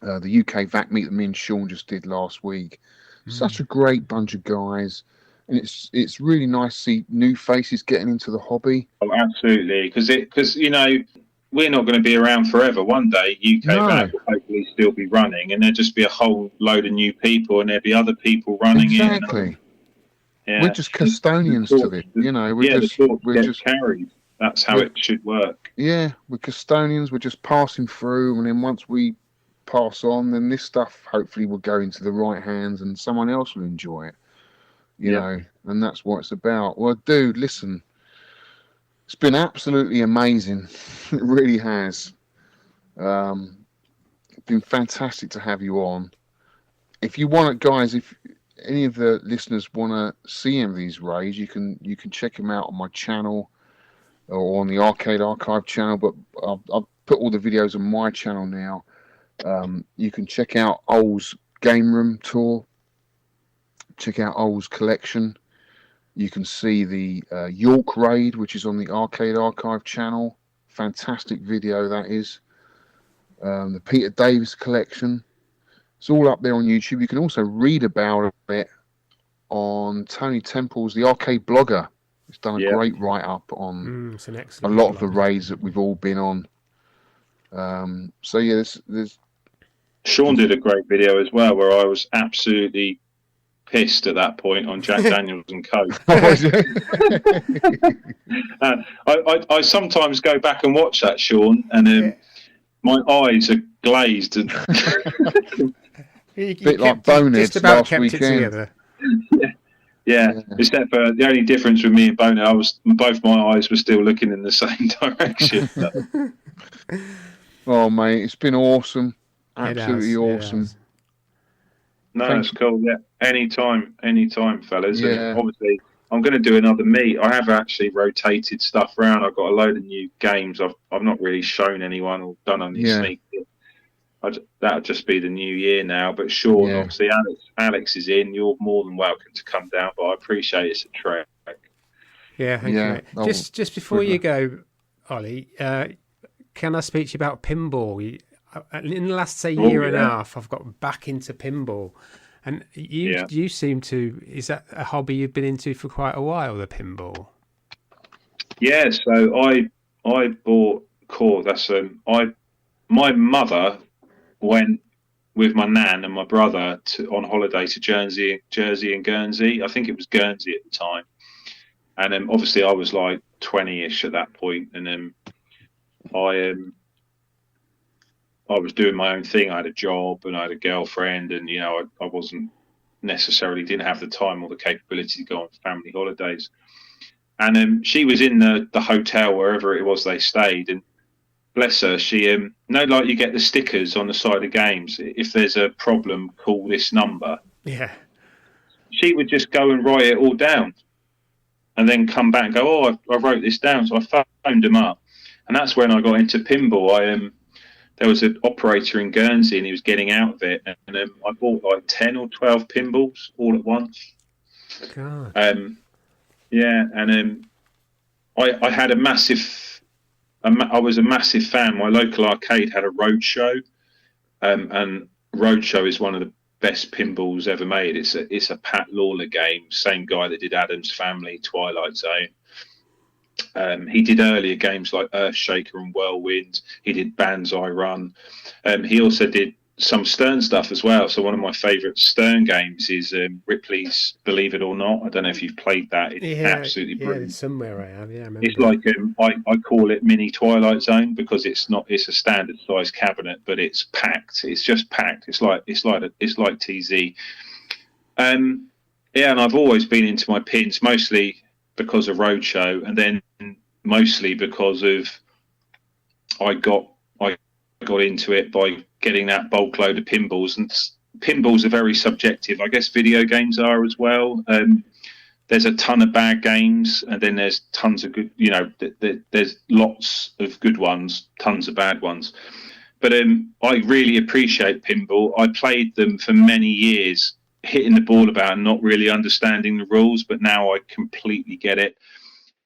the UKVAC meet that me and Shaun just did last week, such a great bunch of guys. And it's really nice to see new faces getting into the hobby. Oh, absolutely, because you know, we're not going to be around forever. One day, UKVAC will hopefully still be running, and there'll just be a whole load of new people, and there'll be other people running exactly. Yeah. We're just custodians to it, you know. We're just carried. That's how it should work. Yeah, we're custodians. We're just passing through, and then once we pass on, then this stuff hopefully will go into the right hands, and someone else will enjoy it. You know, and that's what it's about. Well, dude, listen, it's been absolutely amazing. It really has. It's been fantastic to have you on. If you want it, guys, if any of the listeners want to see any of these raids, you can check them out on my channel or on the Arcade Archive channel. But I've put all the videos on my channel now. You can check out Ol's Game Room tour. Check out Ol's collection. You can see the York raid, which is on the Arcade Archive channel. Fantastic video that is. The Peter Davis collection. It's all up there on YouTube. You can also read about it on Tony Temple's The Arcade Blogger. It's done a great write-up on a lot of the raids that we've all been on. So yeah, there's Shaun did a great video as well, where I was absolutely pissed at that point on Jack Daniels and Coke. I sometimes go back and watch that, Shaun, and my eyes are glazed. And bit like Boneheads last weekend. Yeah, except for the only difference with me and Bonehead, both my eyes were still looking in the same direction. Oh, mate, it's been awesome. Absolutely awesome. No, that's cool. Yeah, anytime, fellas. Yeah. And obviously, I'm going to do another meet. I have actually rotated stuff around. I've got a load of new games. I've not really shown anyone or done any sneak. That'll just be the new year now. But Shaun, obviously, Alex is in. You're more than welcome to come down. But I appreciate it's a trek. Yeah, thank you, mate. Just before you go, Ollie, can I speak to you about pinball? In the last, say, year and a half, I've got back into pinball. And you seem to, is that a hobby you've been into for quite a while, the pinball? Yeah, so I bought Core. My mother went with my nan and my brother on holiday to Jersey and Guernsey. I think it was Guernsey at the time. And obviously I was like 20-ish at that point. And I was doing my own thing. I had a job and I had a girlfriend, and I wasn't necessarily didn't have the time or the capability to go on family holidays. And she was in the hotel wherever it was they stayed, and bless her, she like you get the stickers on the side of games. If there's a problem, call this number. Yeah. She would just go and write it all down, and then come back and go, "Oh, I wrote this down." So I phoned him up, and that's when I got into pinball. There was an operator in Guernsey, and he was getting out of it, and I bought like 10 or 12 pinballs all at once. God. I had a massive. I was a massive fan. My local arcade had a roadshow, and roadshow is one of the best pinballs ever made. It's a Pat Lawler game, same guy that did Addams Family, Twilight Zone. He did earlier games like Earthshaker and Whirlwind. He did Banzai Run. He also did some Stern stuff as well. So one of my favourite Stern games is Ripley's Believe It or Not. I don't know if you've played that. It's absolutely brilliant. It's somewhere I have. Yeah, I remember. It's like I call it mini Twilight Zone because it's a standard size cabinet, but it's packed. It's just packed. It's like TZ. And I've always been into my pins, mostly because of Roadshow, and then mostly because of I got into it by getting that bulk load of pinballs, and pinballs are very subjective. I guess video games are as well. There's a ton of bad games, and then there's tons of good. There's lots of good ones, tons of bad ones. But I really appreciate pinball. I played them for many years, hitting the ball about and not really understanding the rules, but now I completely get it.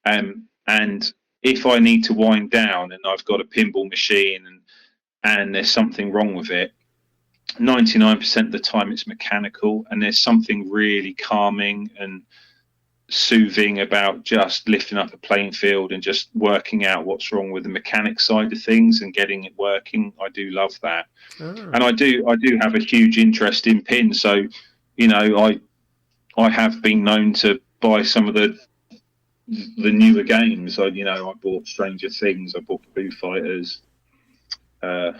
And if I need to wind down and I've got a pinball machine and there's something wrong with it, 99% of the time it's mechanical, and there's something really calming and soothing about just lifting up a playing field and just working out what's wrong with the mechanic side of things and getting it working. I do love that. And I do have a huge interest in pins. So, I have been known to buy some of the newer games. I bought Stranger Things, I bought Foo Fighters. I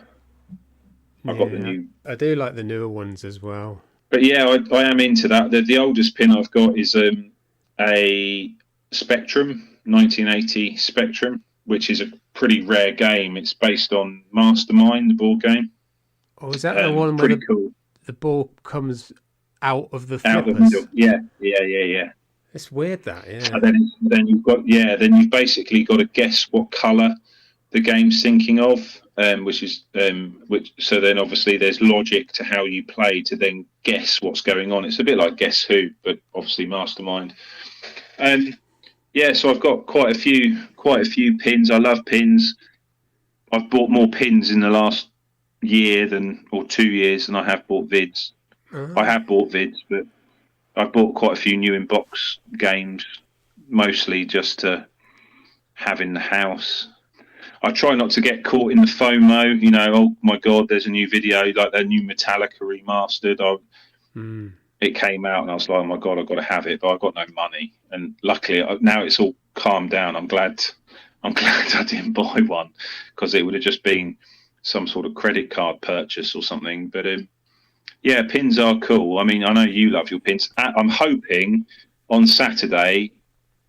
got the new. I do like the newer ones as well. But yeah, I am into that. The oldest pin I've got is a Spectrum, 1980 Spectrum, which is a pretty rare game. It's based on Mastermind, the board game. Oh, is that the one where the ball comes out of the flippers? Out of the middle. Yeah. It's weird that, yeah. And then you've basically got to guess what colour the game's thinking of, so then obviously there's logic to how you play to then guess what's going on. It's a bit like Guess Who, but obviously Mastermind. So I've got quite a few pins. I love pins. I've bought more pins in the last year or 2 years than I have bought vids. I have bought vids, but I've bought quite a few new in-box games, mostly just to have in the house. I try not to get caught in the FOMO, oh my God, there's a new video, like the new Metallica remastered. It came out and I was like, oh my God, I've got to have it, but I've got no money. And luckily now it's all calmed down. I'm glad I didn't buy one, because it would have just been some sort of credit card purchase or something. But pins are cool. I mean, I know you love your pins. I'm hoping on Saturday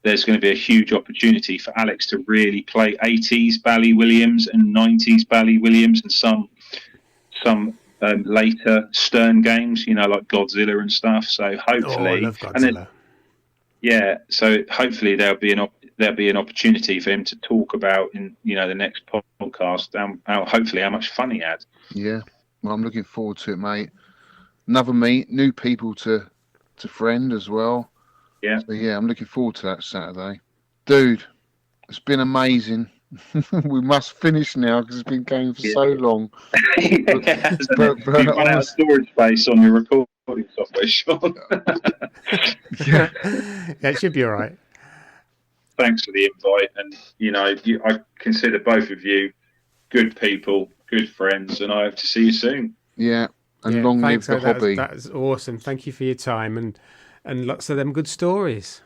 there's going to be a huge opportunity for Alex to really play 80s Bally Williams and 90s Bally Williams and some later Stern games, like Godzilla and stuff. So hopefully, I love Godzilla. So hopefully there'll be an opportunity for him to talk about in the next podcast. Hopefully how much fun he had. Yeah, well, I'm looking forward to it, mate. Another meet, new people to friend as well. Yeah. So I'm looking forward to that Saturday. Dude, it's been amazing. We must finish now because it's been going for so long. But you run out of storage space on your recording software, Shaun. Yeah, it should be all right. Thanks for the invite, and I consider both of you good people, good friends, and I hope to see you soon. Yeah, and long live the hobby. That's awesome. Thank you for your time and lots of them good stories.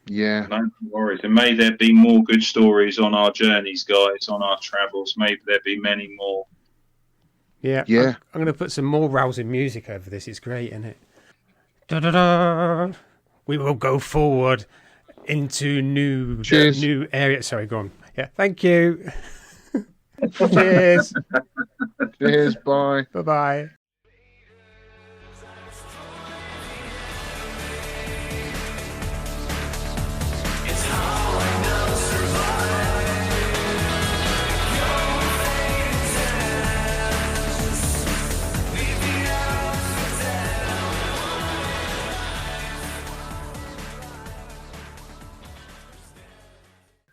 Yeah. No worries. And may there be more good stories on our journeys, guys, on our travels. Maybe there be many more. Yeah. I'm going to put some more rousing music over this. It's great, isn't it? Da-da-da. We will go forward into new areas. Sorry, go on. Yeah, thank you. Cheers. Cheers, bye. Bye-bye.